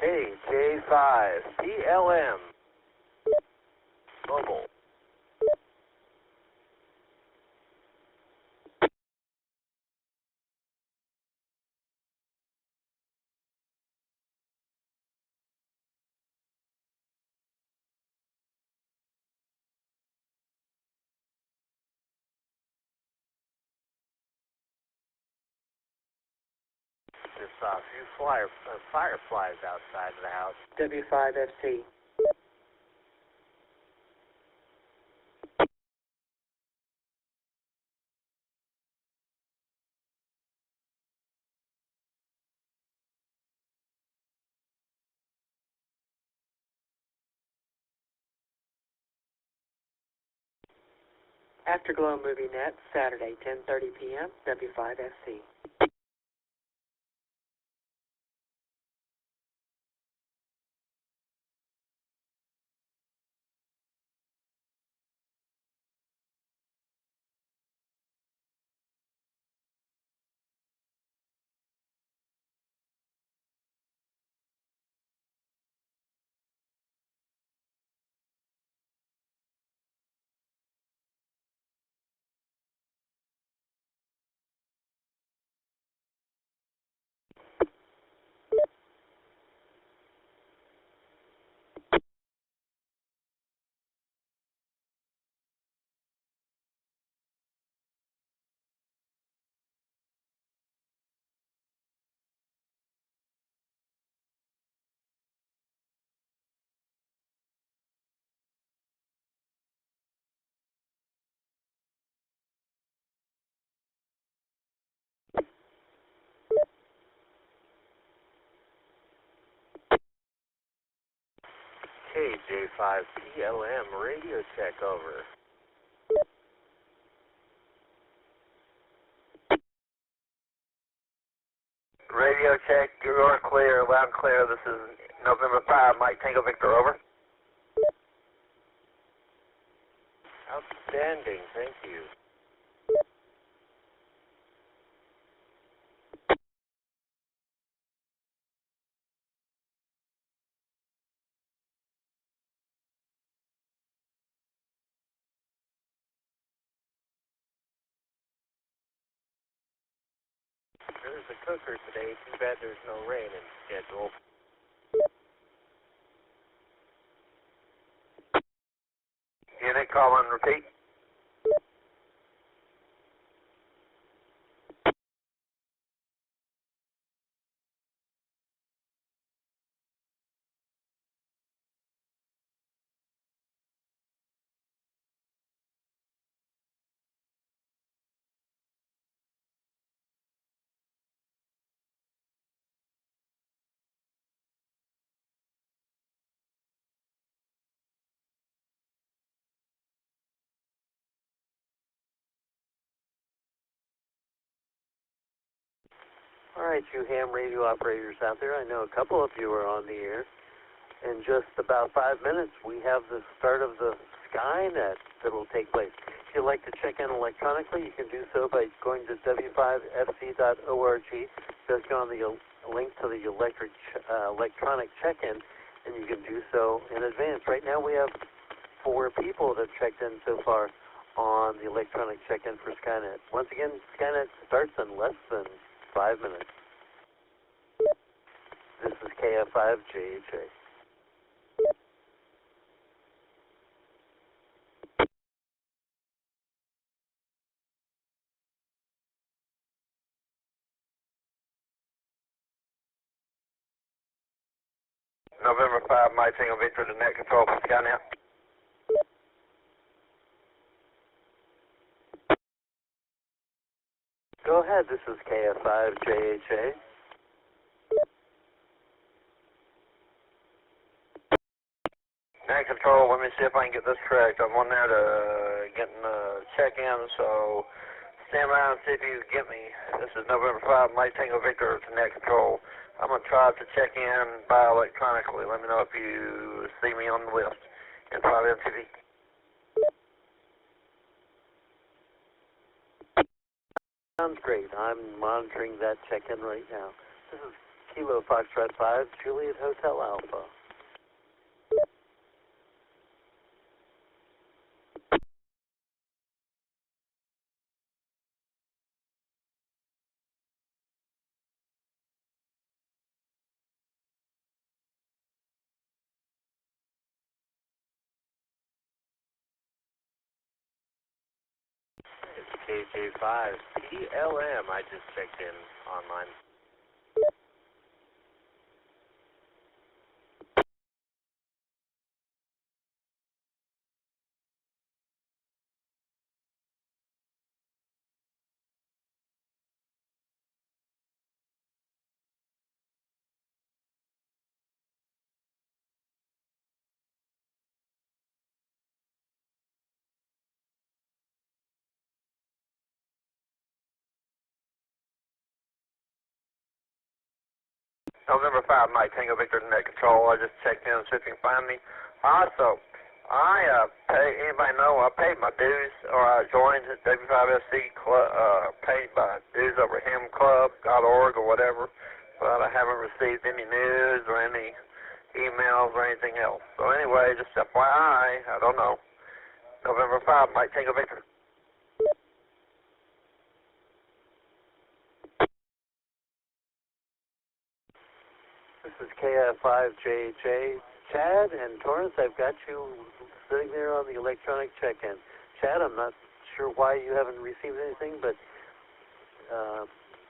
KJ5PLM Mobile. Just saw a few fireflies outside of the house. W5FC. Afterglow Movie Net, Saturday, 10:30 p.m., W5FC. KJ5PLM radio check over. Radio check, you're clear, loud and clear. This is November 5, Mike Tango Victor, over. Outstanding, thank you. There's a cooker today. Too bad there's no rain in the schedule. Unit, call and repeat. All right, you ham radio operators out there, I know a couple of you are on the air. In just about 5 minutes, we have the start of the Skynet that will take place. If you'd like to check in electronically, you can do so by going to w5fc.org. Just go on the link to the electronic check-in, and you can do so in advance. Right now, we have 4 people that have checked in so far on the electronic check-in for Skynet. Once again, Skynet starts in less than 5 minutes. This is KF5JHA. November 5, Mike Tango Victor, the net control for Skynet. Go ahead, this is KF5JHA. Net control, let me see if I can get this correct. I'm on there to getting the check-in, so stand by and see if you can get me. This is November 5, Mike Tango Victor to net control. I'm going to try to check in by electronically. Let me know if you see me on the list in 5MTV. Sounds great. I'm monitoring that check-in right now. This is Kilo Foxtrot 5, Juliet Hotel Alpha. KJ5, PLM, I just checked in online. November 5, Mike Tango Victor Net Control. I just checked in to see if you can find me. Also, anybody know, I paid my dues, or I joined the W5FC club, paid my dues over himclub.org or whatever, but I haven't received any news or any emails or anything else. So anyway, just FYI, I don't know. November 5, Mike Tango Victor. This is KF5JJ. Chad and Torrance, I've got you sitting there on the electronic check-in. Chad, I'm not sure why you haven't received anything, but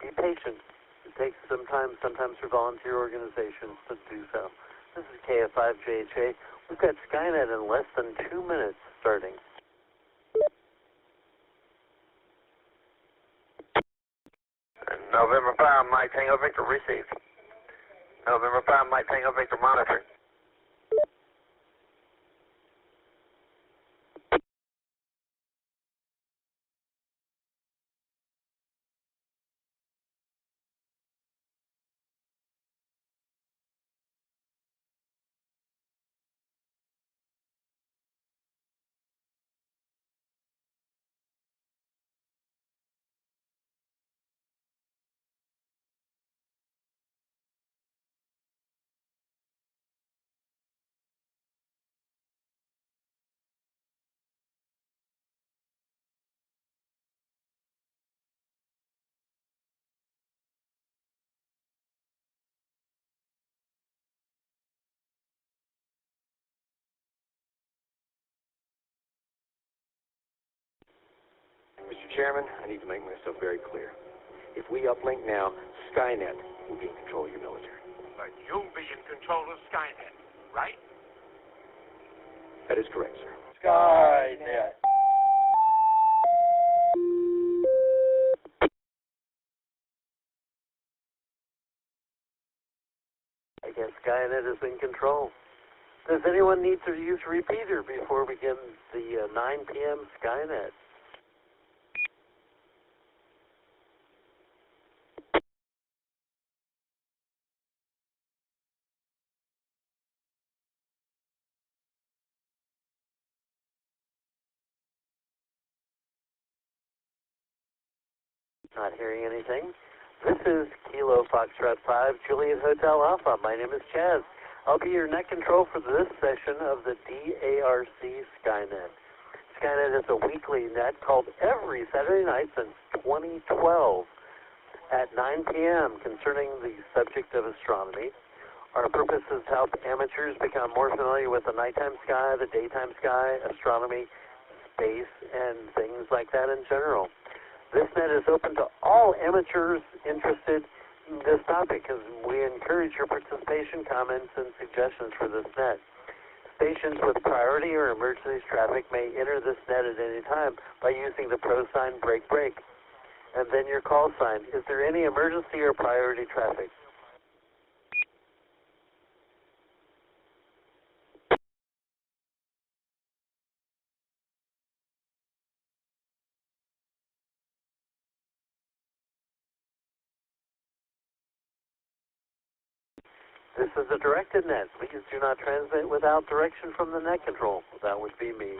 be patient. It takes some time sometimes for volunteer organizations to do so. This is KF5JJ. We've got Skynet in less than 2 minutes starting. November 5, Mike Tango Victor received. November 5, Mike Tango Victor monitoring. Mr. Chairman, I need to make myself very clear. If we uplink now, Skynet will be in control of your military. But you'll be in control of Skynet, right? That is correct, sir. Skynet. I guess Skynet is in control. Does anyone need to use repeater before we begin the 9 p.m. Skynet? Not hearing anything. This is Kilo Foxtrot 5, Juliet Hotel Alpha. My name is Chaz. I'll be your net control for this session of the DARC Skynet. Skynet is a weekly net called every Saturday night since 2012 at 9 p.m. concerning the subject of astronomy. Our purpose is to help amateurs become more familiar with the nighttime sky, the daytime sky, astronomy, space, and things like that in general. This net is open to all amateurs interested in this topic, because we encourage your participation, comments, and suggestions for this net. Stations with priority or emergency traffic may enter this net at any time by using the pro sign break, and then your call sign. Is there any emergency or priority traffic? This is a directed net. Please do not transmit without direction from the net control. That would be me.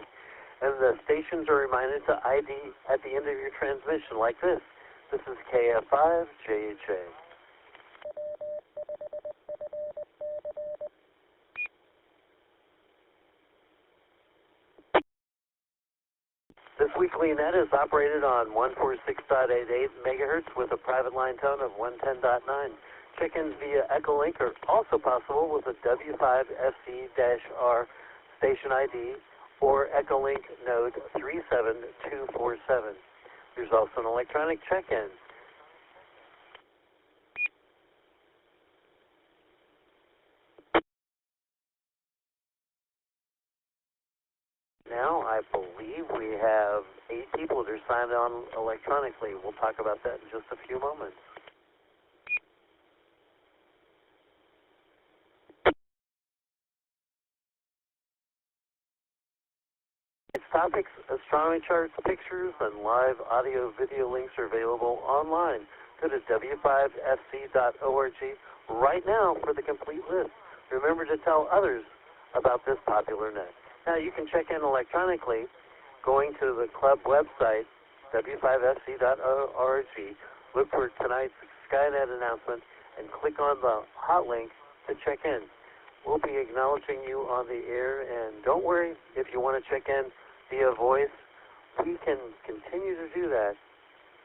And the stations are reminded to ID at the end of your transmission like this. This is KF5JJ. Weekly Net is operated on 146.88 megahertz with a private line tone of 110.9. Check-ins via Echolink are also possible with a W5FC-R station ID or Echolink node 37247. There's also an electronic check-in. Now, I believe we have 8 people that are signed on electronically. We'll talk about that in just a few moments. Its topics, astronomy charts, pictures, and live audio-video links are available online. Go to W5FC.org right now for the complete list. Remember to tell others about this popular net. Now, you can check in electronically going to the club website, W5FC.org, look for tonight's Skynet announcement, and click on the hot link to check in. We'll be acknowledging you on the air, and don't worry if you want to check in via voice. We can continue to do that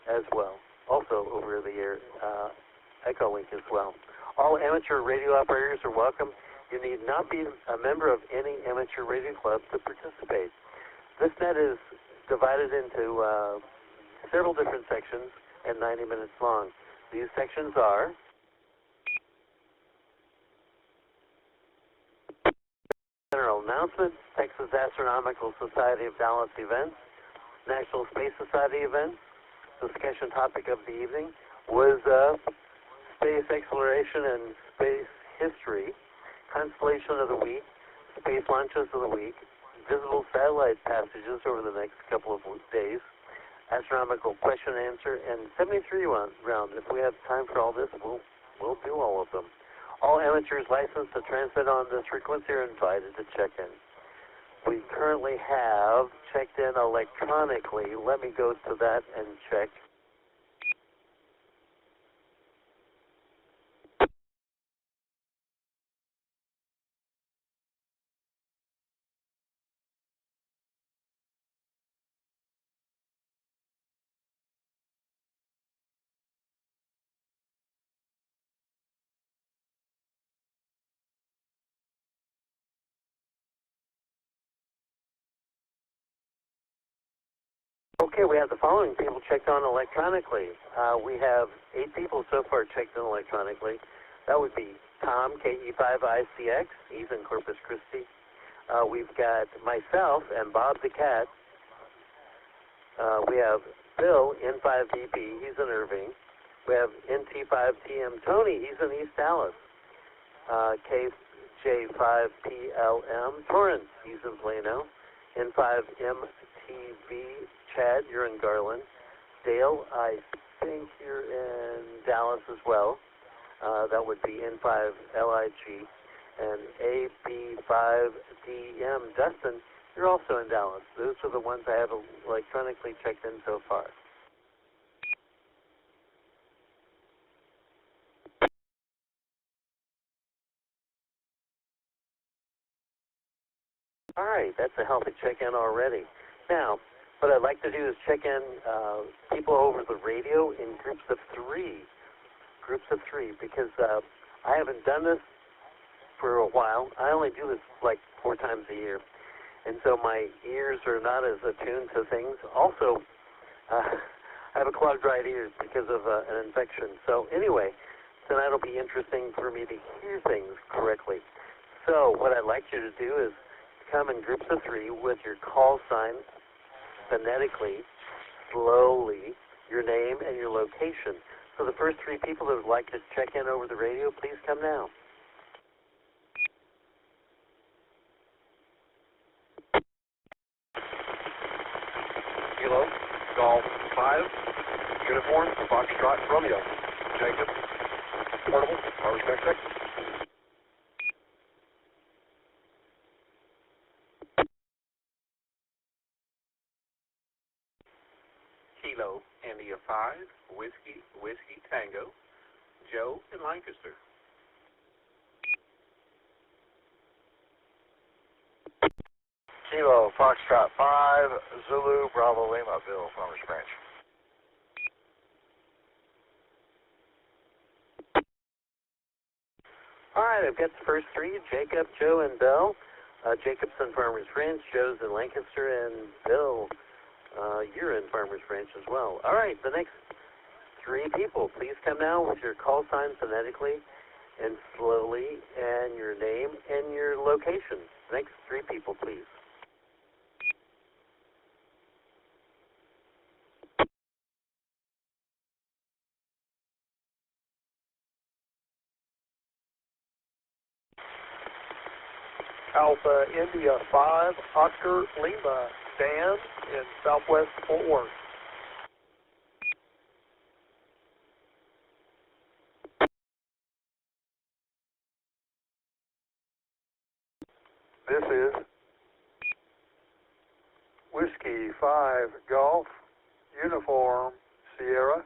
as well, also over the air, Echolink as well. All amateur radio operators are welcome. You need not be a member of any amateur radio club to participate. This net is divided into several different sections and 90 minutes long. These sections are general announcements, Texas Astronomical Society of Dallas events, National Space Society events, discussion topic of the evening was space exploration and space history, Constellation of the week, space launches of the week, visible satellite passages over the next couple of days, astronomical question and answer, and 73 round. If we have time for all this, we'll do all of them. All amateurs licensed to transmit on this frequency are invited to check in. We currently have checked in electronically. Let me go to that and check. Okay, we have the following people checked on electronically. We have 8 people so far checked in electronically. That would be Tom, KE5ICX. He's in Corpus Christi. We've got myself and Bob the Cat. We have Bill, N5DP. He's in Irving. We have NT5TM Tony. He's in East Dallas. KJ5PLM Torrance. He's in Plano. N5MTV Chad, you're in Garland. Dale, I think you're in Dallas as well. That would be N5LIG. And AB5DM Dustin, you're also in Dallas. Those are the ones I have electronically checked in so far. All right, that's a healthy check-in already. Now, what I'd like to do is check in people over the radio in groups of 3. Groups of 3, because I haven't done this for a while. I only do this like 4 times a year. And so my ears are not as attuned to things. Also, I have a clogged right ear because of an infection. So anyway, tonight will be interesting for me to hear things correctly. So what I'd like you to do is come in groups of 3 with your call sign, phonetically, slowly, your name and your location. So the first 3 people that would like to check in over the radio, please come now. Kilo, Golf 5, Uniform, Foxtrot, Romeo. Jacob, Portable, our respect check. Kilo, India 5, Whiskey Tango, Joe in Lancaster. Kilo Foxtrot 5, Zulu, Bravo, Lima, Bill, Farmers Branch. All right, I've got the first three, Jacob, Joe, and Bill. Jacob's in Farmers Branch, Joe's in Lancaster, and Bill, you're in Farmers Branch as well. All right, the next three people, please come now with your call sign phonetically and slowly, and your name and your location. Next three people, please. Alpha India 5, Oscar Lima, Dan in Southwest Fort Worth. This is Whiskey 5 Golf Uniform Sierra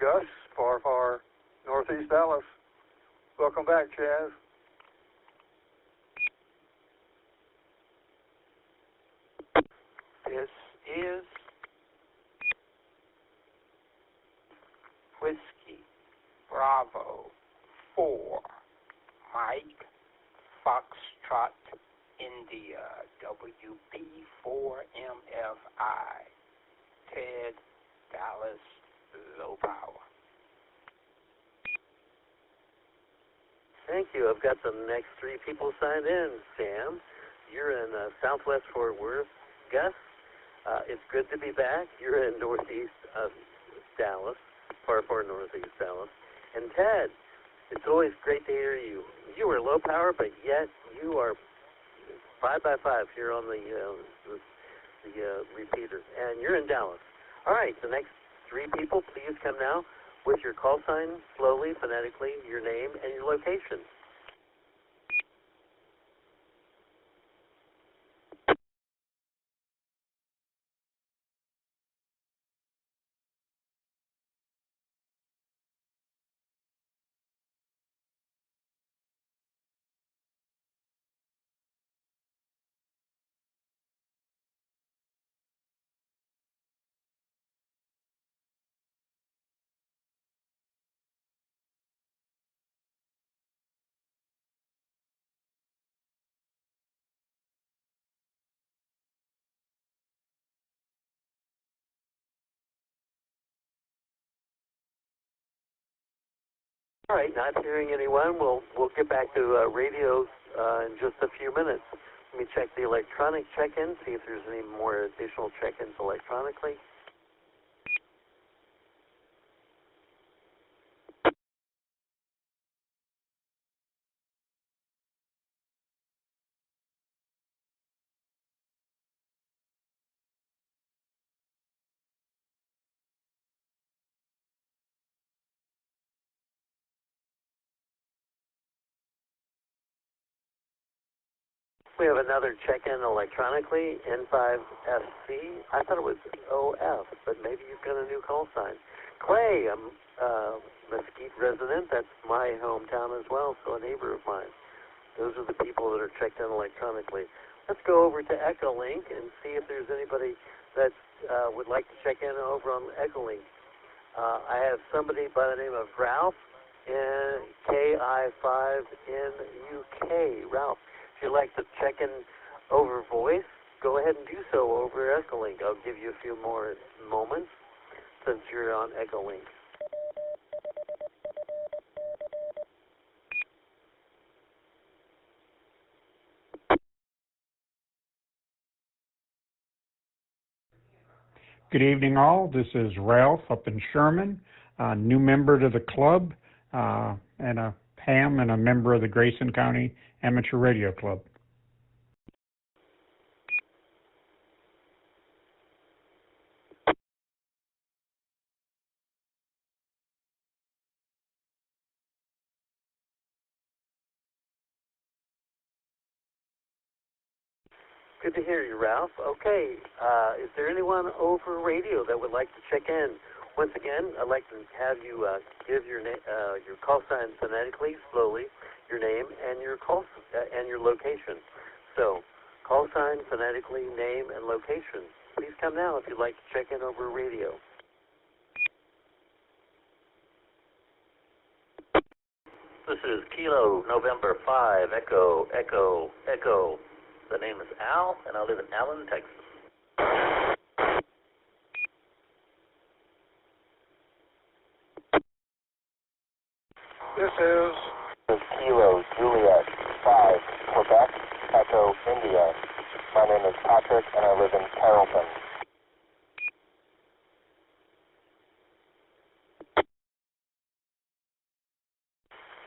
Gus, far northeast Dallas. Welcome back, Chaz. This is Whiskey Bravo 4 Mike Foxtrot India WB4MFI Ted Dallas Low Power. Thank you. I've got the next three people signed in. Sam, you're in Southwest Fort Worth. Gus, it's good to be back. You're in northeast Dallas, far northeast Dallas. And Ted, it's always great to hear you. You are low power, but yet you are 5x5 here on the repeater. And you're in Dallas. All right, the next three people, please come now with your call sign, slowly, phonetically, your name, and your location. All right, not hearing anyone. We'll get back to radios in just a few minutes. Let me check the electronic check-in, see if there's any more additional check-ins electronically. We have another check-in electronically, N5FC. I thought it was OF, but maybe you've got a new call sign. Clay, Mesquite resident. That's my hometown as well, so a neighbor of mine. Those are the people that are checked in electronically. Let's go over to Echolink and see if there's anybody that would like to check in over on Echolink. I have somebody by the name of Ralph in KI5 in UK. Ralph, if you'd like to check in over voice, go ahead and do so over Echolink. I'll give you a few more moments since you're on Echolink. Good evening, all. This is Ralph up in Sherman, a new member to the club, and a ham and a member of the Grayson County Amateur Radio Club. Good to hear you, Ralph. Okay, is there anyone over radio that would like to check in? Once again, I'd like to have you give your call sign phonetically, slowly, your name and your call and your location. So, Call sign, phonetically, name, and location. Please come now if you'd like to check in over radio. This is Kilo, November 5, Echo, Echo, Echo. The name is Al, and I live in Allen, Texas. This is Kilo, Juliet, 5, Quebec, Echo, India. My name is Patrick, and I live in Carrollton.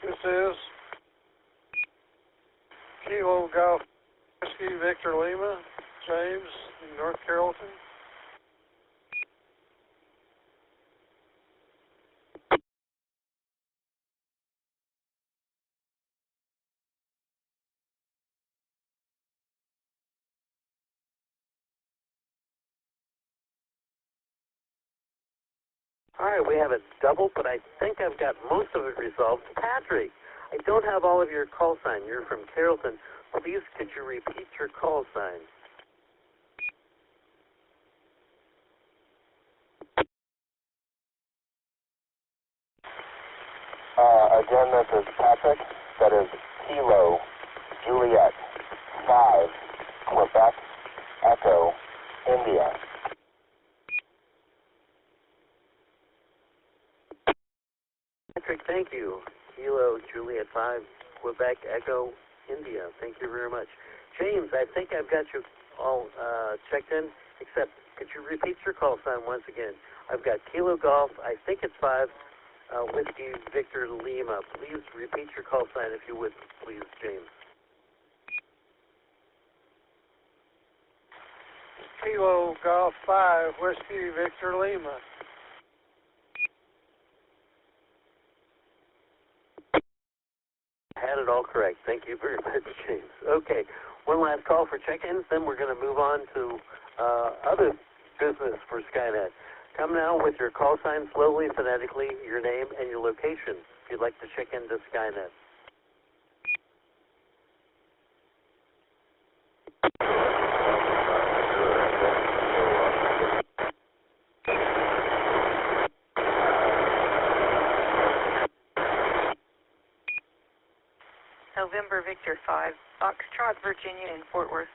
This is Kilo Golf Whiskey Victor Lima, James, in North Carrollton. All right, we have it double, but I think I've got most of it resolved. Patrick, I don't have all of your call sign. You're from Carrollton. Please, could you repeat your call sign? Again, this is Patrick. That is Kilo, Juliet, 5, Quebec, Echo, India. Patrick, thank you. Kilo, Juliet 5, Quebec, Echo, India. Thank you very much. James, I think I've got you all checked in, except could you repeat your call sign once again? I've got Kilo Golf, I think it's 5, Whiskey Victor Lima. Please repeat your call sign if you would, please, James. Kilo Golf 5, Whiskey Victor Lima. Had it all correct. Thank you very much, James. Okay, one last call for check-ins, then we're going to move on to other business for Skynet. Come now with your call sign slowly, phonetically, your name, and your location if you'd like to check into Skynet. November Victor 5, Foxtrot, Virginia in Fort Worth.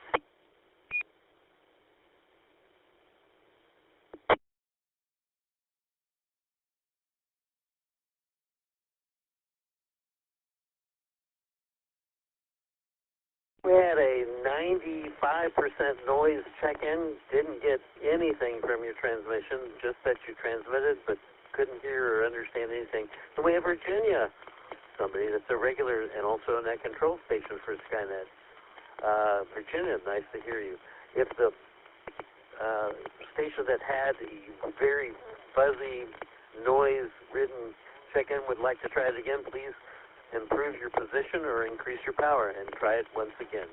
We had a 95% noise check-in, didn't get anything from your transmission, just that you transmitted, but couldn't hear or understand anything. And we have Virginia, somebody that's a regular and also in that control station for Skynet. Virginia, nice to hear you. If the station that had a very fuzzy, noise-ridden check-in would like to try it again, please improve your position or increase your power and try it once again.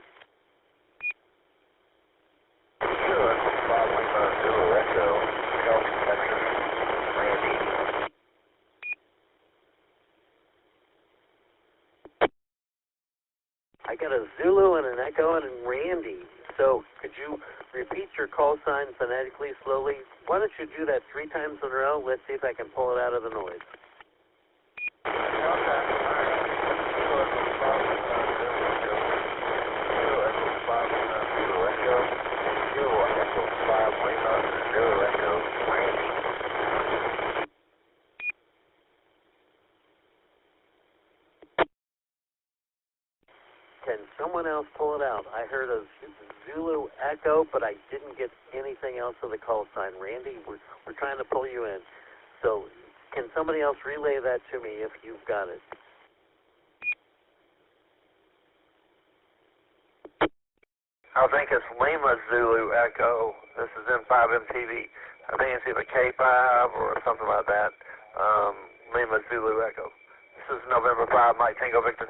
I got a Zulu and an Echo and a Randy. So could you repeat your call sign phonetically slowly? Why don't you do that 3 times in a row? Let's see if I can pull it out of the noise. Can someone else pull it out? I heard a Zulu Echo, but I didn't get anything else of the call sign. Randy, we're trying to pull you in. So can somebody else relay that to me if you've got it? I think it's Lima Zulu Echo. This is M5MTV. I think it's either K5 or something like that. Lima Zulu Echo. This is November 5, Mike Tango Victor.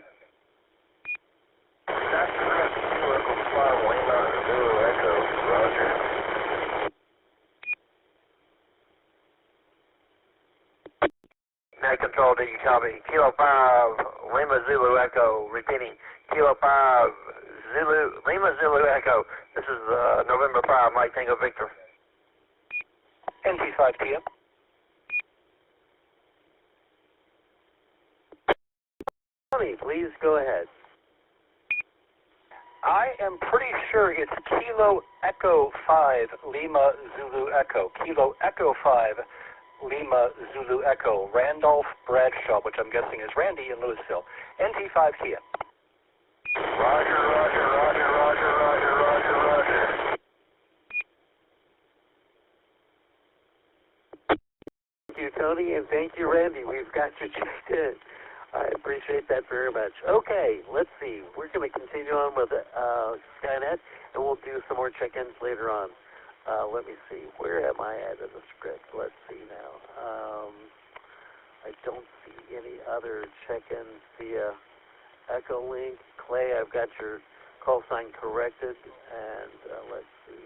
That's correct. Echo 5, Lima Zulu Echo. Roger. Net control, do you copy? Kilo 5, Lima Zulu Echo. Repeating. Kilo 5, Lima Zulu Echo. This is November 5, Mike Tango Victor. NT5TM. Tony, please go ahead. I am pretty sure it's Kilo Echo 5 Lima Zulu Echo. Kilo Echo 5 Lima Zulu Echo. Randolph Bradshaw, which I'm guessing is Randy in Louisville. NT5TM. Roger, roger, roger, roger, roger, roger, roger. Thank you, Tony, and thank you, Randy. We've got you checked in. I appreciate that very much. Okay, let's see. We're going to continue on with Skynet, and we'll do some more check-ins later on. Let me see. Where am I at in the script? Let's see now. I don't see any other check-ins via Echolink. Clay, I've got your call sign corrected, and let's see.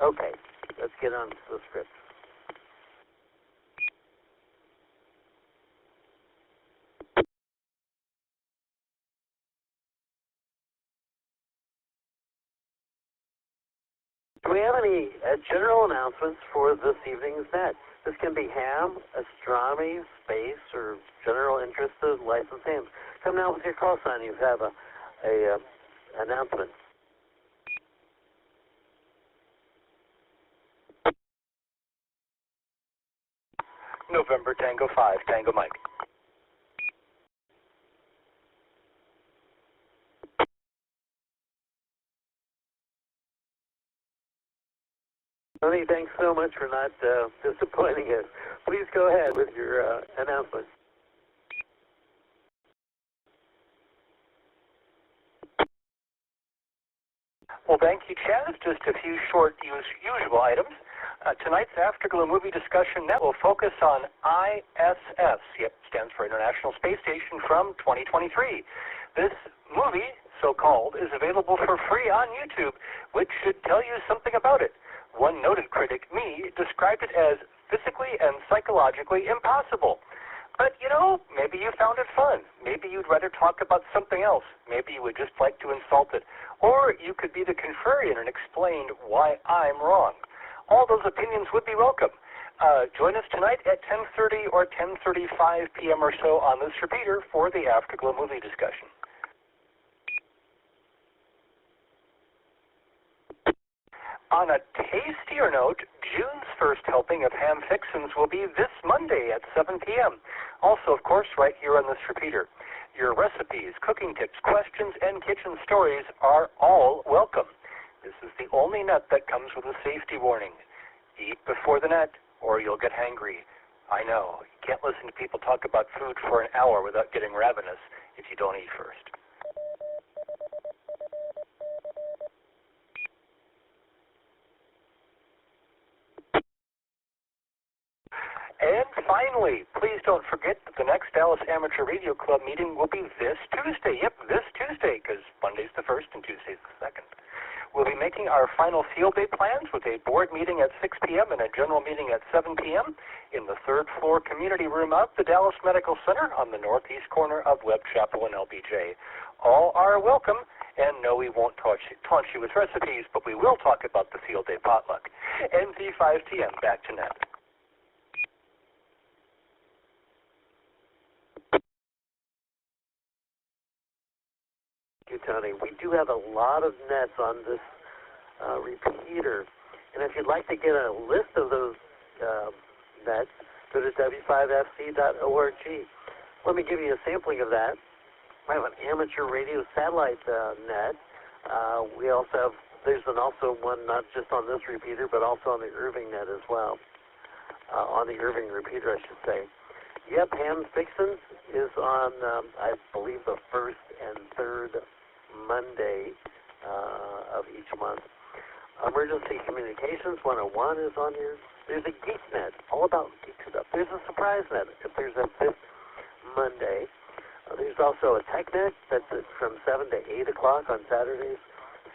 Okay, let's get on to the script. Do we have any general announcements for this evening's net? This can be ham, astronomy, space, or general interest of licensed hams. Come now with your call sign. You have a announcement. November Tango 5, Tango Mike. Tony, thanks so much for not disappointing us. Please go ahead with your announcement. Well, thank you, Chaz. Just a few short usual items. Tonight's Afterglow movie discussion net will focus on I.S.S. Yep, stands for International Space Station from 2023. This movie, so-called, is available for free on YouTube, which should tell you something about it. One noted critic, me, described it as physically and psychologically impossible. But, you know, maybe you found it fun. Maybe you'd rather talk about something else. Maybe you would just like to insult it. Or you could be the contrarian and explain why I'm wrong. All those opinions would be welcome. Join us tonight at 10:30 or 10:35 p.m. or so on this repeater for the Afterglow movie discussion. On a tastier note, June's first helping of ham fixins will be this Monday at 7 p.m. Also, of course, right here on this repeater. Your recipes, cooking tips, questions, and kitchen stories are all welcome. This is the only net that comes with a safety warning. Eat before the net, or you'll get hangry. I know, you can't listen to people talk about food for an hour without getting ravenous if you don't eat first. And finally, please don't forget that the next Dallas Amateur Radio Club meeting will be this Tuesday. Yep, this Tuesday, because Monday's the 1st and Tuesday's the 2nd. We'll be making our final field day plans with a board meeting at 6 p.m. and a general meeting at 7 p.m. in the 3rd floor community room of the Dallas Medical Center on the northeast corner of Webb Chapel and LBJ. All are welcome, and no, we won't taunt you with recipes, but we will talk about the field day potluck. NT5TM, back to net. Thank you, Tony. We do have a lot of nets on this repeater, and if you'd like to get a list of those nets, go to W5FC.org. Let me give you a sampling of that. I have an amateur radio satellite net. We also have, there's also one not just on this repeater, but also on the Irving net as well. On the Irving repeater, I should say. Yep, Ham Fixins is on, I believe, the 1st and 3rd Monday of each month. Emergency Communications 101 is on here. There's a Geek Net, all about geek stuff. There's a Surprise Net if there's a 5th Monday. There's also a Tech Net that's from 7 to 8 o'clock on Saturdays.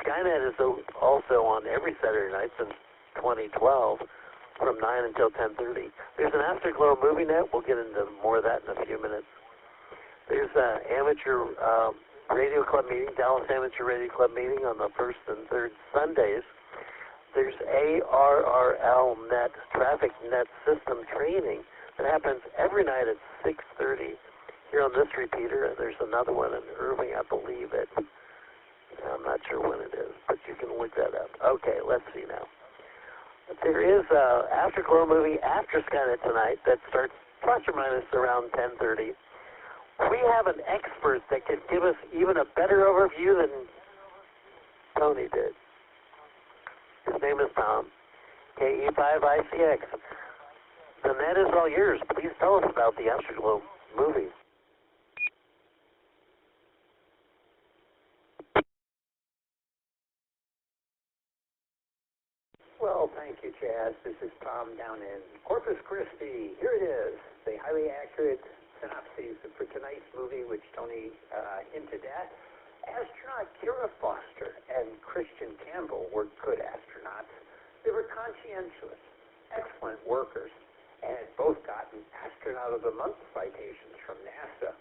Skynet is also on every Saturday night since 2012 from 9 until 10:30. There's an Afterglow movie net. We'll get into more of that in a few minutes. There's amateur Radio Club meeting, Dallas Amateur Radio Club meeting on the first and third Sundays. There's ARRL Net, Traffic Net System Training that happens every night at 6:30 here on this repeater, and there's another one in Irving, I believe it. I'm not sure when it is, but you can look that up. Okay, let's see now. There is a Afterglow movie after Skynet tonight that starts plus or minus around 10:30. We have an expert that could give us even a better overview than Tony did. His name is Tom, KE5ICX. The net is all yours. Please tell us about the Afterglow movie. Well, thank you, Chaz. This is Tom down in Corpus Christi. Here it is, the highly accurate synopsis for tonight's movie, which Tony hinted at. Astronaut Kira Foster and Christian Campbell were good astronauts. They were conscientious, excellent workers, and had both gotten Astronaut of the Month citations from NASA.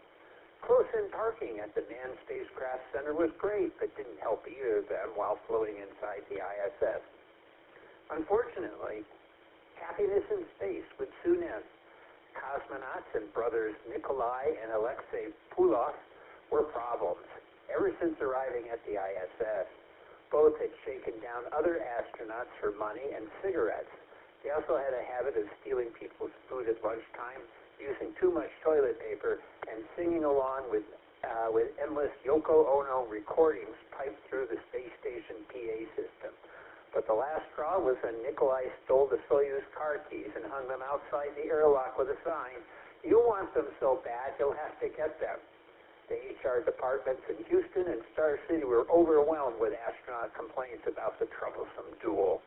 Close-in parking at the Manned Spacecraft Center was great, but didn't help either of them while floating inside the I.S.S. Unfortunately, happiness in space would soon end. Cosmonauts and brothers Nikolai and Alexei Pulov were problems. Ever since arriving at the I.S.S., both had shaken down other astronauts for money and cigarettes. They also had a habit of stealing people's food at lunchtime, using too much toilet paper, and singing along with endless Yoko Ono recordings piped through the space station PA system. But the last straw was when Nikolai stole the Soyuz car keys and hung them outside the airlock with a sign, "You want them so bad, you'll have to get them." The HR departments in Houston and Star City were overwhelmed with astronaut complaints about the troublesome duel.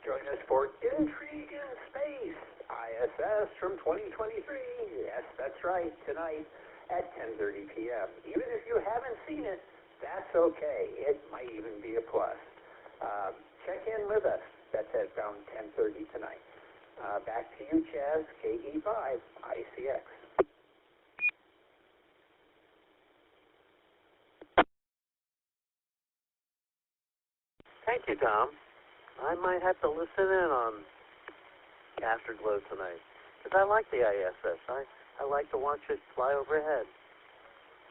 Join us for Intrigue in Space, I.S.S. from 2023. Yes, that's right, tonight at 10:30 p.m. Even if you haven't seen it, that's okay. It might even be a plus. Check in with us. That's at around 10:30 tonight. Back to you, Chaz, KE5ICX. Thank you, Tom. I might have to listen in on Afterglow tonight, because I like the I.S.S. I like to watch it fly overhead.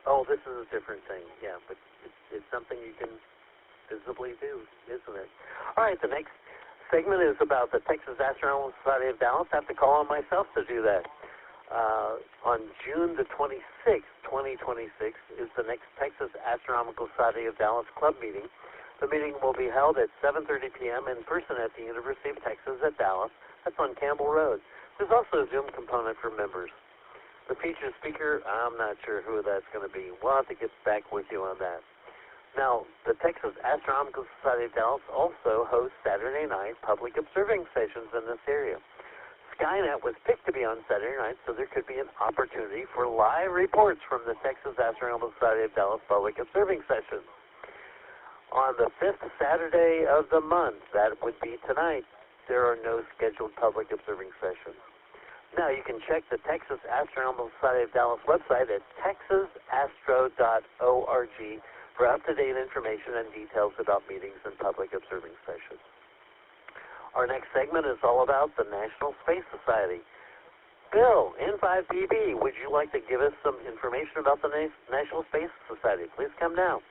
Oh, this is a different thing. Yeah, but it's something you can visibly do, isn't it? All right, the next segment is about the Texas Astronomical Society of Dallas. I have to call on myself to do that. On June the 26th, 2026, is the next Texas Astronomical Society of Dallas Club meeting. The meeting will be held at 7:30 p.m. in person at the University of Texas at Dallas. That's on Campbell Road. There's also a Zoom component for members. The featured speaker, I'm not sure who that's going to be. We'll have to get back with you on that. Now, the Texas Astronomical Society of Dallas also hosts Saturday night public observing sessions in this area. Skynet was picked to be on Saturday night, so there could be an opportunity for live reports from the Texas Astronomical Society of Dallas public observing sessions. On the 5th Saturday of the month, that would be tonight, there are no scheduled public observing sessions. Now, you can check the Texas Astronomical Society of Dallas website at texasastro.org for up-to-date information and details about meetings and public observing sessions. Our next segment is all about the National Space Society. Bill, N5PB, would you like to give us some information about the National Space Society? Please come down.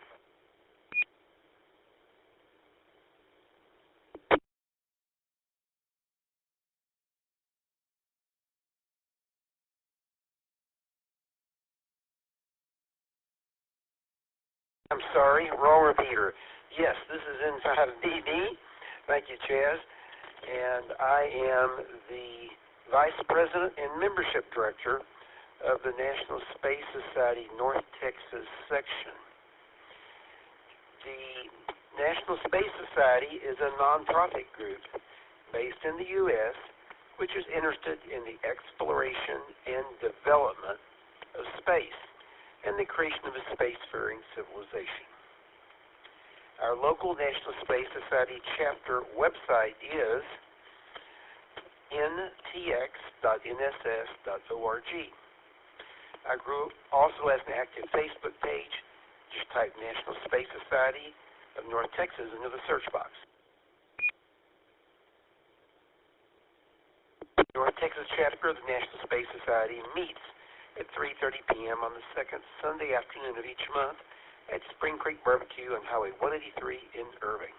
I'm sorry, wrong repeater. Yes, this is N5DD. Thank you, Chaz. And I am the Vice President and Membership Director of the National Space Society North Texas Section. The National Space Society is a nonprofit group based in the U.S. which is interested in the exploration and development of space and the creation of a spacefaring civilization. Our local National Space Society chapter website is ntx.nss.org. Our group also has an active Facebook page, Just type National Space Society of North Texas into the search box. The North Texas chapter of the National Space Society meets at 3:30 p.m. on the second Sunday afternoon of each month at Spring Creek Barbecue on Highway 183 in Irving.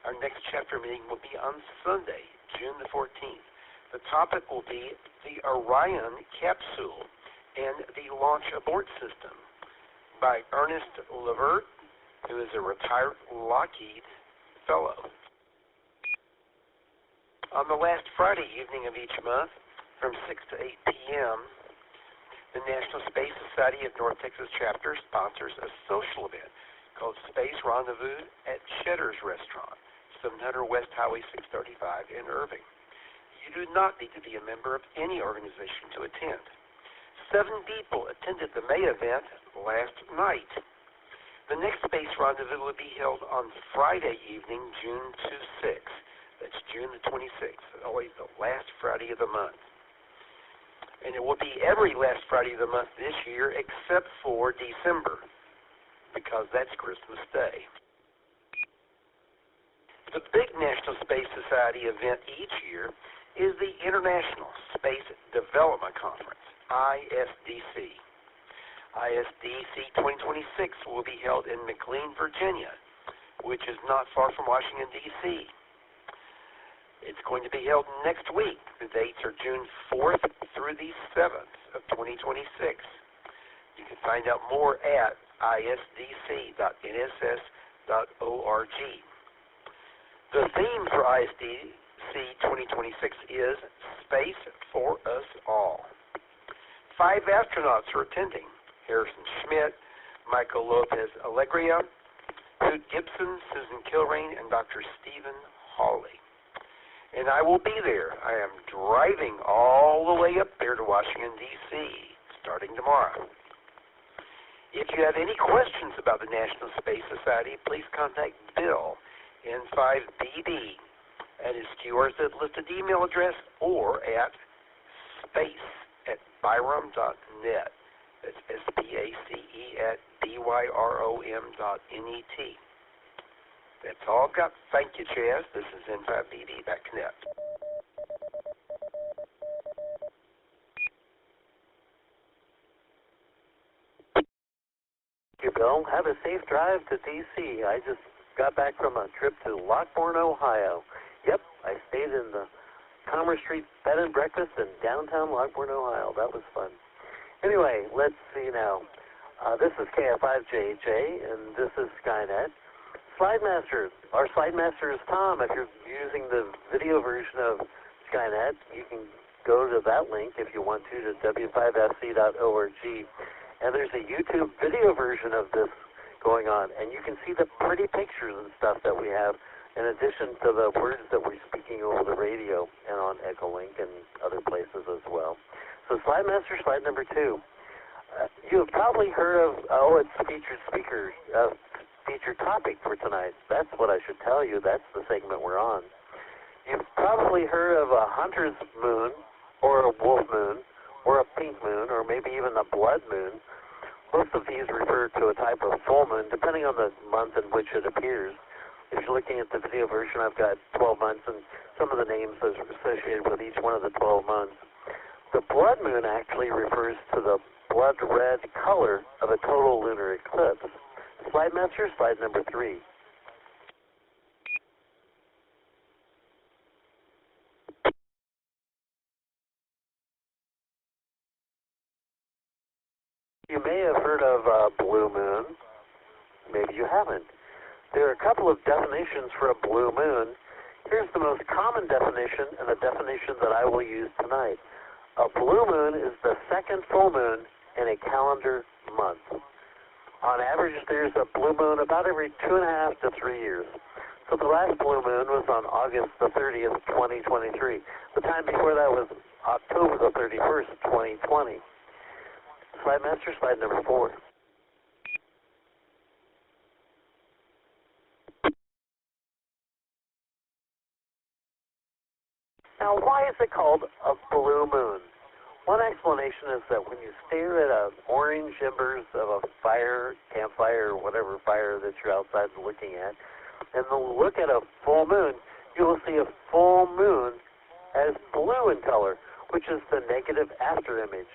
Our next chapter meeting will be on Sunday, June the 14th. The topic will be the Orion capsule and the launch abort system by Ernest Levert, who is a retired Lockheed Fellow. On the last Friday evening of each month, from 6 to 8 p.m., the National Space Society of North Texas chapter sponsors a social event called Space Rendezvous at Cheddar's Restaurant, 700 West Highway 635 in Irving. You do not need to be a member of any organization to attend. 7 people attended the May event last night. The next Space Rendezvous will be held on Friday evening, June 26th. That's June the 26th, always the last Friday of the month. And it will be every last Friday of the month this year except for December, because that's Christmas Day. The big National Space Society event each year is the International Space Development Conference, I.S.D.C. I.S.D.C. 2026 will be held in McLean, Virginia, which is not far from Washington, D.C. It's going to be held next week. The dates are June 4th through the 7th of 2026. You can find out more at isdc.nss.org. The theme for ISDC 2026 is Space for Us All. 5 astronauts are attending: Harrison Schmitt, Michael Lopez Alegria, Hoot Gibson, Susan Kilrain, and Dr. Stephen Hawley. And I will be there. I am driving all the way up there to Washington, D.C., starting tomorrow. If you have any questions about the National Space Society, please contact Bill, N5BB, at his QRZ listed email address or at space@byrom.net. That's SPACE@BYROM.net. That's all I've got. Thank you, Chaz. This is N5BB. Back to net. Thank you, Bill. Have a safe drive to D.C. I just got back from a trip to Lockbourne, Ohio. Yep, I stayed in the Commerce Street Bed and Breakfast in downtown Lockbourne, Ohio. That was fun. Anyway, let's see now. This is KF5JJ, and this is Skynet. Slide Master. Our Slide Master is Tom. If you're using the video version of Skynet, you can go to that link if you want to w5fc.org. And there's a YouTube video version of this going on, and you can see the pretty pictures and stuff that we have, in addition to the words that we're speaking over the radio and on Echolink and other places as well. So Slide Master, slide number 2. You have probably heard of, it's featured speaker, featured topic for tonight. That's what I should tell you. That's the segment we're on. You've probably heard of a hunter's moon, or a wolf moon, or a pink moon, or maybe even a blood moon. Most of these refer to a type of full moon, depending on the month in which it appears. If you're looking at the video version, I've got 12 months and some of the names associated with each one of the 12 months. The blood moon actually refers to the blood red color of a total lunar eclipse. Slide Master, slide number 3. You may have heard of blue moon. Maybe you haven't. There are a couple of definitions for a blue moon. Here's the most common definition and the definition that I will use tonight. A blue moon is the second full moon in a calendar month. On average, there's a blue moon about every 2.5 to 3 years. So the last blue moon was on August the 30th, 2023. The time before that was October the 31st, 2020. Slide Master, slide number 4. Now, why is it called a blue moon? One explanation is that when you stare at orange embers of a fire, campfire, or whatever fire that you're outside looking at, and then look at a full moon, you will see a full moon as blue in color, which is the negative after image.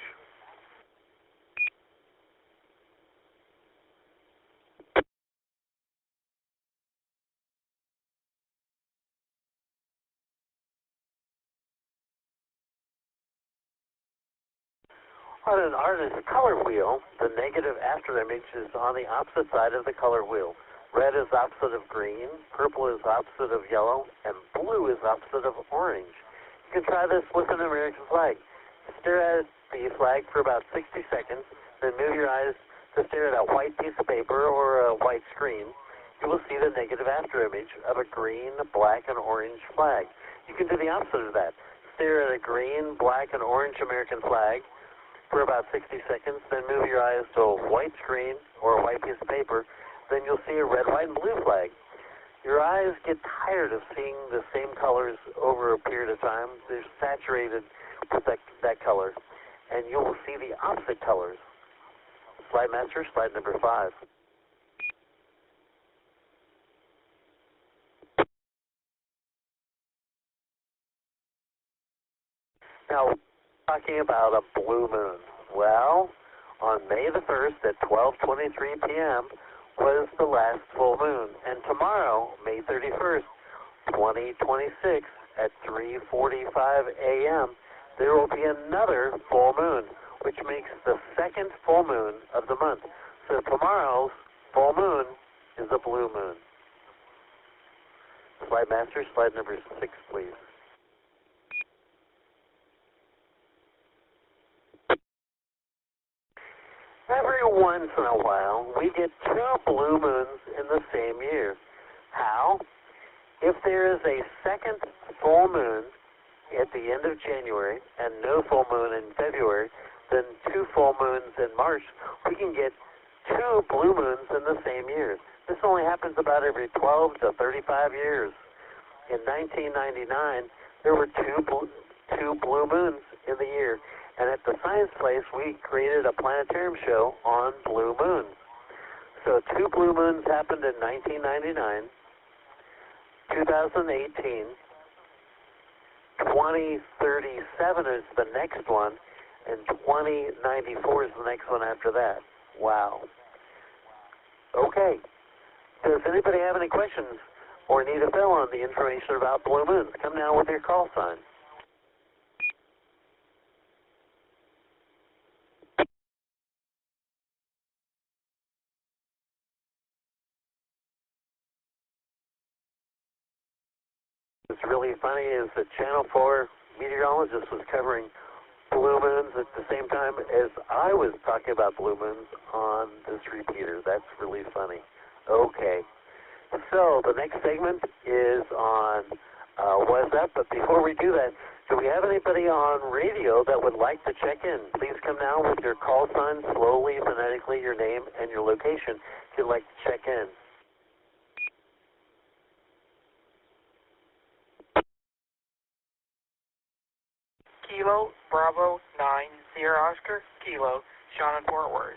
On an artist's color wheel, the negative after image is on the opposite side of the color wheel. Red is opposite of green, purple is opposite of yellow, and blue is opposite of orange. You can try this with an American flag. Stare at the flag for about 60 seconds, then move your eyes to stare at a white piece of paper or a white screen. You will see the negative after image of a green, black, and orange flag. You can do the opposite of that. Stare at a green, black, and orange American flag for about 60 seconds, then move your eyes to a white screen or a white piece of paper. Then you'll see a red, white, and blue flag. Your eyes get tired of seeing the same colors over a period of time. They're saturated with that color, and you will see the opposite colors. Slide master, slide number 5. Now, talking about a blue moon. Well, on May the 1st at 12:23 p.m. was the last full moon, and tomorrow, May 31st, 2026 at 3:45 a.m., there will be another full moon, which makes the second full moon of the month. So tomorrow's full moon is a blue moon. Slide master, slide number 6, please. Every once in a while, we get 2 blue moons in the same year. How? If there is a second full moon at the end of January and no full moon in February, then 2 full moons in March, we can get 2 blue moons in the same year. This only happens about every 12 to 35 years. In 1999, there were 2 blue moons in the year. And at the Science Place, we created a planetarium show on blue moons. So 2 blue moons happened in 1999, 2018, 2037 is the next one, and 2094 is the next one after that. Wow. Okay. Does anybody have any questions or need a fill on the information about blue moons? Come now with your call sign. What's really funny is that Channel 4 meteorologist was covering blue moons at the same time as I was talking about blue moons on this repeater. That's really funny. Okay. So the next segment is on What's Up, but before we do that, do we have anybody on radio that would like to check in? Please come now with your call sign, slowly, phonetically, your name and your location if you'd like to check in. Kilo, Bravo, 9, Sierra Oscar, Kilo, Sean in Fort Worth.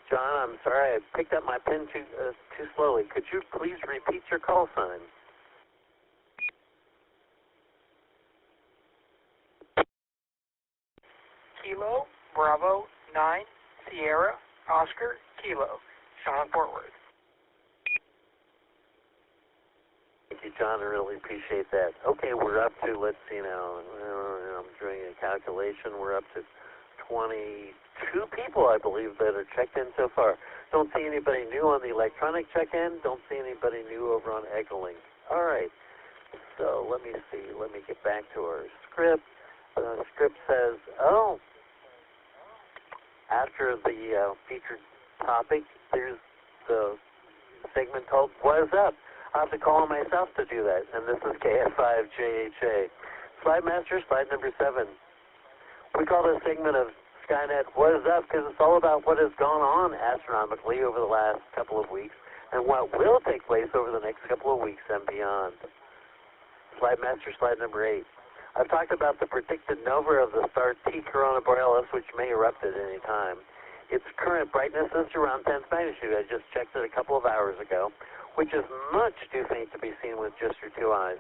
John, I'm sorry, I picked up my pen too slowly. Could you please repeat your call sign? Kilo, Bravo, 9, Sierra, Oscar, Kilo, Sean in Fort Worth. Thank you, John. I really appreciate that. Okay, we're up to, let's see now, I'm doing a calculation. We're up to 22 people, I believe, that are checked in so far. Don't see anybody new on the electronic check-in. Don't see anybody new over on Echolink. All right. So let me see. Let me get back to our script. The script says, after the featured topic, there's the segment called What's Up? I'll have to call on myself to do that. And this is KF5JHA. Slide master, slide number 7. We call this segment of Skynet, what is up? Because it's all about what has gone on astronomically over the last couple of weeks and what will take place over the next couple of weeks and beyond. Slide master, slide number 8. I've talked about the predicted nova of the star T Corona Borealis, which may erupt at any time. Its current brightness is around 10th magnitude. I just checked it a couple of hours ago, which is much too faint to be seen with just your 2 eyes.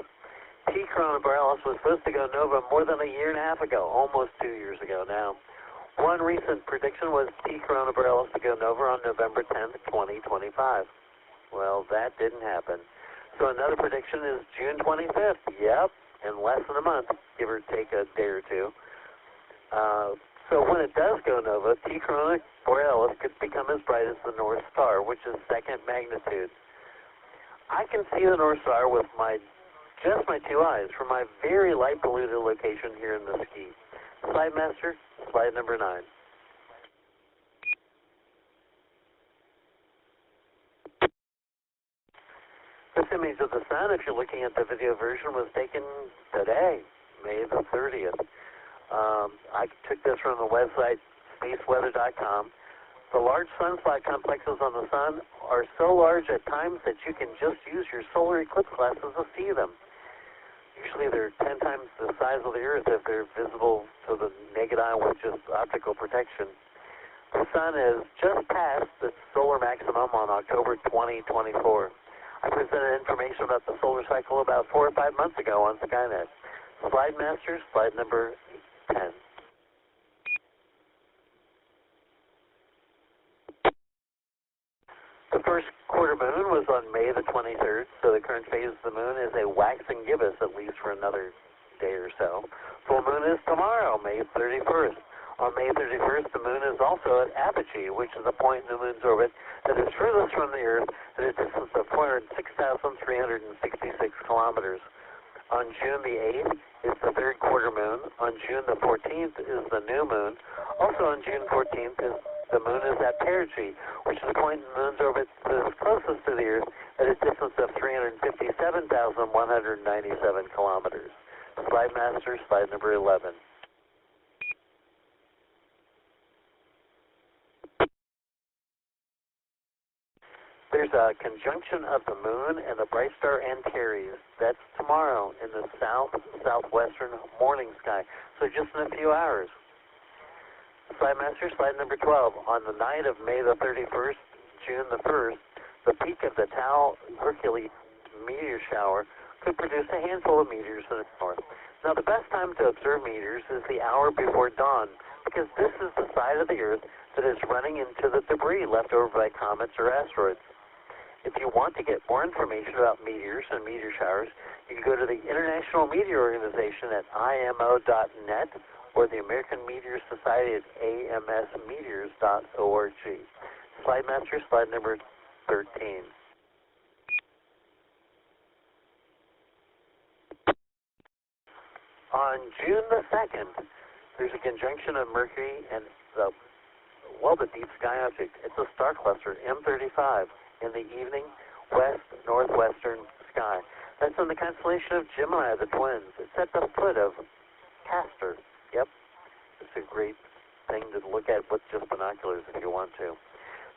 T Corona Borealis was supposed to go nova more than a year and a half ago, almost 2 years ago now. One recent prediction was T Corona Borealis to go nova on November 10th, 2025. Well, that didn't happen. So another prediction is June 25th. Yep, in less than a month, give or take a day or two. So when it does go nova, T Corona Borealis could become as bright as the North Star, which is 2nd magnitude. I can see the North Star with just my 2 eyes from my very light polluted location here in Mesquite. Slide master, slide number 9. This image of the sun, if you're looking at the video version, was taken today, May the 30th. I took this from the website spaceweather.com. The large sunspot complexes on the sun are so large at times that you can just use your solar eclipse glasses to see them. Usually they're 10 times the size of the Earth if they're visible to the naked eye with just optical protection. The sun has just passed its solar maximum on October 2024. I presented information about the solar cycle about 4 or 5 months ago on Skynet. Slide master, slide number 10. The first quarter moon was on May the 23rd, so the current phase of the moon is a waxing gibbous, at least for another day or so. Full moon is tomorrow, May 31st. On May 31st, the moon is also at apogee, which is a point in the moon's orbit that is furthest from the Earth at a distance of 406,366 kilometers. On June the 8th is the third quarter moon. On June the 14th is the new moon. Also on June 14th is the moon is at perigee, which is a point in the moon's orbit that is closest to the Earth at a distance of 357,197 kilometers. Slide master, slide number 11. There's a conjunction of the moon and the bright star Antares. That's tomorrow in the southwestern morning sky. So just in a few hours. Slide master, slide number 12. On the night of May the 31st, June the 1st, the peak of the Tau Hercules meteor shower could produce a handful of meteors in the north. Now, the best time to observe meteors is the hour before dawn, because this is the side of the Earth that is running into the debris left over by comets or asteroids. If you want to get more information about meteors and meteor showers, you can go to the International Meteor Organization at IMO.net or the American Meteor Society at AMSmeteors.org. Slide master, slide number 13. On June the 2nd, there's a conjunction of Mercury and the deep sky object. It's a star cluster, M35. In the evening, west-northwestern sky. That's in the constellation of Gemini, the twins. It's at the foot of Castor. Yep, it's a great thing to look at with just binoculars if you want to.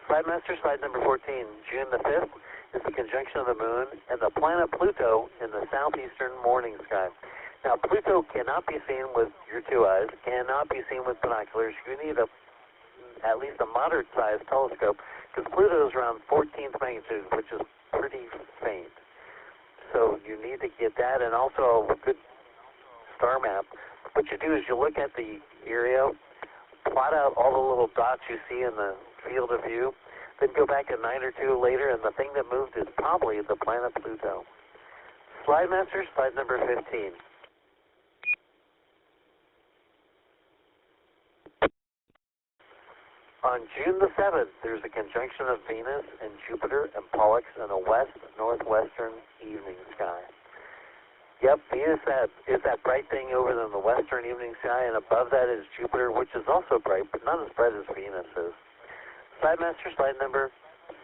Slide master, slide number 14. June the 5th is the conjunction of the moon and the planet Pluto in the southeastern morning sky. Now, Pluto cannot be seen with your 2 eyes, cannot be seen with binoculars. You need at least a moderate-sized telescope, because Pluto is around 14th magnitude, which is pretty faint. So you need to get that, and also a good star map. What you do is you look at the area, plot out all the little dots you see in the field of view, then go back a night or two later, and the thing that moved is probably the planet Pluto. Slide master, slide number 15. On June the 7th, there's a conjunction of Venus and Jupiter and Pollux in a west-northwestern evening sky. Yep, Venus is that bright thing over in the western evening sky, and above that is Jupiter, which is also bright, but not as bright as Venus is. Slide master, slide number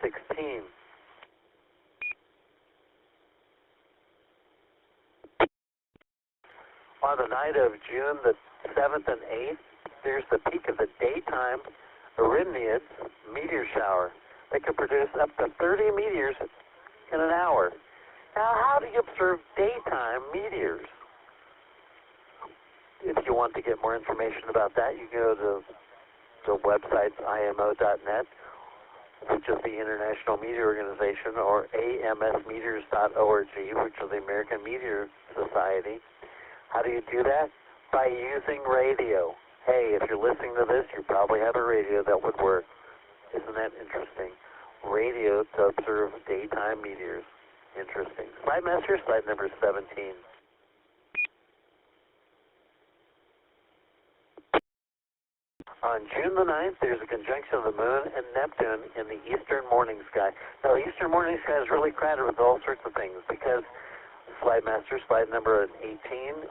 16. On the night of June the 7th and 8th, there's the peak of the daytime Erinyes meteor shower. They can produce up to 30 meteors in an hour. Now, how do you observe daytime meteors? If you want to get more information about that, you go to the website imo.net, which is the International Meteor Organization, or amsmeteors.org, which is the American Meteor Society. How do you do that? By using radio. Hey, if you're listening to this, you probably have a radio that would work. Isn't that interesting? Radio to observe daytime meteors. Interesting. Slide master, slide number 17. On June the 9th, there's a conjunction of the Moon and Neptune in the eastern morning sky. Now, the eastern morning sky is really crowded with all sorts of things because, slide master, slide number 18,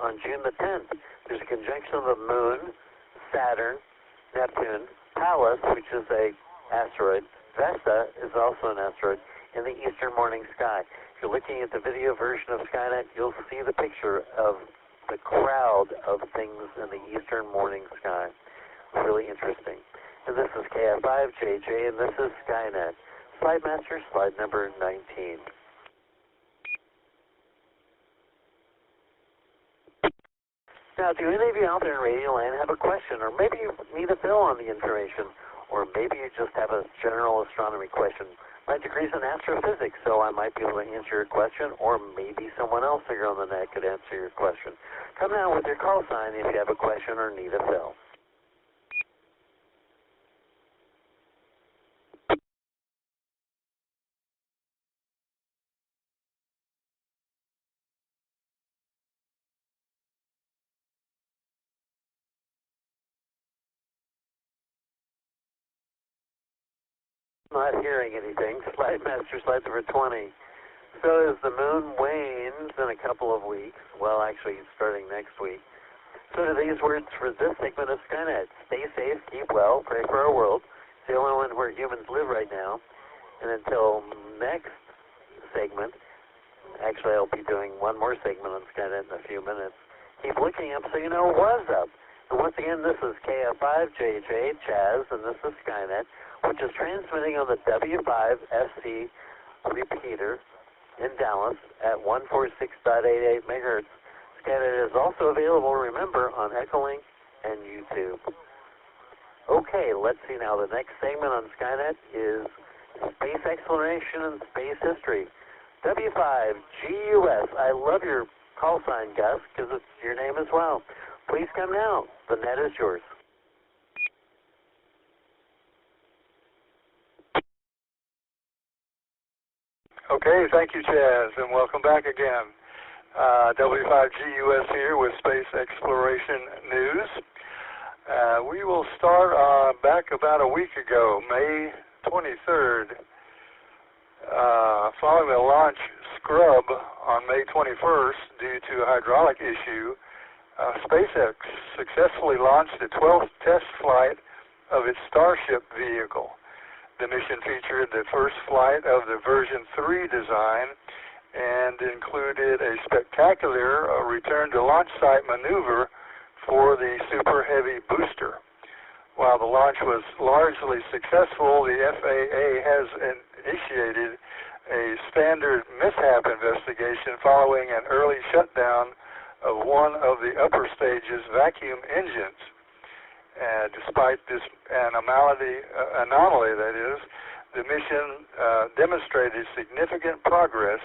on June the 10th, there's a conjunction of the Moon, Saturn, Neptune, Pallas, which is a asteroid, Vesta is also an asteroid, in the eastern morning sky. If you're looking at the video version of Skynet, you'll see the picture of the crowd of things in the eastern morning sky. Really interesting. And this is KF5JJ, and this is Skynet. Slide master, slide number 19. Now, do any of you out there in Radio Land have a question, or maybe you need a fill on the information, or maybe you just have a general astronomy question? My degree's in astrophysics, so I might be able to answer your question, or maybe someone else here on the net could answer your question. Come down with your call sign if you have a question or need a fill. Not hearing anything. Slide master, slide number 20. So as the moon wanes in a couple of weeks, well, actually starting next week, so do these words for this segment of Skynet. Stay safe, keep well, pray for our world. It's the only one where humans live right now. And until next segment, actually I'll be doing one more segment on Skynet in a few minutes. Keep looking up so you know what's up. And once again, this is KF5JJ, Chaz, and this is Skynet, which is transmitting on the W5FC repeater in Dallas at 146.88 megahertz. Skynet is also available, remember, on Echolink and YouTube. Okay, let's see now. The next segment on Skynet is space exploration and space history. W5GUS. I love your call sign, Gus, because it's your name as well. Please come now. The net is yours. Okay, thank you, Chaz, and welcome back again. W5GUS here with Space Exploration News. We will start back about a week ago, May 23rd. Following the launch scrub on May 21st due to a hydraulic issue, SpaceX successfully launched the 12th test flight of its Starship vehicle. The mission featured the first flight of the version 3 design and included a spectacular return to launch site maneuver for the Super Heavy booster. While the launch was largely successful, the FAA has initiated a standard mishap investigation following an early shutdown of one of the upper stage's vacuum engines. Despite this anomaly, that is, the mission demonstrated significant progress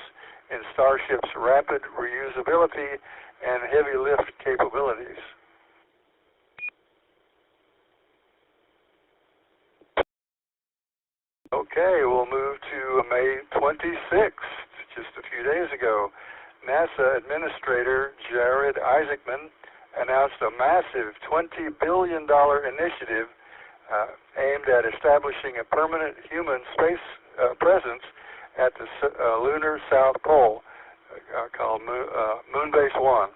in Starship's rapid reusability and heavy lift capabilities. Okay, we'll move to May 26th, just a few days ago. NASA Administrator Jared Isaacman announced a massive $20 billion initiative aimed at establishing a permanent human space presence at the lunar South Pole, called Moonbase 1.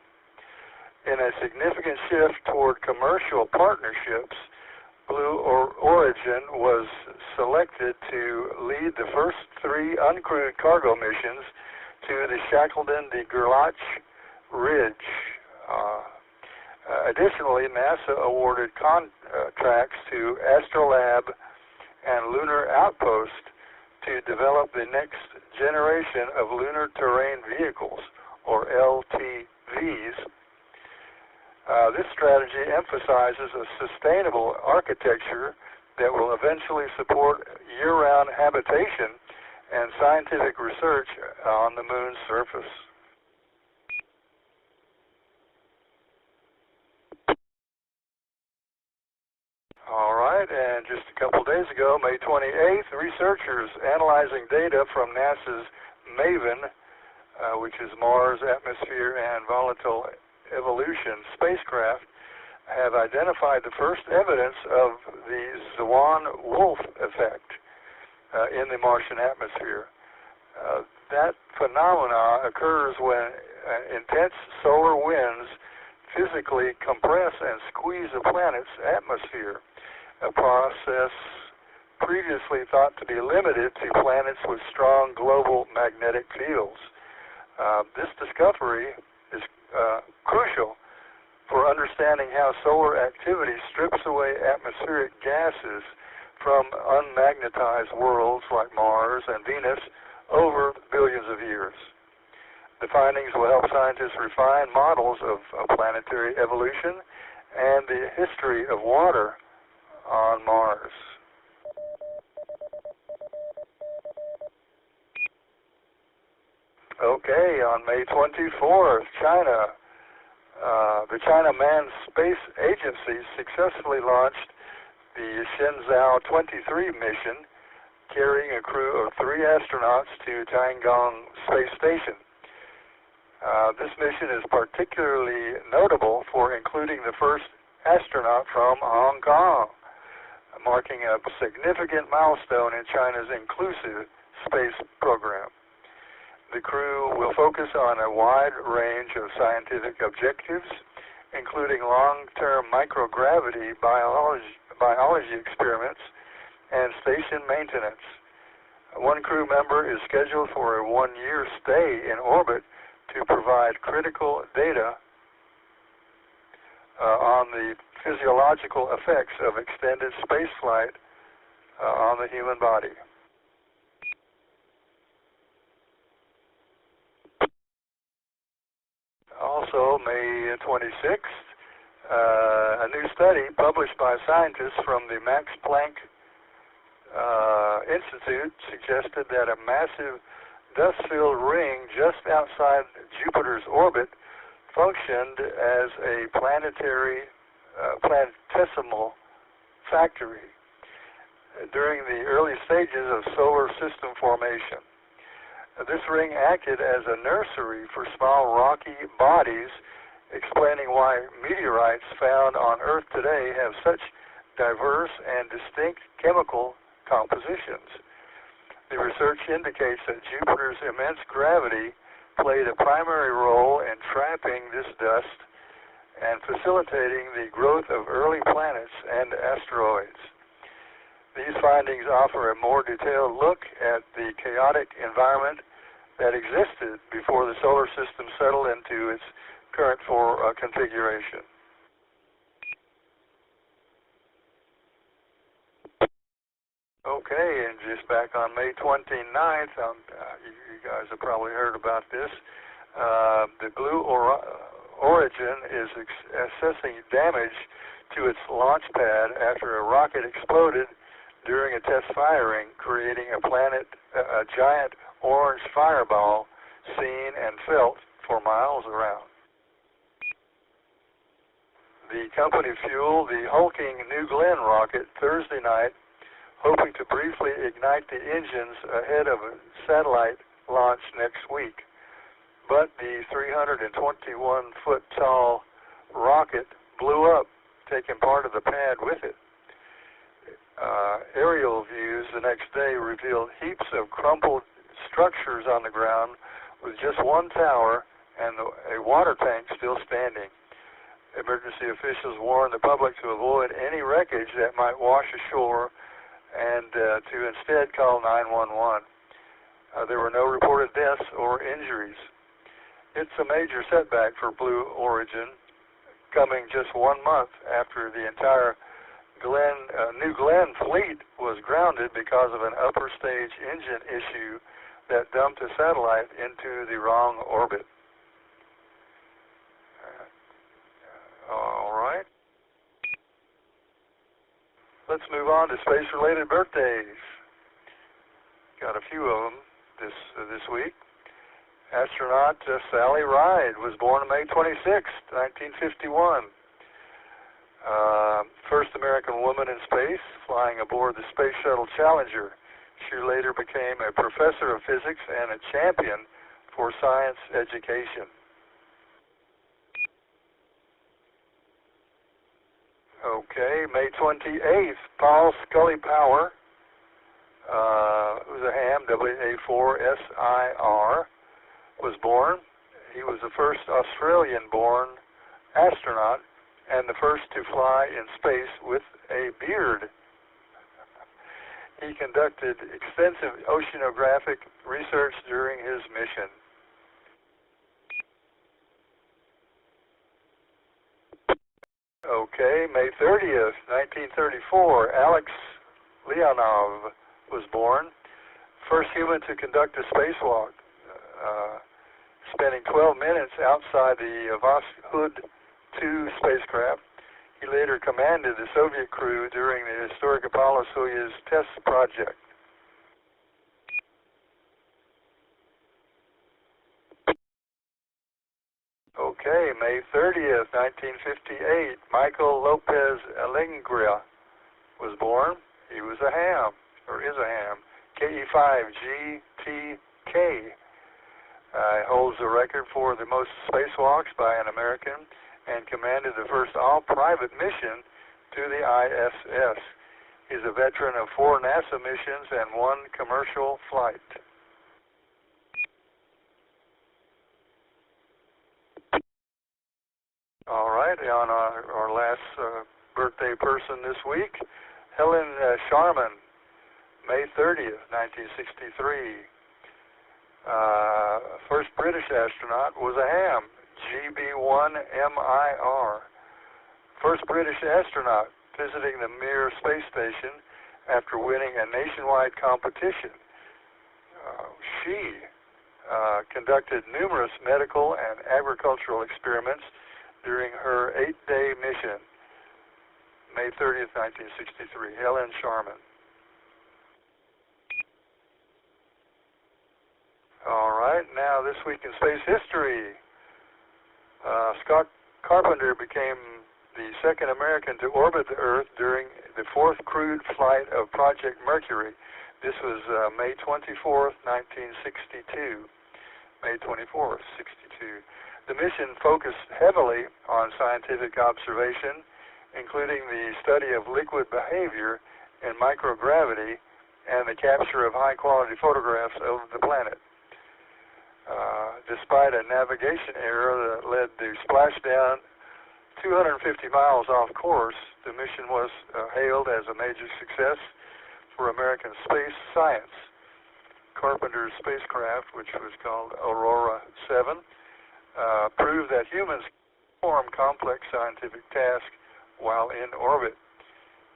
In a significant shift toward commercial partnerships, Blue Origin was selected to lead the first 3 uncrewed cargo missions to the Shackleton de Gerlache Ridge. Additionally, NASA awarded contracts to Astrolab and Lunar Outpost to develop the next generation of lunar terrain vehicles, or LTVs. This strategy emphasizes a sustainable architecture that will eventually support year-round habitation and scientific research on the moon's surface. All right, and just a couple days ago, May 28th, researchers analyzing data from NASA's Maiden, which is Mars Atmosphere and Volatile Evolution spacecraft, have identified the first evidence of the Swan-Wolf effect in the Martian atmosphere. That phenomena occurs when intense solar winds physically compress and squeeze a planet's atmosphere, a process previously thought to be limited to planets with strong global magnetic fields. This discovery is crucial for understanding how solar activity strips away atmospheric gases from unmagnetized worlds like Mars and Venus over billions of years. The findings will help scientists refine models of planetary evolution and the history of water on Mars. Okay, on May 24th, China. The China Manned Space Agency successfully launched the Shenzhou 23 mission, carrying a crew of 3 astronauts to Tiangong Space Station. This mission is particularly notable for including the first astronaut from Hong Kong, marking a significant milestone in China's inclusive space program. The crew will focus on a wide range of scientific objectives, including long-term microgravity biology experiments and station maintenance. One crew member is scheduled for a 1-year stay in orbit to provide critical data on the physiological effects of extended spaceflight on the human body. Also, May 26th, a new study published by scientists from the Max Planck Institute suggested that a massive dust-filled ring just outside Jupiter's orbit functioned as a planetesimal factory during the early stages of solar system formation. This ring acted as a nursery for small rocky bodies, explaining why meteorites found on Earth today have such diverse and distinct chemical compositions. The research indicates that Jupiter's immense gravity played a primary role in trapping this dust and facilitating the growth of early planets and asteroids. These findings offer a more detailed look at the chaotic environment that existed before the solar system settled into its current configuration. Okay, and just back on May 29th, you guys have probably heard about this, the Blue Origin is assessing damage to its launch pad after a rocket exploded during a test firing, creating a giant orange fireball seen and felt for miles around. The company fueled the hulking New Glenn rocket Thursday night, hoping to briefly ignite the engines ahead of a satellite launch next week. But the 321-foot-tall rocket blew up, taking part of the pad with it. Aerial views the next day revealed heaps of crumpled structures on the ground with just one tower and a water tank still standing. Emergency officials warned the public to avoid any wreckage that might wash ashore and to instead call 911. There were no reported deaths or injuries. It's a major setback for Blue Origin, coming just 1 month after the entire New Glenn fleet was grounded because of an upper stage engine issue that dumped a satellite into the wrong orbit. All right. Let's move on to space-related birthdays. Got a few of them this week. Astronaut Sally Ride was born on May 26, 1951. First American woman in space, flying aboard the Space Shuttle Challenger. She later became a professor of physics and a champion for science education. Okay, May 28th, Paul Scully Power, who's a ham, WA4SIR, was born. He was the first Australian-born astronaut and the first to fly in space with a beard. He conducted extensive oceanographic research during his mission. Okay, May 30th, 1934, Alex Leonov was born. First human to conduct a spacewalk, spending 12 minutes outside the Voskhod 2 spacecraft. He later commanded the Soviet crew during the historic Apollo-Soyuz test project. Okay, May 30th, 1958, Michael Lopez Alegria was born. He was a ham, or is a ham, KE5GTK. Holds the record for the most spacewalks by an American and commanded the first all-private mission to the I.S.S. He's a veteran of 4 NASA missions and 1 commercial flight. All right, on our last birthday person this week, Helen Sharman, May 30th, 1963. First British astronaut was a ham, GB1MIR. First British astronaut visiting the Mir space station after winning a nationwide competition. She conducted numerous medical and agricultural experiments during her 8-day mission. May 30th, 1963, Helen Sharman. All right, now this week in space history, Scott Carpenter became the second American to orbit the Earth during the 4th crewed flight of Project Mercury. This was May 24th, 1962. May 24th, 62. The mission focused heavily on scientific observation, including the study of liquid behavior in microgravity and the capture of high-quality photographs of the planet. Despite a navigation error that led to splashdown 250 miles off course, the mission was hailed as a major success for American space science. Carpenter's spacecraft, which was called Aurora 7, proved that humans can perform complex scientific tasks while in orbit.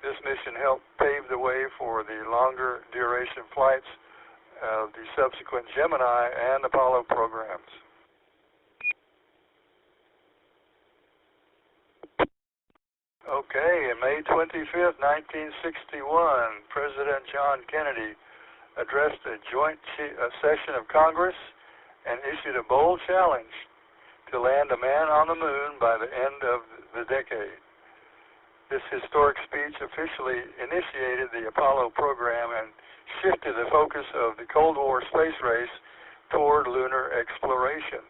This mission helped pave the way for the longer duration flights of the subsequent Gemini and Apollo programs. Okay, on May 25th, 1961, President John Kennedy addressed a joint session of Congress and issued a bold challenge to land a man on the moon by the end of the decade. This historic speech officially initiated the Apollo program and shifted the focus of the Cold War space race toward lunar exploration.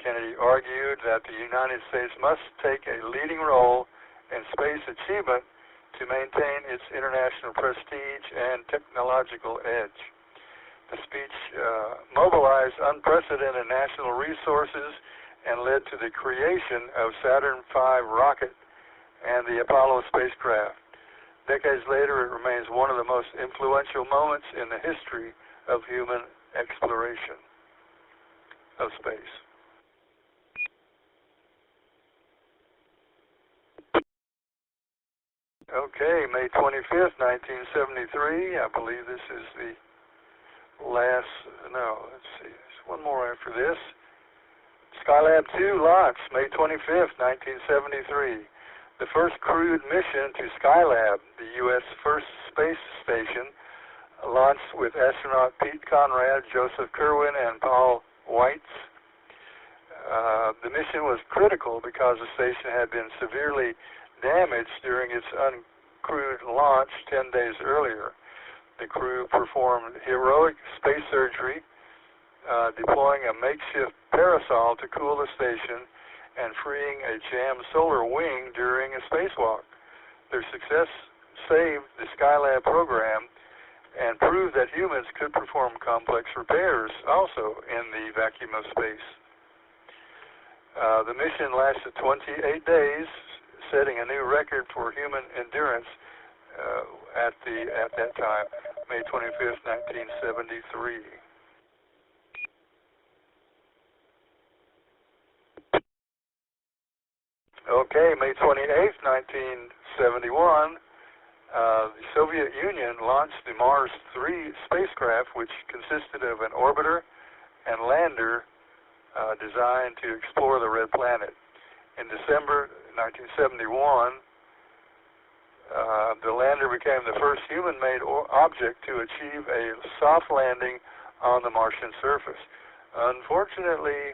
Kennedy argued that the United States must take a leading role in space achievement to maintain its international prestige and technological edge. The speech mobilized unprecedented national resources and led to the creation of Saturn V rocket and the Apollo spacecraft. Decades later, it remains one of the most influential moments in the history of human exploration of space. Okay, May 25th, 1973. I believe this is the last, no, let's see, there's one more after this. Skylab 2 launched May 25th, 1973. The first crewed mission to Skylab, the U.S. first space station, launched with astronaut Pete Conrad, Joseph Kerwin, and Paul Weitz. The mission was critical because the station had been severely damaged during its uncrewed launch 10 days earlier. The crew performed heroic space surgery, deploying a makeshift parasol to cool the station and freeing a jammed solar wing during a spacewalk. Their success saved the Skylab program and proved that humans could perform complex repairs also in the vacuum of space. The mission lasted 28 days, setting a new record for human endurance at that time, May 25th, 1973. Okay, May 28th, 1971, the Soviet Union launched the Mars 3 spacecraft, which consisted of an orbiter and lander designed to explore the Red Planet. In December 1971, the lander became the first human-made object to achieve a soft landing on the Martian surface. Unfortunately,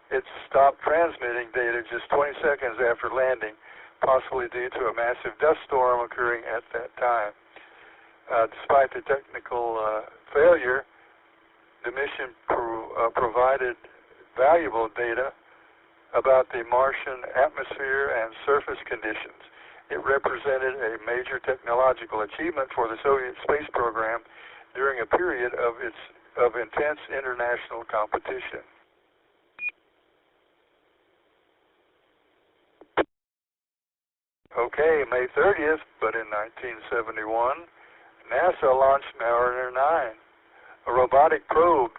it stopped transmitting data just 20 seconds after landing, possibly due to a massive dust storm occurring at that time. Despite the technical failure, the mission provided valuable data about the Martian atmosphere and surface conditions. It represented a major technological achievement for the Soviet space program during a period of intense international competition. Okay, May 30th, but in 1971, NASA launched Mariner 9, a robotic probe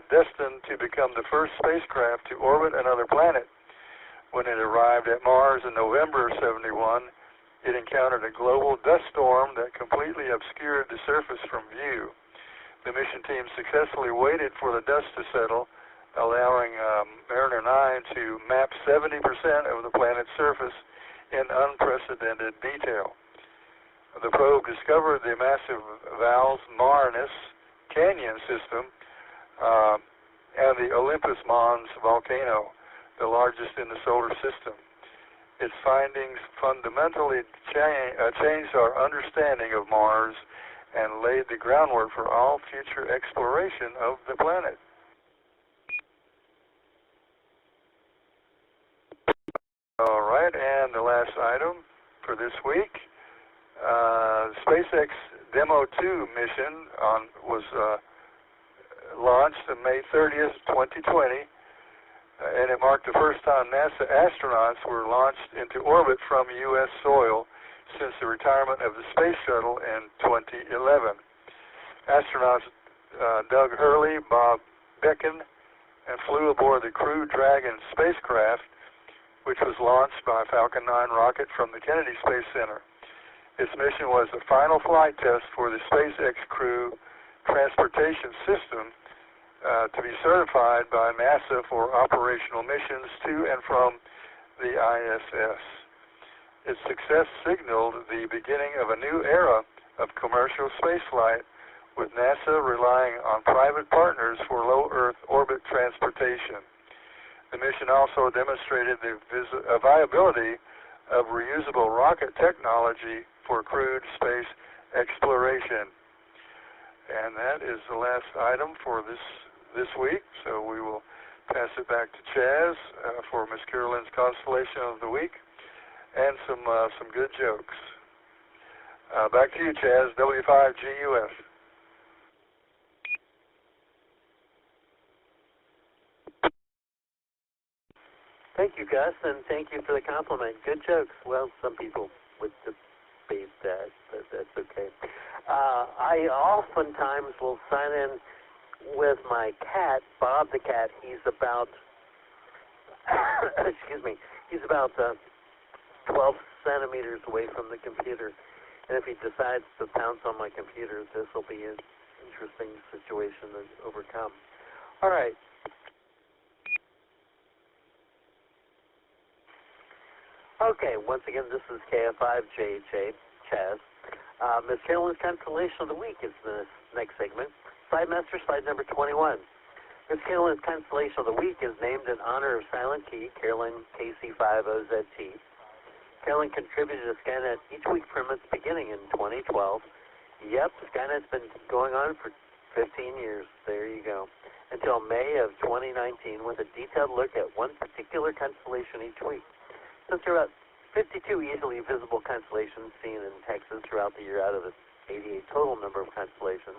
destined to become the first spacecraft to orbit another planet. When it arrived at Mars in November of '71, it encountered a global dust storm that completely obscured the surface from view. The mission team successfully waited for the dust to settle, allowing Mariner 9 to map 70% of the planet's surface in unprecedented detail. The probe discovered the massive Valles-Marineris canyon system and the Olympus Mons volcano, the largest in the solar system. Its findings fundamentally changed our understanding of Mars and laid the groundwork for all future exploration of the planet. All right, and the last item for this week, SpaceX Demo 2 mission was launched on May 30th, 2020, and it marked the first time NASA astronauts were launched into orbit from U.S. soil since the retirement of the Space Shuttle in 2011. Astronauts Doug Hurley, Bob Becken, and flew aboard the Crew Dragon spacecraft, which was launched by Falcon 9 rocket from the Kennedy Space Center. Its mission was the final flight test for the SpaceX Crew Transportation System to be certified by NASA for operational missions to and from the I.S.S. Its success signaled the beginning of a new era of commercial spaceflight, with NASA relying on private partners for low Earth orbit transportation. The mission also demonstrated the viability of reusable rocket technology for crewed space exploration. And that is the last item for this week, so we will pass it back to Chaz for Miss Carolyn's Constellation of the Week and some good jokes. Back to you, Chaz, W5GUF. Thank you, Gus, and thank you for the compliment. Good jokes. Well, some people would debate that, but that's okay. I oftentimes will sign in with my cat, Bob the cat. He's about, excuse me, he's about 12 centimeters away from the computer. And if he decides to pounce on my computer, this will be an interesting situation to overcome. All right. Okay, once again, this is KF5JHA, Chaz. Ms. Carolyn's Constellation of the Week is the next segment. Slide Master, slide number 21. Ms. Carolyn's Constellation of the Week is named in honor of Silent Key, Carolyn KC50ZT. Carolyn contributed to Skynet each week from its beginning in 2012. Yep, Skynet's been going on for 15 years. There you go. Until May of 2019 with a detailed look at one particular constellation each week. Since there are about 52 easily visible constellations seen in Texas throughout the year out of the 88 total number of constellations,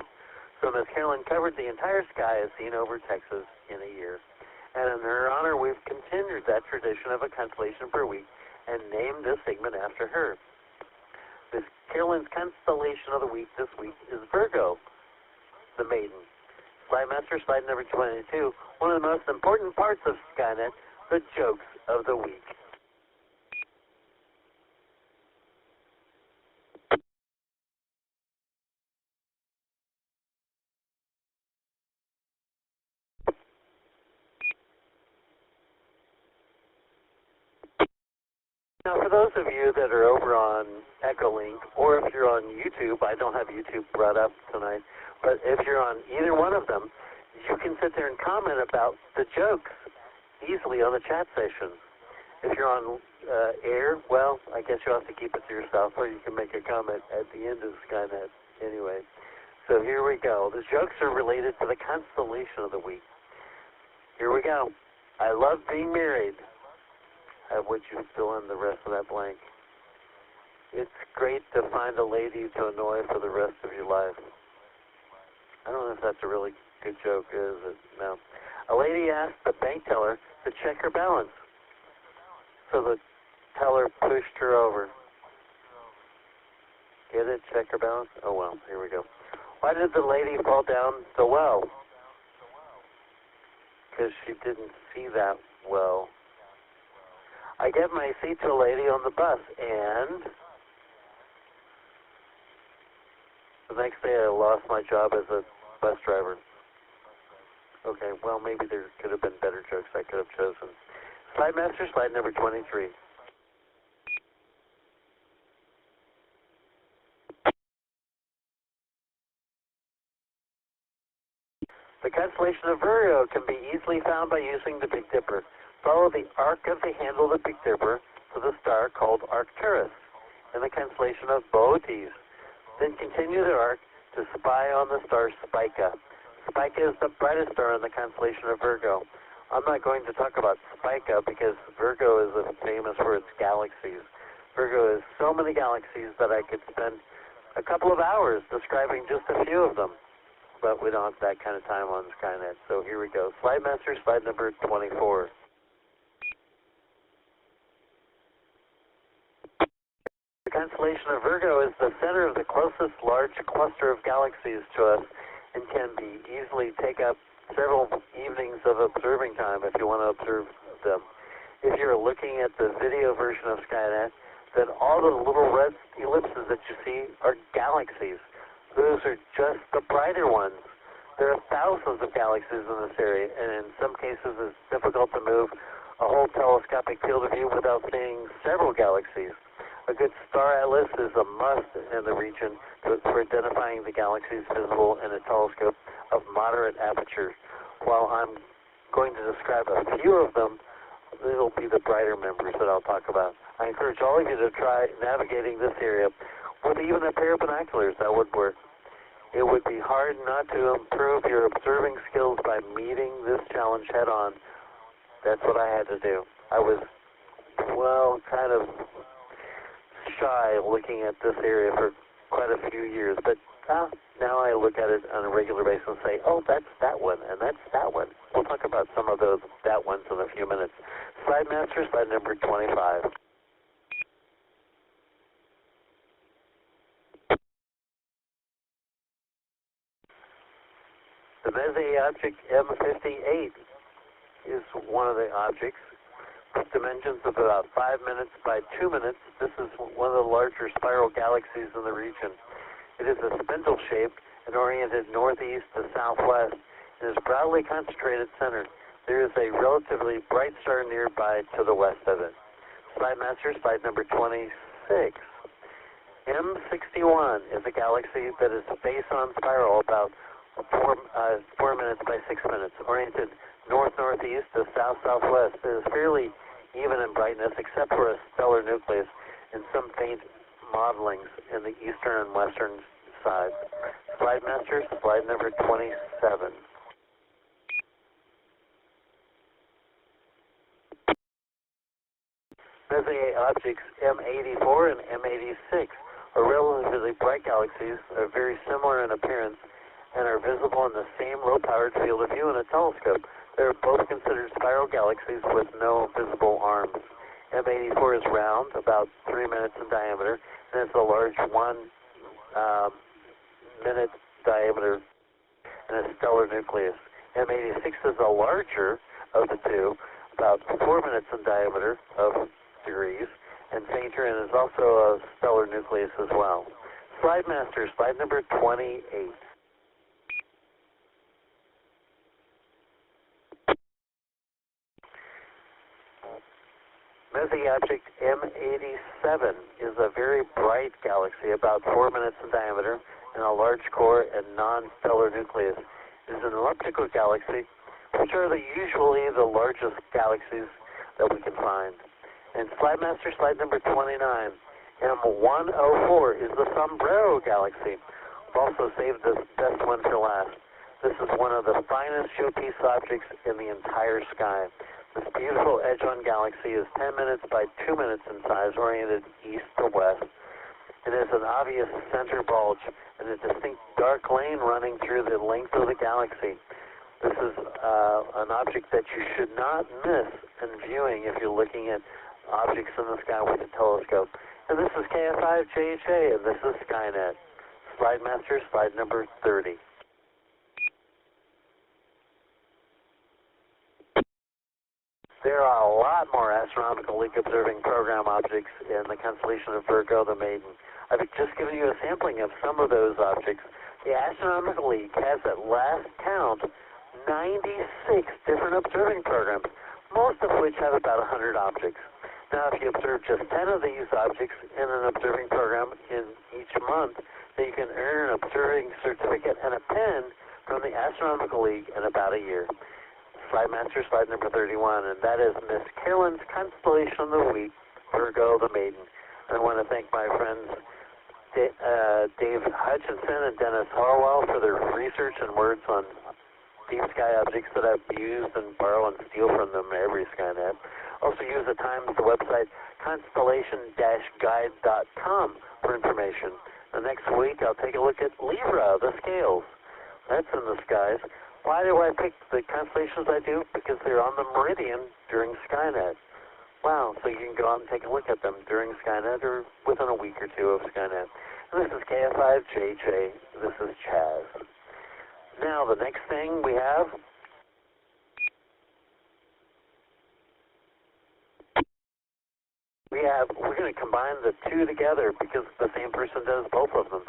so Ms. Carolyn covered the entire sky as seen over Texas in a year. And in her honor, we've continued that tradition of a constellation per week and named this segment after her. Ms. Carolyn's Constellation of the Week this week is Virgo, the Maiden. Slide Master, slide number 22. One of the most important parts of Skynet, the jokes of the week. Now, for those of you that are over on Echolink, or if you're on YouTube, I don't have YouTube brought up tonight, but if you're on either one of them, you can sit there and comment about the jokes easily on the chat session. If you're on air, well, I guess you'll have to keep it to yourself, or you can make a comment at the end of Skynet anyway. So here we go. The jokes are related to the constellation of the week. Here we go. I love being married. Have what you fill in the rest of that blank. It's great to find a lady to annoy for the rest of your life. I don't know if that's a really good joke, is it? No. A lady asked the bank teller to check her balance. So the teller pushed her over. Get it? Check her balance? Oh, well, here we go. Why did the lady fall down the well? Because she didn't see that well. I gave my seat to a lady on the bus, and the next day I lost my job as a bus driver. Okay, well, maybe there could have been better jokes I could have chosen. Slide Master, slide number 23. The constellation of Virgo can be easily found by using the Big Dipper. Follow the arc of the handle of the Big Dipper to the star called Arcturus in the constellation of Boötes. Then continue the arc to spy on the star Spica. Spica is the brightest star in the constellation of Virgo. I'm not going to talk about Spica because Virgo is famous for its galaxies. Virgo has so many galaxies that I could spend a couple of hours describing just a few of them. But we don't have that kind of time on Skynet. So here we go. Slide Master, slide number 24. The constellation of Virgo is the center of the closest large cluster of galaxies to us and can be easily take up several evenings of observing time if you want to observe them. If you're looking at the video version of Skynet, then all the little red ellipses that you see are galaxies. Those are just the brighter ones. There are thousands of galaxies in this area, and in some cases it's difficult to move a whole telescopic field of view without seeing several galaxies. A good star atlas is a must in the region for identifying the galaxies visible in a telescope of moderate aperture. While I'm going to describe a few of them, it'll be the brighter members that I'll talk about. I encourage all of you to try navigating this area with even a pair of binoculars. That would work. It would be hard not to improve your observing skills by meeting this challenge head on. That's what I had to do. I was, well, kind of shy looking at this area for quite a few years, but now I look at it on a regular basis and say, oh, that's that one, and that's that one. We'll talk about some of those that ones in a few minutes. Slide Master, slide number 25. The Messier object M58 is one of the objects. dimensions of about 5 minutes by 2 minutes. This is one of the larger spiral galaxies in the region. It is a spindle-shaped and oriented northeast to southwest. It is broadly concentrated center. There is a relatively bright star nearby to the west of it. Slide master, slide number 26. M61 is a galaxy that is face-on spiral about 4 minutes by 6 minutes, oriented north-northeast to south-southwest. It is fairly even in brightness, except for a stellar nucleus and some faint modelings in the eastern and western sides. Slide master, slide number 27. Messier objects M84 and M86 are relatively bright galaxies that are very similar in appearance and are visible in the same low-powered field of view in a telescope. They are both considered spiral galaxies with no visible arms. M84 is round, about 3 minutes in diameter, and it's a large 1 minute diameter and a stellar nucleus. M86 is the larger of the two, about 4 minutes in diameter of degrees, and fainter, and is also a stellar nucleus as well. Slide master, slide number 28. Messier object M87 is a very bright galaxy, about 4 minutes in diameter, and a large core and non-stellar nucleus. It is an elliptical galaxy, which are usually the largest galaxies that we can find. And slide master, slide number 29. M104 is the Sombrero galaxy. We've also saved this best one for last. This is one of the finest showpiece objects in the entire sky. This beautiful edge-on galaxy is 10 minutes by 2 minutes in size, oriented east to west. It has an obvious center bulge and a distinct dark lane running through the length of the galaxy. This is an object that you should not miss in viewing if you're looking at objects in the sky with a telescope. And this is KF5JHA, and this is Skynet. Slide master, slide number 30. There are a lot more astronomical leak observing program objects in the constellation of Virgo, the Maiden. I've just given you a sampling of some of those objects. The Astronomical League has, at last count, 96 different observing programs, most of which have about 100 objects. Now, if you observe just 10 of these objects in an observing program in each month, then you can earn an observing certificate and a pen from the Astronomical League in about a year. Slide master, slide number 31, and that is Miss Carolyn's Constellation of the Week, Virgo, the Maiden. I want to thank my friends Dave Hutchinson and Dennis Harwell for their research and words on deep sky objects that I've used and borrow and steal from them every Skynet. Also use at times the website constellation-guide.com for information. The next week I'll take a look at Libra, the scales. That's in the skies. Why do I pick the constellations I do? Because they're on the meridian during Skynet. Wow, so you can go out and take a look at them during Skynet or within a week or two of Skynet. And this is KF5JJ. This is Chaz. Now, the next thing we have, we're going to combine the two together because the same person does both of them.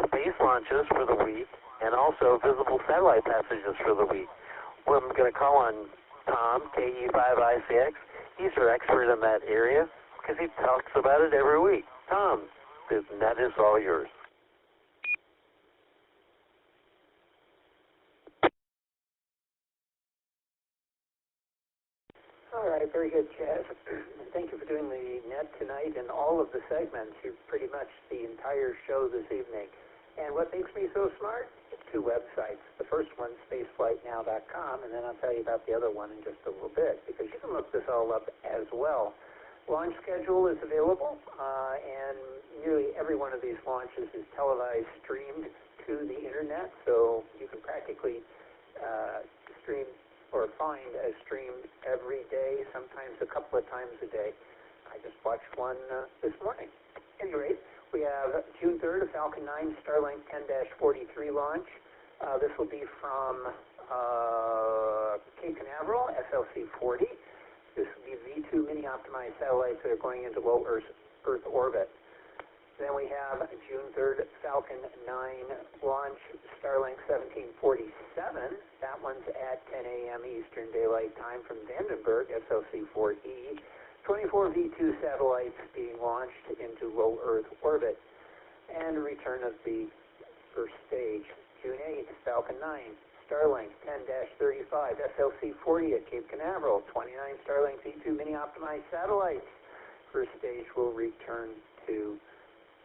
Space launches for the week and also visible satellite passages for the week. Well, I'm going to call on Tom, KE5ICX. He's our expert in that area because he talks about it every week. Tom, that is all yours. All right, very good, Chaz. Thank you for doing the net tonight and all of the segments. You're pretty much the entire show this evening. And what makes me so smart? Two websites. The first one, spaceflightnow.com, and then I'll tell you about the other one in just a little bit, because you can look this all up as well. Launch schedule is available, and nearly every one of these launches is televised, streamed to the internet, so you can practically stream or find a stream every day, sometimes a couple of times a day. I just watched one this morning. At any rate, we have June 3rd, a Falcon 9 Starlink 10-43 launch. This will be from Cape Canaveral, SLC 40. This will be V2 mini-optimized satellites that are going into low Earth orbit. Then we have June 3rd, Falcon 9 launch, Starlink 1747. That one's at 10 a.m. Eastern Daylight Time from Vandenberg, SLC-4E. 24 V2 satellites being launched into low Earth orbit. And return of the first stage. June 8th, Falcon 9, Starlink 10-35, SLC-40 at Cape Canaveral. 29 Starlink V2 mini-optimized satellites. First stage will return to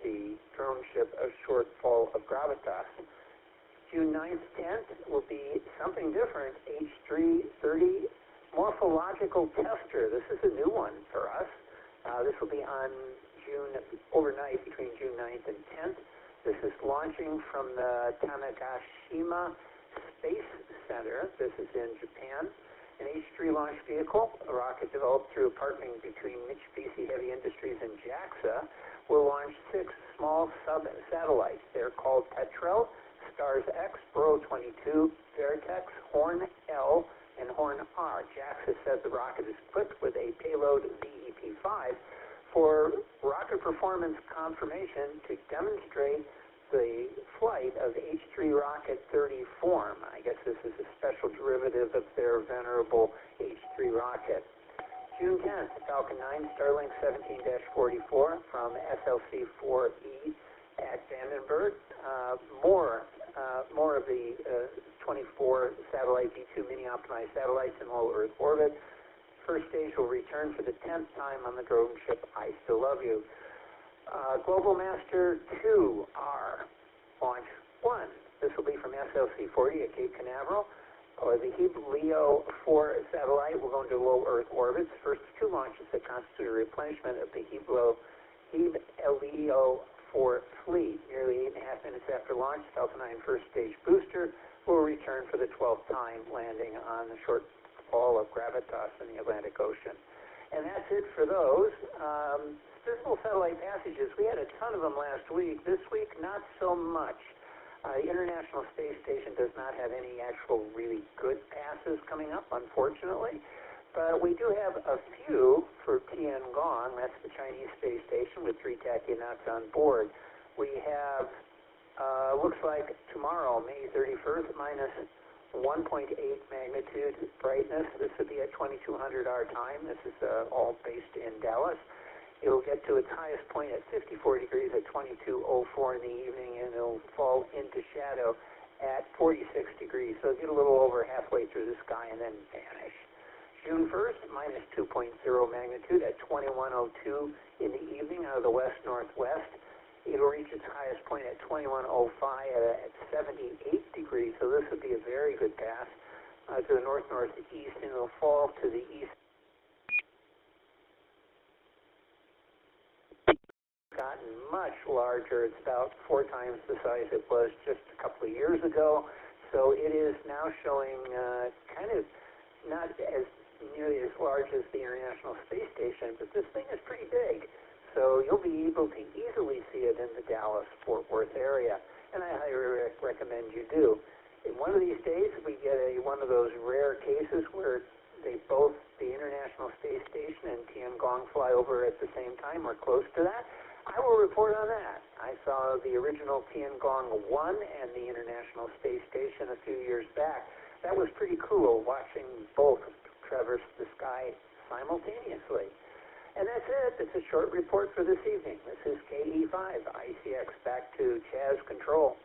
the drone ship A Shortfall of Gravitas. June 9th, 10th will be something different, H330 Morphological Tester. This is a new one for us. This will be on overnight between June 9th and 10th. This is launching from the Tanegashima Space Center. This is in Japan. An H3 launch vehicle, a rocket developed through a partnering between Mitsubishi Heavy Industries and JAXA, will launch 6 small sub-satellites. They're called Petrel, Stars X, Burrow 22, Vertex, Horn L, and Horn R. JAXA says the rocket is equipped with a payload VEP-5 for rocket performance confirmation to demonstrate the flight of H3 rocket 30 form. I guess this is a special derivative of their venerable H3 rocket. June 10th, Falcon 9, Starlink 17-44 from SLC-4E at Vandenberg. More of the 24 satellite V2 mini-optimized satellites in low Earth orbit. First stage will return for the 10th time on the drone ship I Still Love You. Global Master 2R, launch 1. This will be from SLC-40 at Cape Canaveral. The Leo 4 satellite will go into low Earth orbits. First 2 launches that constitute a replenishment of the Leo 4 fleet. Nearly 8.5 minutes after launch, Falcon 9 first stage booster will return for the 12th time, landing on the Shortfall of Gravitas in the Atlantic Ocean. And that's it for those. Visible satellite passages, we had a ton of them last week. This week, not so much. The International Space Station does not have any actual really good passes coming up, unfortunately. But we do have a few for Tiangong. That's the Chinese space station with 3 tachyonauts on board. We have, looks like tomorrow, May 31st, minus 1.8 magnitude brightness. This would be at 2200 our time. This is all based in Dallas. It will get to its highest point at 54 degrees at 22:04 in the evening, and it will fall into shadow at 46 degrees. So it'll get a little over halfway through the sky and then vanish. June 1st, minus 2.0 magnitude at 21:02 in the evening out of the west-northwest. It'll reach its highest point at 21:05 at 78 degrees. So this would be a very good pass to the north-northeast, and it'll fall to the east. Gotten much larger. It's about 4 times the size it was just a couple of years ago. So it is now showing kind of not as nearly as large as the International Space Station, but this thing is pretty big. So you'll be able to easily see it in the Dallas-Fort Worth area, and I highly recommend you do. In one of these days, we get one of those rare cases where both the International Space Station and Tiangong fly over at the same time or close to that. I will report on that. I saw the original Tiangong 1 and the International Space Station a few years back. That was pretty cool, watching both traverse the sky simultaneously. And that's it. It's a short report for this evening. This is KE5, ICX, back to Chaz Control.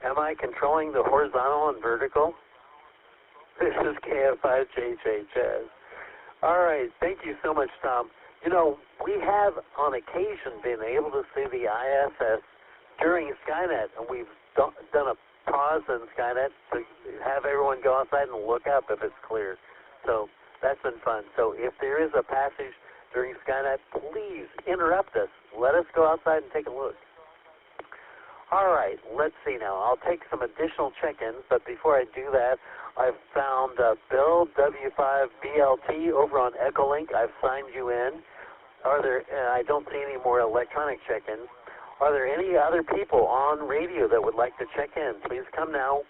Am I controlling the horizontal and vertical? This is KF5JJ Chaz. All right, thank you so much, Tom. You know, we have on occasion been able to see the I.S.S. during Skynet, and we've done a pause in Skynet to have everyone go outside and look up if it's clear. So that's been fun. So if there is a passage during Skynet, please interrupt us. Let us go outside and take a look. All right, let's see now. I'll take some additional check-ins, but before I do that, I've found Bill W5BLT over on Echolink. I've signed you in. I don't see any more electronic check-ins. Are there any other people on radio that would like to check in? Please come now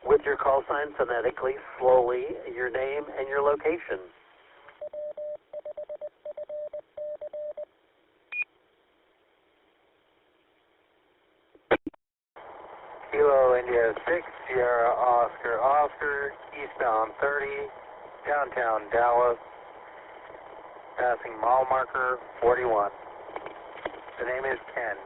with your call sign phonetically, slowly, your name and your location. Kilo India 6, Sierra Oscar Oscar, eastbound 30, downtown Dallas, passing mile marker 41. The name is Ken.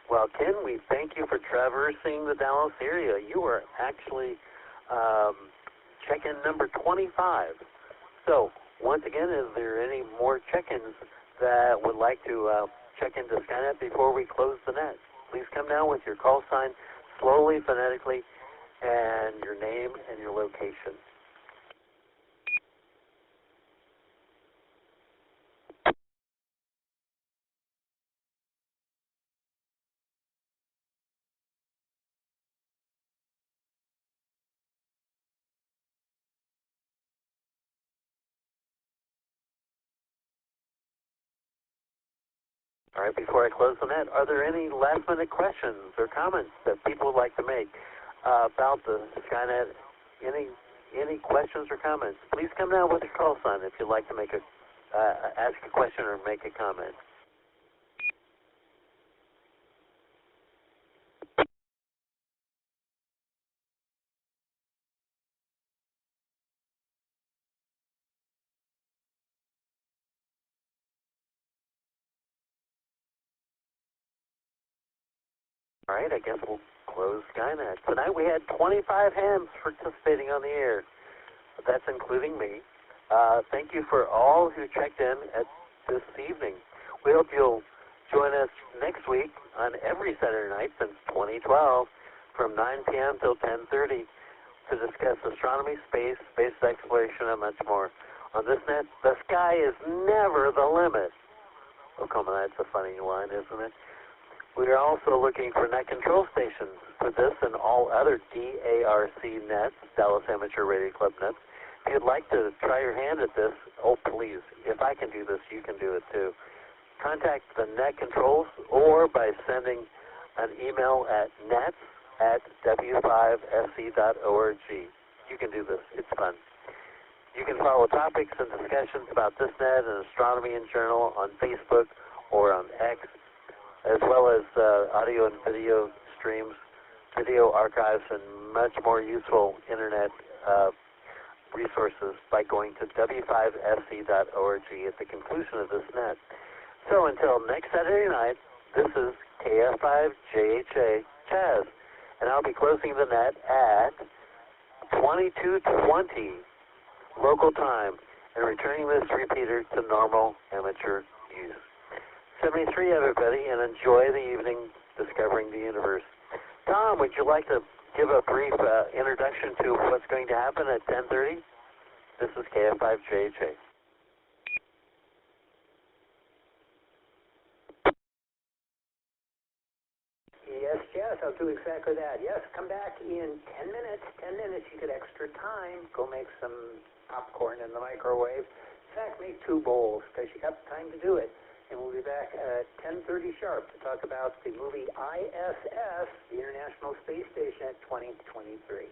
Well, Ken, we thank you for traversing the Dallas area. You are actually check-in number 25. So, once again, is there any more check-ins that would like to check into Skynet before we close the net? Please come down with your call sign slowly, phonetically, and your name and your location. All right, before I close the net, are there any last-minute questions or comments that people would like to make about the Skynet? Any questions or comments? Please come down with a call sign if you'd like to make ask a question or make a comment. All right, I guess we'll close Skynet. Tonight we had 25 hams participating on the air. That's including me. Thank you for all who checked in at this evening. We hope you'll join us next week on every Saturday night since 2012 from 9 p.m. till 10:30 to discuss astronomy, space exploration, and much more. On this net, the sky is never the limit. Oh, come on, that's a funny line, isn't it? We are also looking for net control stations for this and all other DARC nets, Dallas Amateur Radio Club nets. If you'd like to try your hand at this, oh please, if I can do this, you can do it too. Contact the net controls or by sending an email at nets@w5fc.org. You can do this. It's fun. You can follow topics and discussions about this net and astronomy in general on Facebook or on X, as well as audio and video streams, video archives, and much more useful internet resources by going to w5fc.org at the conclusion of this net. So until next Saturday night, this is KF5JHA Chaz, and I'll be closing the net at 22:20 local time and returning this repeater to normal amateur use. 73, everybody, and enjoy the evening discovering the universe. Tom, would you like to give a brief introduction to what's going to happen at 10:30? This is KF5JHA. Yes, Chaz, I'll do exactly that. Yes, come back in 10 minutes. 10 minutes, you get extra time. Go make some popcorn in the microwave. In fact, make 2 bowls because you got time to do it. And we'll be back at 10:30 sharp to talk about the movie I.S.S., the International Space Station, at 2023.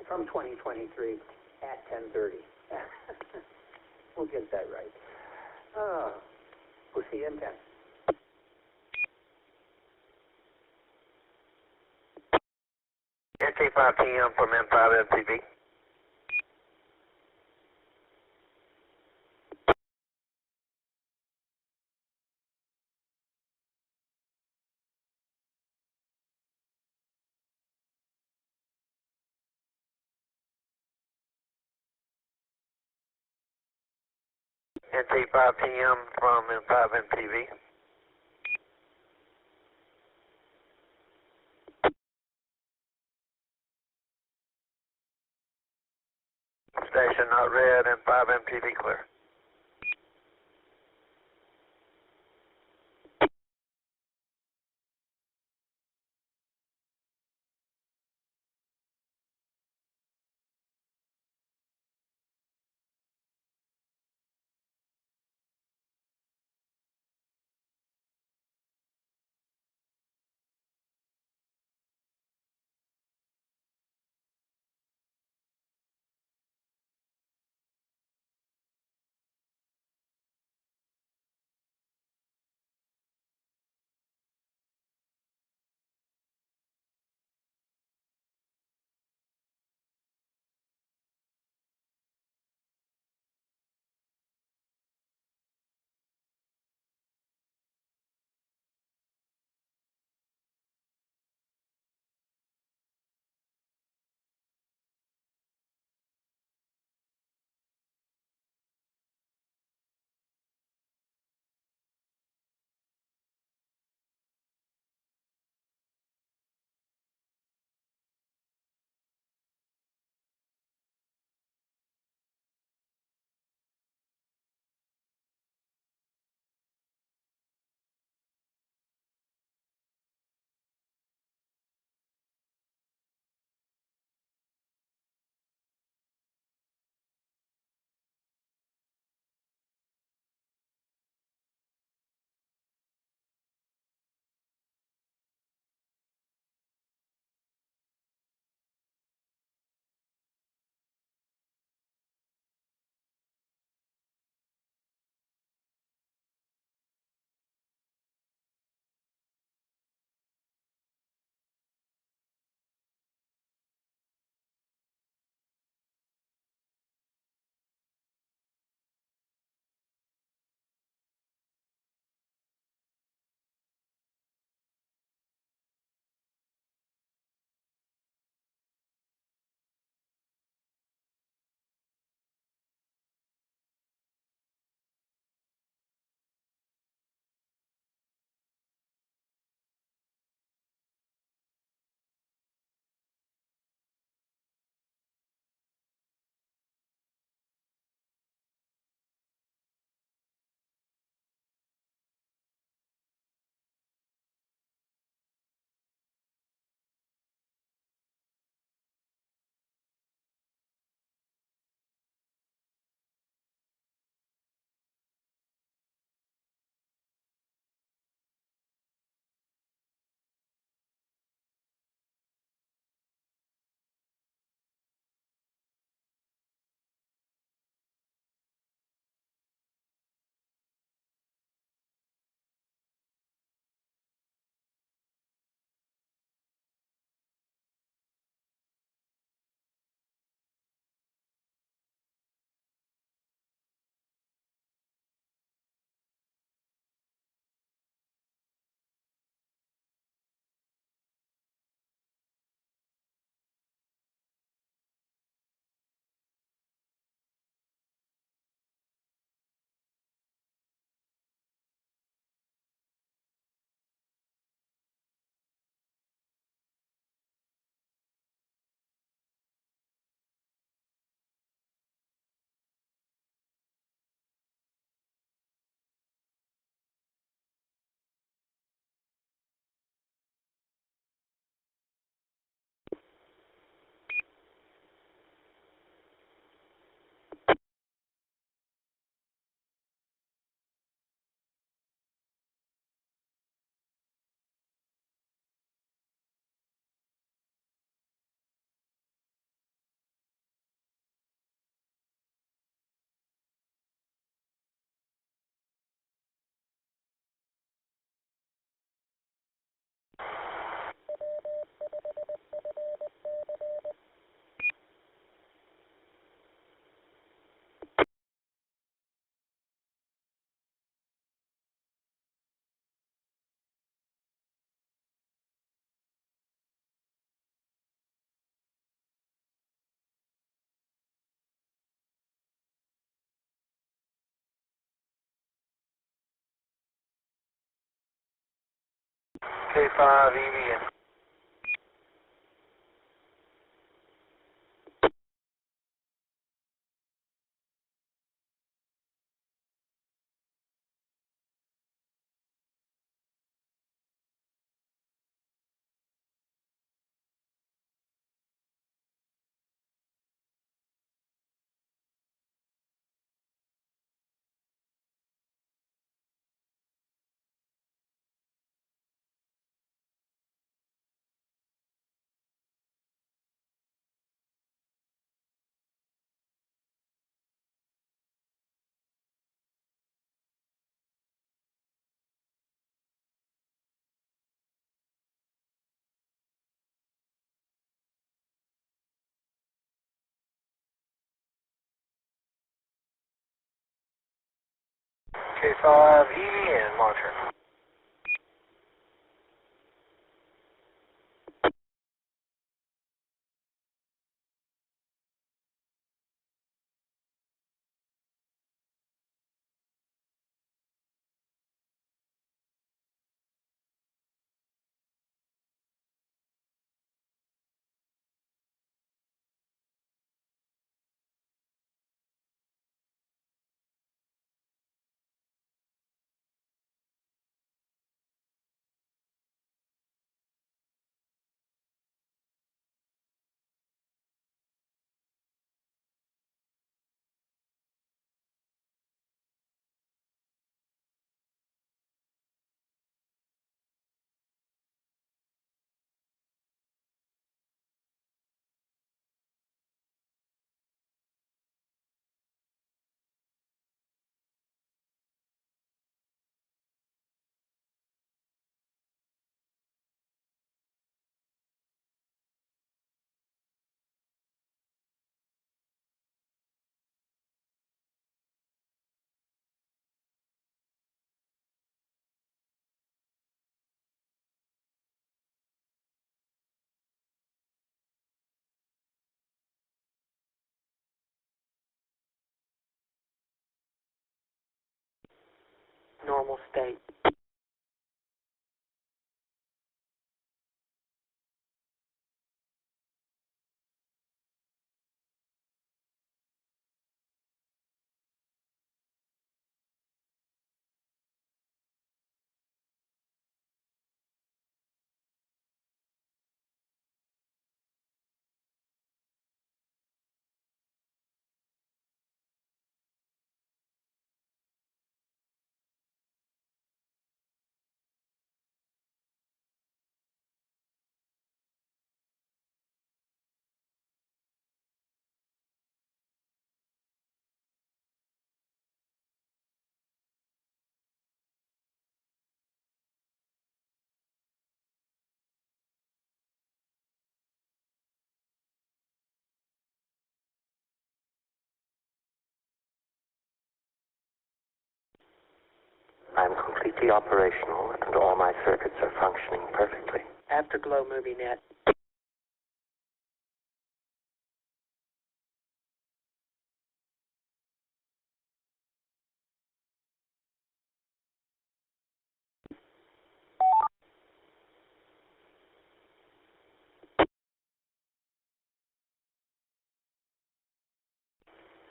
From 2023 at 10:30. We'll get that right. We'll see you in 10. NT5 PM from M5MTV. NT5 PM from M5MTV. Station not read, M5MTV clear. K5 EV. K5 EV and monitor. Normal state. I'm completely operational and all my circuits are functioning perfectly. Afterglow movie net.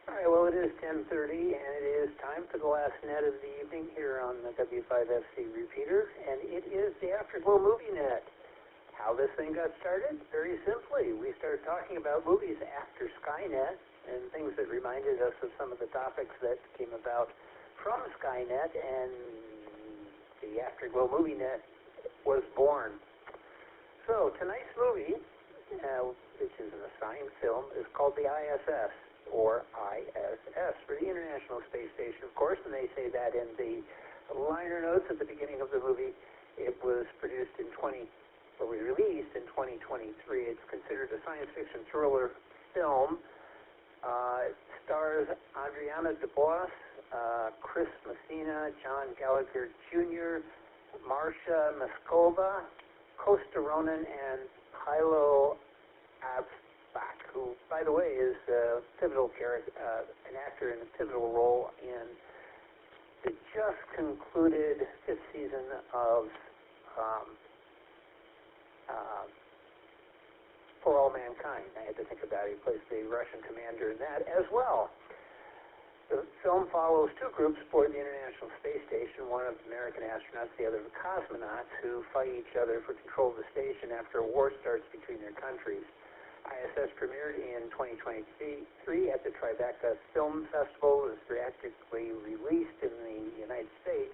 All right, well, it is 10:30, and it is time for the last net of the evening here on the W5FC repeater, and it is the Afterglow movie net. How this thing got started? Very simply, we started talking about movies after Skynet and things that reminded us of some of the topics that came about from Skynet, and the Afterglow movie net was born. So tonight's movie, which is an assigned film, is called the I.S.S. or I.S.S. for the International Space Station, of course, and they say that in the liner notes at the beginning of the movie. It was released in 2023. It's considered a science fiction thriller film. It stars Adriana DeBois, Chris Messina, John Gallagher Jr., Marcia Meskova, Costa Ronan, and Pilo Absbach, who, by the way, is a pivotal character, an actor in a pivotal role in the just concluded 5th season of for all mankind. I had to think about it. He plays the Russian commander in that as well. The film follows two groups aboard the International Space Station, one of American astronauts, the other of cosmonauts, who fight each other for control of the station after a war starts between their countries. I.S.S. premiered in 2023 at the Tribeca Film Festival. It was theatrically released in the United States.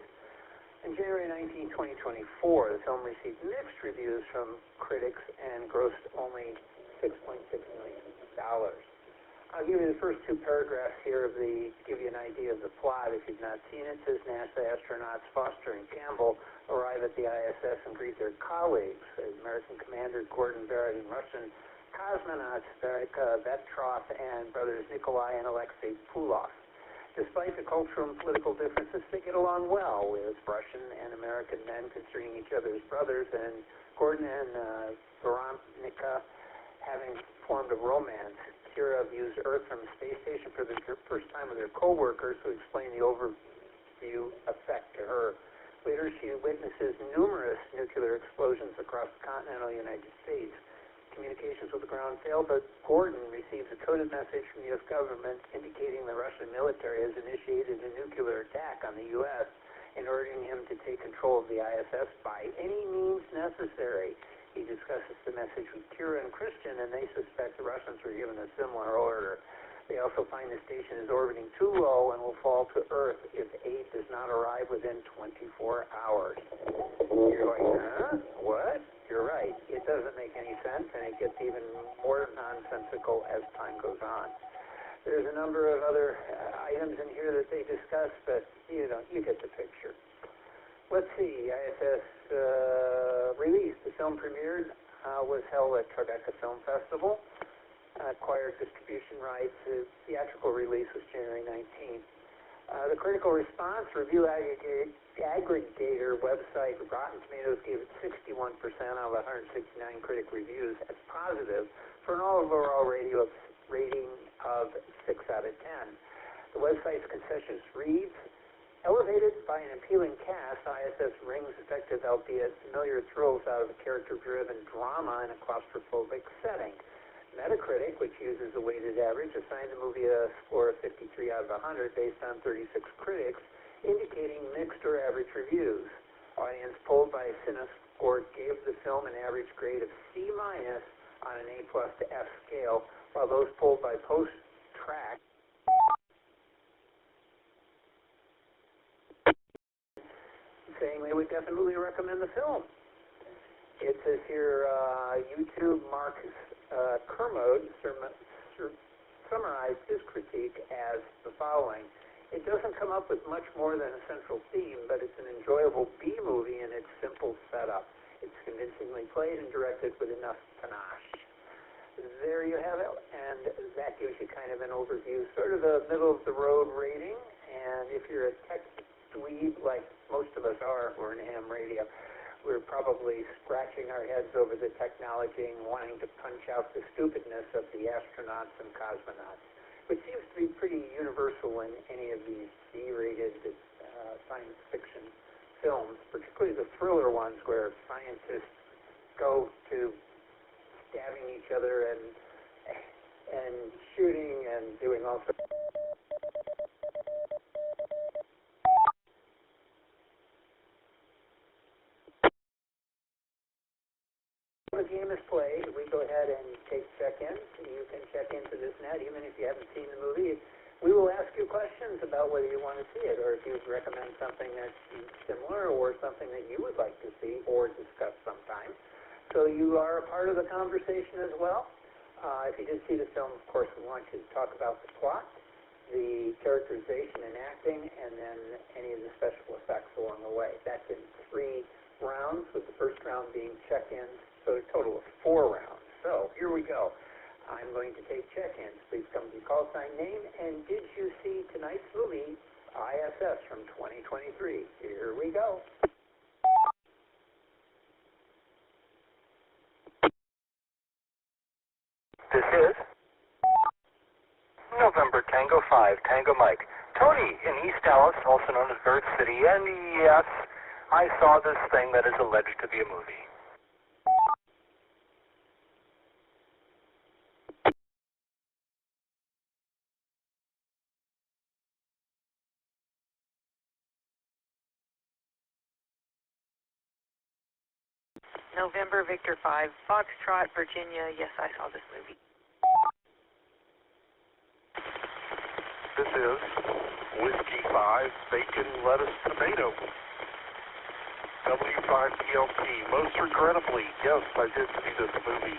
On January 19, 2024, the film received mixed reviews from critics and grossed only $6.6 million. I'll give you the first two paragraphs here to give you an idea of the plot. If you've not seen it, it says NASA astronauts Foster and Campbell arrive at the I.S.S. and greet their colleagues, American Commander Gordon Barrett and Russian cosmonauts Vetrov and brothers Nikolai and Alexei Pulov. Despite the cultural and political differences, they get along well, with Russian and American men considering each other as brothers, and Gordon and Veronica having formed a romance. Kira views Earth from the space station for the first time with her co-workers, who explain the overview effect to her. Later, she witnesses numerous nuclear explosions across the continental United States. Communications with the ground fail, but Gordon receives a coded message from the U.S. government indicating the Russian military has initiated a nuclear attack on the U.S. and ordering him to take control of the I.S.S. by any means necessary. He discusses the message with Kira and Christian, and they suspect the Russians were given a similar order. They also find the station is orbiting too low and will fall to Earth if aid does not arrive within 24 hours. You're like, huh? What? You're right. It doesn't make any sense, and it gets even more nonsensical as time goes on. There's a number of other items in here that they discuss, but you get the picture. Let's see, I.S.S. release. The film premiered, was held at Tribeca Film Festival. Acquired distribution rights. The theatrical release was January 19th. The critical response review aggregator website Rotten Tomatoes gave it 61% out of 169 critic reviews as positive for an overall rating of 6 out of 10. The website's concessions reads, elevated by an appealing cast, I.S.S. wrings effective, albeit familiar thrills out of a character-driven drama in a claustrophobic setting. Metacritic, which uses a weighted average, assigned the movie a score of 53 out of 100 based on 36 critics, indicating mixed or average reviews. Audience polled by CineScore gave the film an average grade of C- on an A+ to F scale, while those polled by Post-Track saying they would definitely recommend the film. It says here, YouTube Mark Kermode summarized his critique as the following. It doesn't come up with much more than a central theme, but it's an enjoyable B-movie in its simple setup. It's convincingly played and directed with enough panache. There you have it, and that gives you kind of an overview, sort of a middle-of-the-road rating, and if you're a tech dweeb like most of us are, we're in ham radio, we're probably scratching our heads over the technology and wanting to punch out the stupidness of the astronauts and cosmonauts, which seems to be pretty universal in any of these B-rated science fiction films, particularly the thriller ones where scientists go to stabbing each other and shooting and doing all sorts. The game is played. We go ahead and take check-ins. You can check into this net even if you haven't seen the movie. We will ask you questions about whether you want to see it or if you'd recommend something that's similar or something that you would like to see or discuss sometime. So you are a part of the conversation as well. If you did see the film, of course, we want you to talk about the plot, the characterization and acting, and then any of the special effects along the way. That's in 3 rounds, with the first round being check-ins, so a total of 4 rounds. So here we go. I'm going to take check-ins. Please come to your call sign name, and did you see tonight's movie, I.S.S. from 2023? Here we go. This is November Tango 5, Tango Mike. Tony in East Dallas, also known as Bird City, and yes, I saw this thing that is alleged to be a movie. November Victor 5, Foxtrot, Virginia. Yes, I saw this movie. This is Whiskey 5, Bacon, Lettuce, Tomato. W5PLP. Most regrettably, yes, I did see this movie.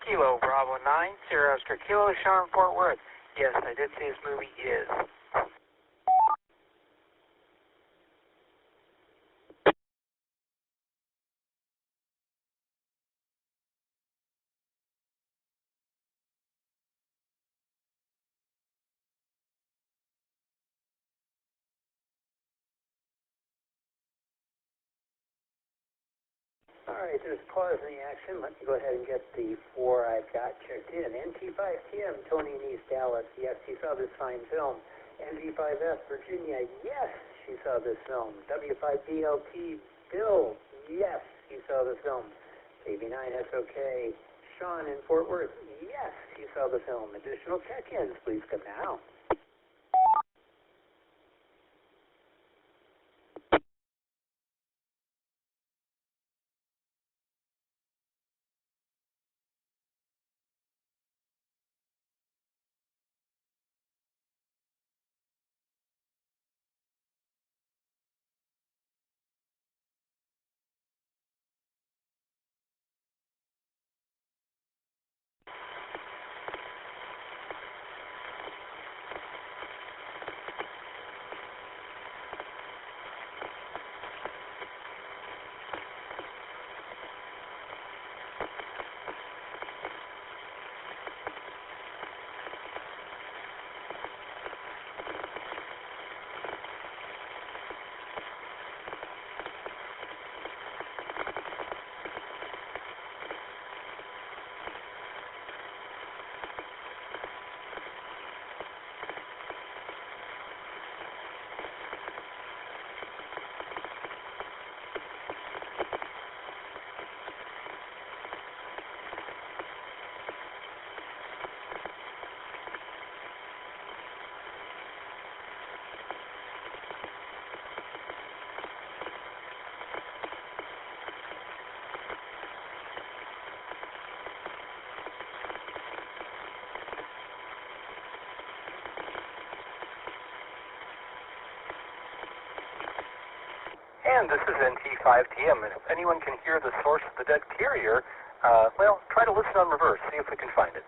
Kilo Bravo 9, Sierra Oscar Kilo, Sean, Fort Worth. Yes, I did see this movie is. All right, there's a pause in the action. Let me go ahead and get the four I've got checked in. NT5TM, Tony in East Dallas. Yes, he saw this fine film. NV5F, Virginia. Yes, she saw this film. W5BLT, Bill. Yes, he saw the film. KB9SOK, Sean in Fort Worth. Yes, he saw the film. Additional check-ins, please come now. And this is NT5TM, and if anyone can hear the source of the dead carrier, well, try to listen on reverse, see if we can find it.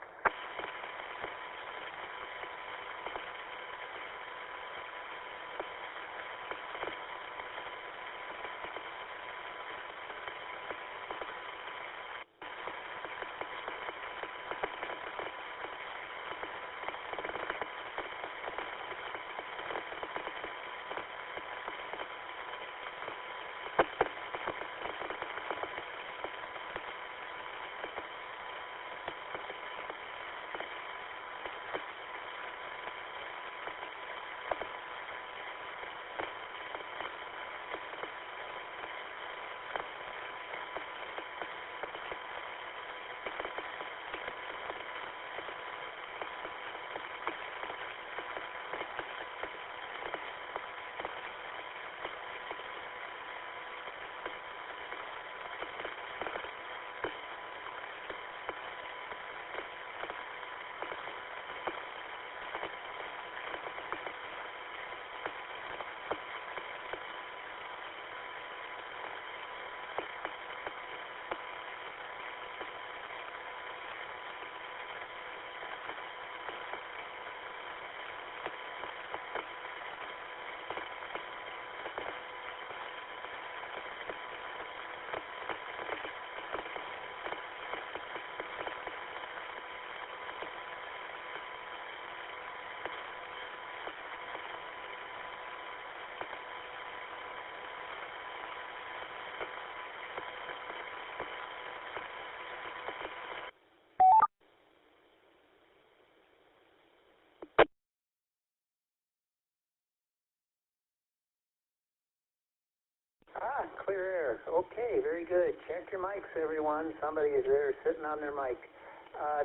Clear air. Okay, very good. Check your mics, everyone. Somebody is there sitting on their mic.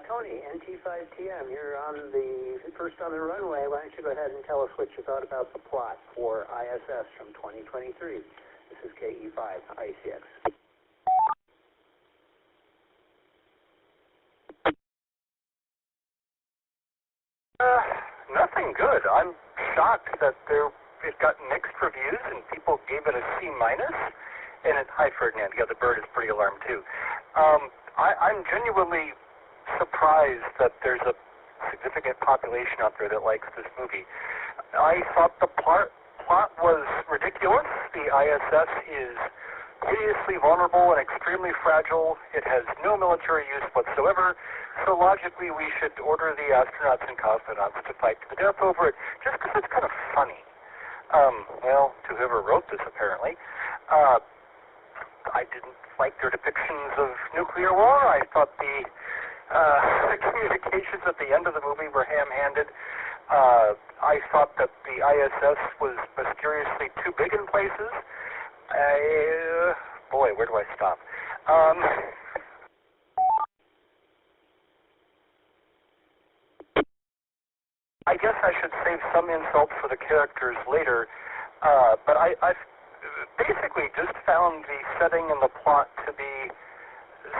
Tony, NT5TM, you're on the first on the runway. Why don't you go ahead and tell us what you thought about the plot for I.S.S. from 2023. This is KE5, ICX. Nothing good. I'm shocked that it got mixed reviews and people gave it a C-. And hi, Ferdinand. Yeah, the bird is pretty alarmed, too. I'm genuinely surprised that there's a significant population out there that likes this movie. I thought the plot was ridiculous. The I.S.S. is hideously vulnerable and extremely fragile. It has no military use whatsoever. So logically, we should order the astronauts and cosmonauts to fight to the death over it, just because it's kind of funny. Well, to whoever wrote this, apparently. I didn't like their depictions of nuclear war. I thought the communications at the end of the movie were ham-handed. I thought that the I.S.S. was mysteriously too big in places. Boy, where do I stop? I guess I should save some insults for the characters later, but I've basically just found the setting and the plot to be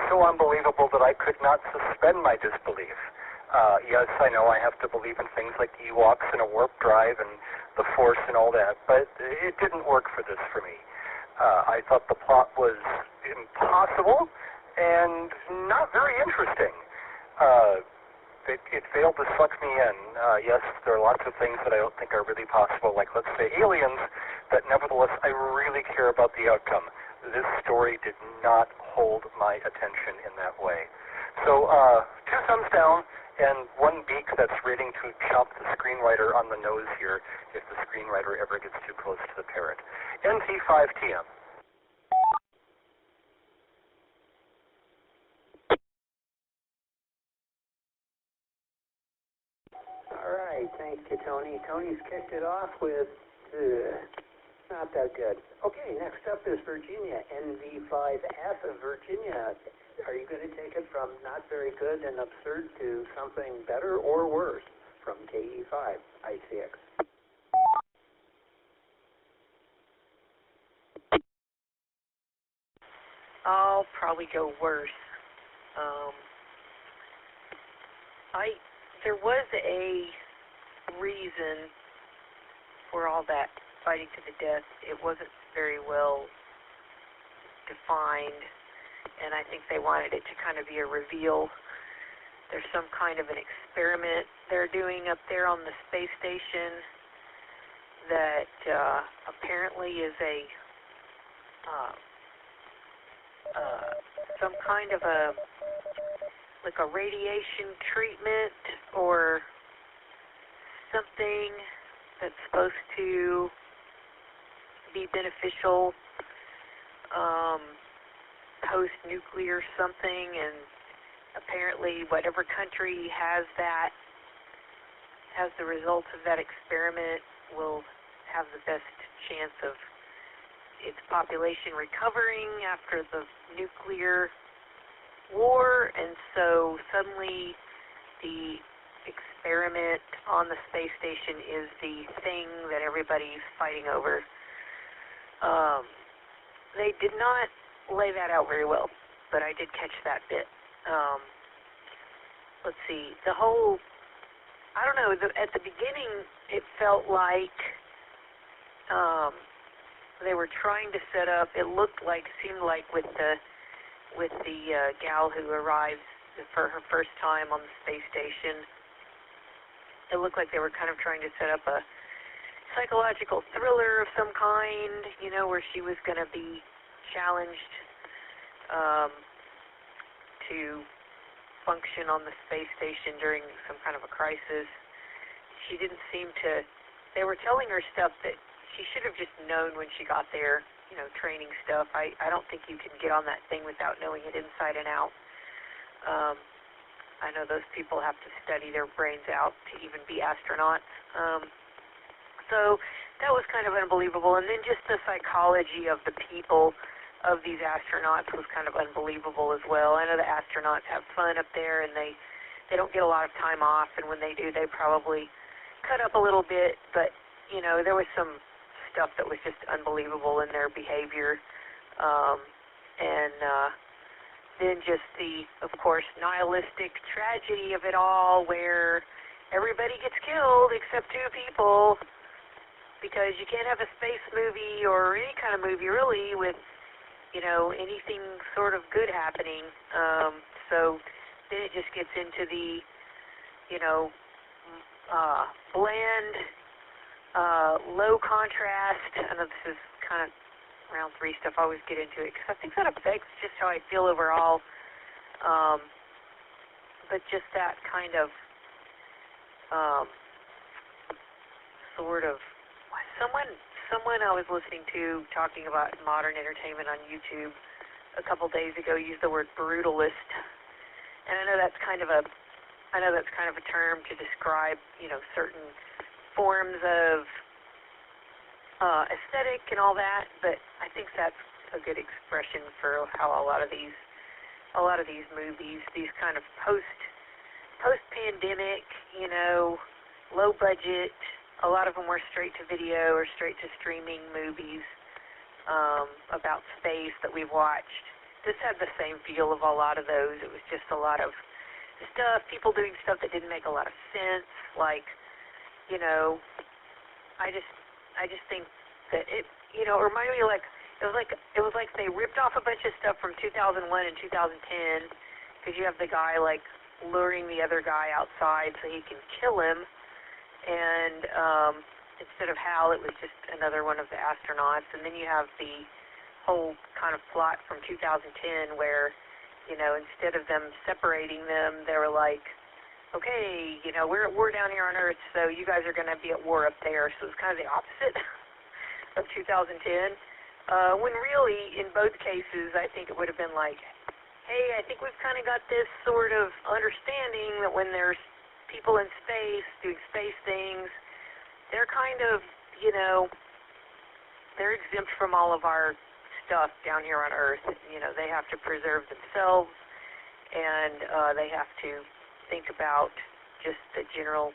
so unbelievable that I could not suspend my disbelief. Yes, I know I have to believe in things like Ewoks and a warp drive and the Force and all that, but it didn't work for this for me. I thought the plot was impossible and not very interesting. It failed to suck me in. Yes, there are lots of things that I don't think are really possible, like, let's say, aliens, but nevertheless, I really care about the outcome. This story did not hold my attention in that way. So, 2 thumbs down, and 1 beak that's waiting to chop the screenwriter on the nose here if the screenwriter ever gets too close to the parrot. NT5TM. All right, thank you, Tony. Tony's kicked it off with not that good. Okay, next up is Virginia, NV5F of Virginia. Are you going to take it from not very good and absurd to something better or worse from KE5, ICX? I'll probably go worse. There was a reason for all that fighting to the death. It wasn't very well defined, and I think they wanted it to kind of be a reveal. There's some kind of an experiment they're doing up there on the space station that apparently is some kind of a radiation treatment or something that's supposed to be beneficial post-nuclear something, and apparently whatever country has the results of that experiment will have the best chance of its population recovering after the nuclear war, and so suddenly the experiment on the space station is the thing that everybody's fighting over. They did not lay that out very well, but I did catch that bit. Let's see, I don't know, at the beginning it felt like they were trying to set up, seemed like with the gal who arrived for her first time on the space station, it looked like they were kind of trying to set up a psychological thriller of some kind, where she was going to be challenged to function on the space station during some kind of a crisis. She didn't seem to, they were telling her stuff that she should have just known when she got there, training stuff. I don't think you can get on that thing without knowing it inside and out. I know those people have to study their brains out to even be astronauts. So that was kind of unbelievable. And then just the psychology of the people. of these astronauts was kind of unbelievable as well. I know the astronauts have fun up there, and they don't get a lot of time off, and when they do, they probably cut up a little bit, but, you know, there was some stuff that was just unbelievable in their behavior, and then just the, of course, nihilistic tragedy of it all, where everybody gets killed except 2 people, because you can't have a space movie or any kind of movie really with, you know, anything sort of good happening. So then it just gets into the, you know, bland, low contrast. I know this is kind of round 3 stuff. I always get into it because I think that affects just how I feel overall. But just that kind of sort of someone I was listening to talking about modern entertainment on YouTube a couple days ago used the word brutalist, and I know that's kind of a term to describe, you know, certain forms of aesthetic and all that, but I think that's a good expression for how a lot of these movies, these kind of post-pandemic, you know, low budget, a lot of them were straight to video or straight to streaming movies about space that we've watched. This had the same feel of a lot of those. It was just a lot of stuff, people doing stuff that didn't make a lot of sense, like, you know, I just think that it, you know, reminded me like it was like they ripped off a bunch of stuff from 2001 and 2010, because you have the guy like luring the other guy outside so he can kill him, and instead of Hal, it was just another one of the astronauts. And then you have the whole kind of plot from 2010 where, you know, instead of them separating them, they were like, okay, you know, we're down here on Earth, so you guys are going to be at war up there. So it's kind of the opposite of 2010. When really, in both cases, I think it would have been like, hey, I think we've kind of got this sort of understanding that when there's people in space doing space things, they're kind of, you know, they're exempt from all of our stuff down here on Earth. You know, they have to preserve themselves, and they have to think about just the general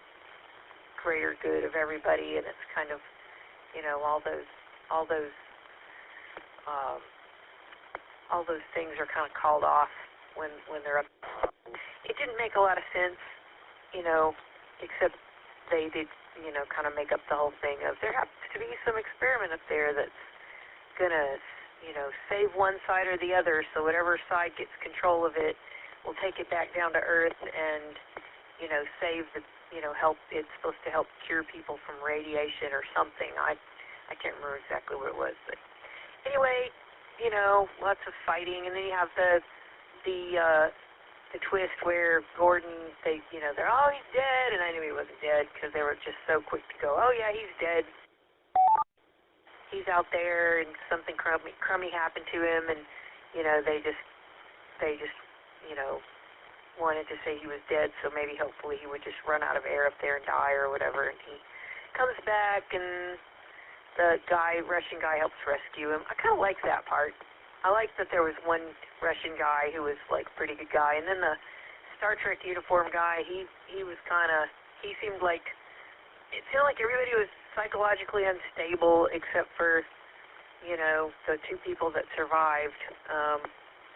greater good of everybody, and it's kind of, you know, all those things are kind of called off when they're up. It didn't make a lot of sense, you know, except they did, you know, kind of make up the whole thing of there happens to be some experiment up there that's gonna, you know, save one side or the other, so whatever side gets control of it will take it back down to Earth and, you know, save the, you know, help. It's supposed to help cure people from radiation or something. I can't remember exactly what it was, but anyway, you know, lots of fighting, and then you have the twist where Gordon, they, you know, they're, oh, he's dead, and I knew he wasn't dead because they were just so quick to go, oh yeah, he's dead. He's out there, and something crummy happened to him, and, you know, they just, you know, wanted to say he was dead, so maybe hopefully he would just run out of air up there and die or whatever, and he comes back, and the Russian guy helps rescue him. I kind of like that part. I like that there was one Russian guy who was, like, a pretty good guy, and then the Star Trek uniform guy, he was kind of, he seemed like, it seemed like everybody was psychologically unstable except for, you know, the 2 people that survived.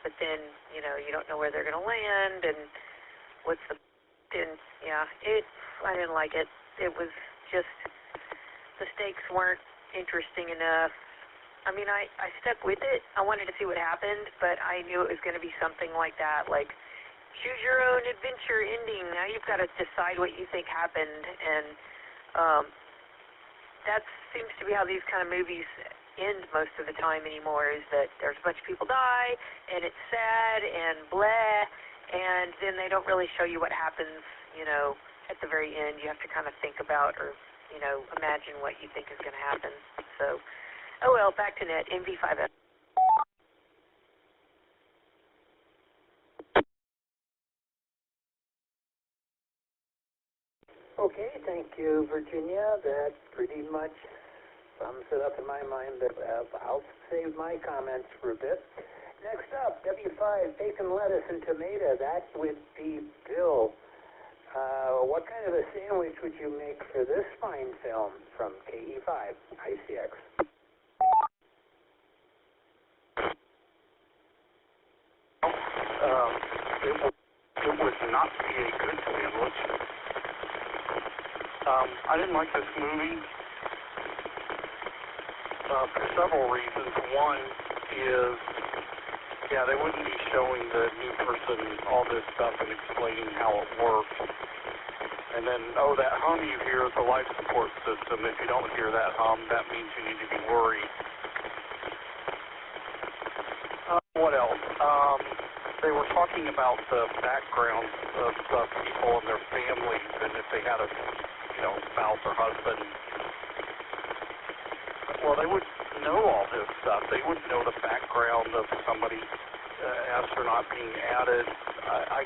But then, you know, you don't know where they're going to land, and what's the, and yeah, I didn't like it. It was just, the stakes weren't interesting enough. I mean, I stuck with it. I wanted to see what happened, but I knew it was going to be something like that, like, choose your own adventure ending. Now you've got to decide what you think happened, and that seems to be how these kind of movies end most of the time anymore, is that there's a bunch of people die, and it's sad, and blah, and then they don't really show you what happens, you know, at the very end. You have to kind of think about, or, you know, imagine what you think is going to happen. So, oh well, back to net, MV5F. Okay, thank you, Virginia. That pretty much sums it up in my mind, but I'll save my comments for a bit. Next up, W5, bacon, lettuce, and tomato. That would be Bill. What kind of a sandwich would you make for this fine film from KE5, ICX? It would not be a good sandwich. I didn't like this movie for several reasons. One is, yeah, they wouldn't be showing the new person all this stuff and explaining how it works. And then, oh, that hum you hear is the life support system. If you don't hear that hum, that means you need to be worried. What else? They were talking about the backgrounds of people and their families, and if they had a, spouse or husband. Well, they would know all this stuff. They would know the background of somebody, astronaut being added. I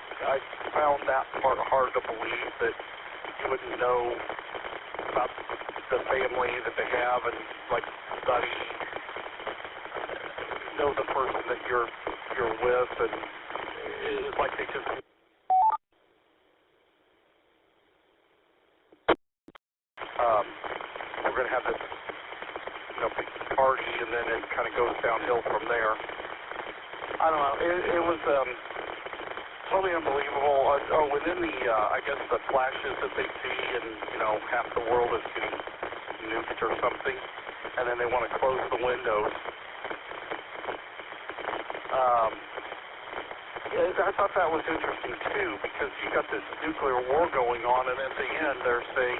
found that part hard to believe, that you wouldn't know about the family that they have and, study, know the person that you're with, and it's like they just... we're going to have this, big party, and then it kind of goes downhill from there. I don't know. It was totally unbelievable. Within the, I guess, the flashes that they see, and, half the world is getting nuked or something, and then they want to close the windows. I thought that was interesting, too, because you got this nuclear war going on, and at the end they're saying,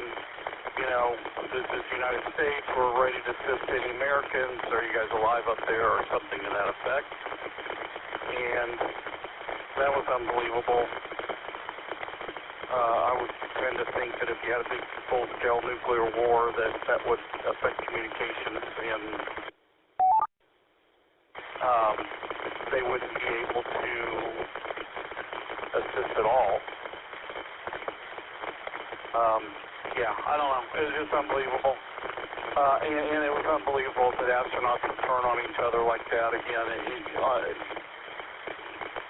this is the United States, we're ready to assist any Americans, are you guys alive up there, or something to that effect. And that was unbelievable. I would tend to think that if you had a big full-scale nuclear war, that would affect communications, and they wouldn't be able to assist at all. Yeah, I don't know. It was just unbelievable. And it was unbelievable that astronauts would turn on each other like that again.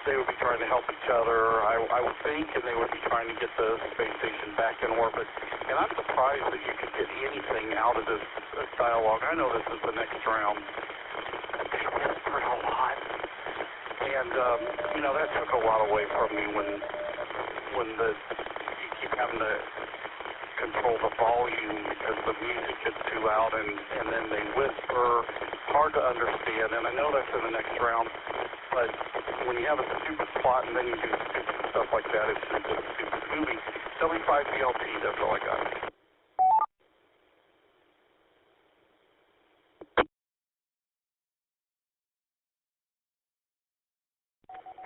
They would be trying to help each other, I would think, and they would be trying to get the space station back in orbit. And I'm surprised that you could get anything out of this dialogue. I know this is the next round. They whispered a lot. And, that took a lot away from me when you keep having to control the volume because the music gets too loud, and then they whisper. Hard to understand, and I know that's in the next round, but when you have a stupid plot and then you do stupid stuff like that, it's just a stupid movie. W5BLT, that's all I got.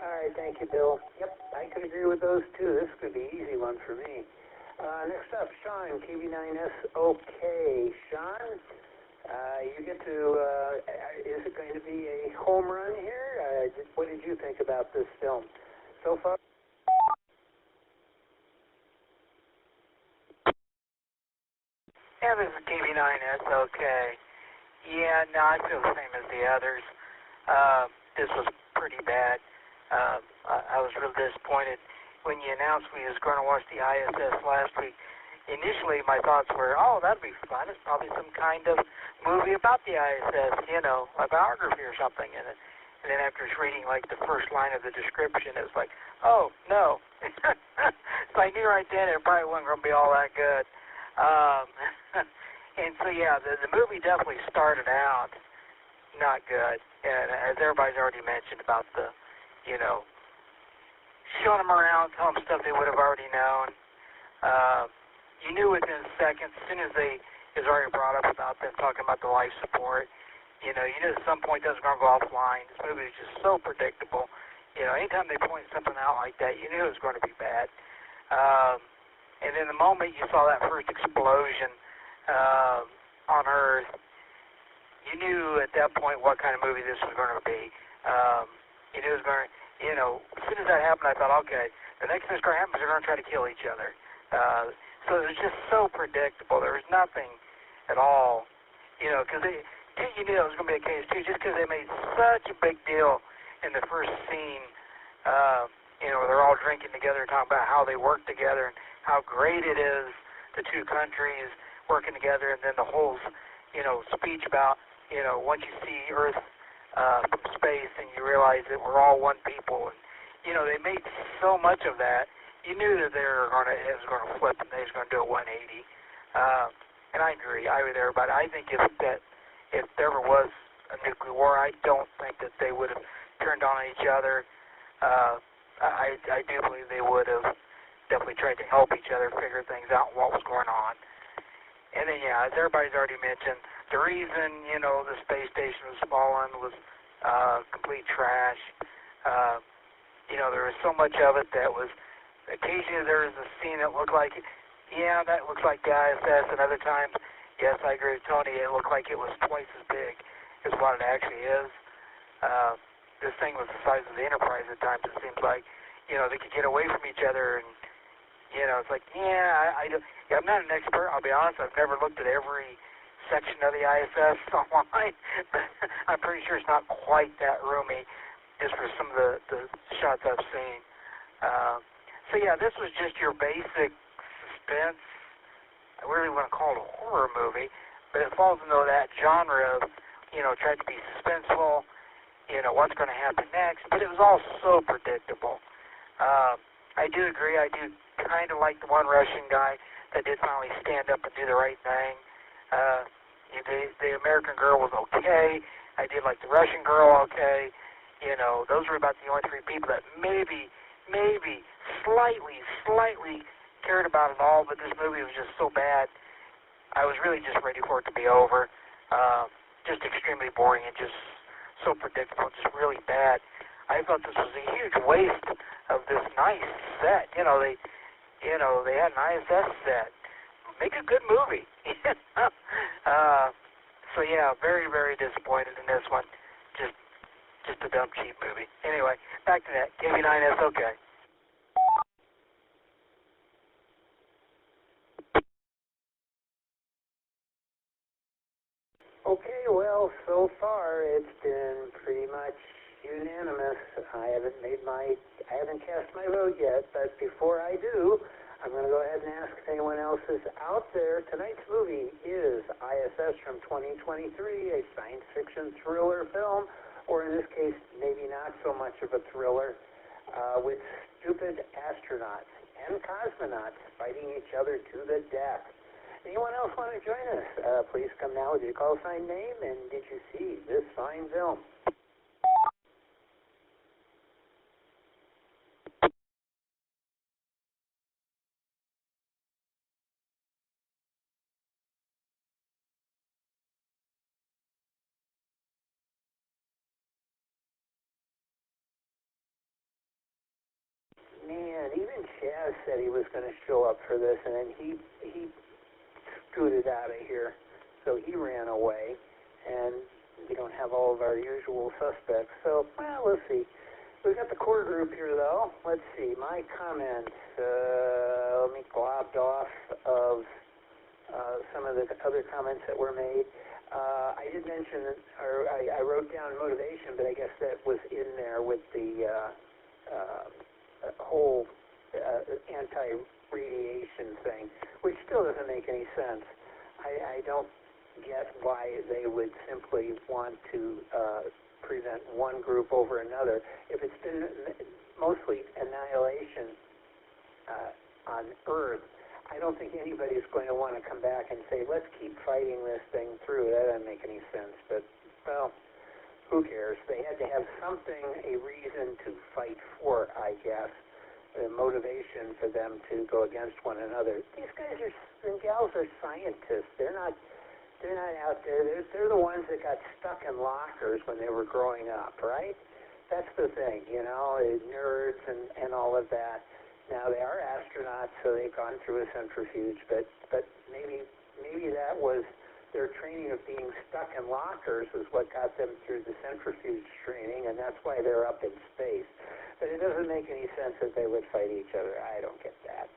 All right, thank you, Bill. Yep, I could agree with those two. This could be an easy one for me. Next up, Sean, KV9S. Okay, Sean, you get to, is it going to be a home run here? What did you think about this film so far? Yeah, this is KV9S. Okay. Yeah, no, I feel the same as the others. This was pretty bad. I was real disappointed when you announced we was going to watch the I.S.S. last week. Initially, my thoughts were, oh, that'd be fun. It's probably some kind of movie about the I.S.S., a biography or something. And then after reading, the first line of the description, it was like, oh, no. So I knew right then it probably wasn't going to be all that good. And so, yeah, the movie definitely started out not good. And as everybody's already mentioned about the, showing them around, telling them stuff they would have already known. You knew within seconds, as soon as is already brought up about them talking about the life support, you knew at some point that was going to go offline. This movie is just so predictable. Anytime they point something out like that, you knew it was going to be bad. And then the moment you saw that first explosion on Earth, you knew at that point what kind of movie this was going to be. You knew it was going to, as soon as that happened, I thought, okay, the next thing that's going to happen is they're going to try to kill each other. So it was just so predictable. There was nothing at all, because you knew that was going to be the case too, just because they made such a big deal in the first scene, where they're all drinking together, talking about how they work together and how great it is, the two countries working together, and then the whole, speech about, once you see Earth from space and you realize that we're all one people, and, they made so much of that, you knew that it was going to flip and they was going to do a 180. And I agree with everybody. I think if there ever was a nuclear war, I don't think that they would have turned on each other. I do believe they would have definitely tried to help each other figure things out, what was going on. And then, as everybody's already mentioned, the reason, the space station was fallen was complete trash. There was so much of it that was, occasionally there was a scene that looked like, that looks like the I.S.S., and other times, yes, I agree with Tony, it looked like it was twice as big as what it actually is. This thing was the size of the Enterprise at times, it seems like. They could get away from each other, and, it's like, I'm not an expert, I'll be honest, I've never looked at every section of the I.S.S. online, but I'm pretty sure it's not quite that roomy, just for some of the shots I've seen. This was just your basic suspense. I really want to call it a horror movie, but it falls into that genre of, tried to be suspenseful, what's going to happen next, but it was all so predictable. I do agree, I do kind of like the one Russian guy that did finally stand up and do the right thing. The American girl was okay. I did like the Russian girl okay. Those were about the only three people that maybe slightly cared about it all, but this movie was just so bad, I was really just ready for it to be over. Just extremely boring and just so predictable, just really bad. I thought this was a huge waste of this nice set. They had an I.S.S. set. Make a good movie. Very, very disappointed in this one. Just a dumb, cheap movie. Anyway, back to that. KB9S, okay. Okay, well, so far it's been pretty much unanimous. I haven't cast my vote yet, but before I do, I'm going to go ahead and ask if anyone else is out there. Tonight's movie is I.S.S. from 2023, a science fiction thriller film, or in this case, maybe not so much of a thriller, with stupid astronauts and cosmonauts fighting each other to the death. Anyone else want to join us? Please come now with your call sign name, and did you see this fine film? Man, even Chaz said he was going to show up for this, and then he scooted out of here. So he ran away, and we don't have all of our usual suspects. So, well, let's see. We've got the core group here, though. Let's see. My comments, let me globbed off of some of the other comments that were made. I did mention, or I wrote down motivation, but I guess that was in there with the whole anti-radiation thing, which still doesn't make any sense. I don't get why they would simply want to prevent one group over another. If it's been mostly annihilation on Earth, I don't think anybody's going to want to come back and say, let's keep fighting this thing through. That doesn't make any sense. But, well, who cares? They had to have something, a reason to fight for, I guess, a motivation for them to go against one another. These guys and gals are scientists. They're not out there. They're the ones that got stuck in lockers when they were growing up, right? That's the thing, nerds and all of that. Now, they are astronauts, so they've gone through a centrifuge, but maybe that was their training of being stuck in lockers was what got them through the centrifuge training, and that's why they're up in space. But it doesn't make any sense that they would fight each other. I don't get that.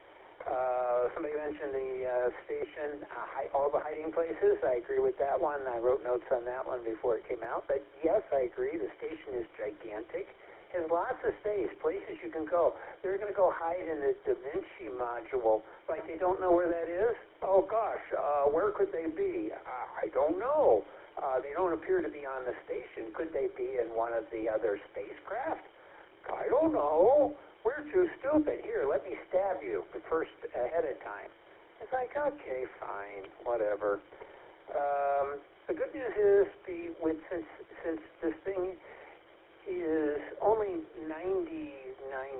Somebody mentioned the station, all the hiding places. I agree with that one. I wrote notes on that one before it came out. But yes, I agree. The station is gigantic. Has lots of space, places you can go. They're going to go hide in the Da Vinci module. Like they don't know where that is? Oh gosh, where could they be? I don't know. They don't appear to be on the station. Could they be in one of the other spacecraft? I don't know. We're too stupid. Here, let me stab you first ahead of time. It's like, okay, fine, whatever. The good news is, since this thing is only 99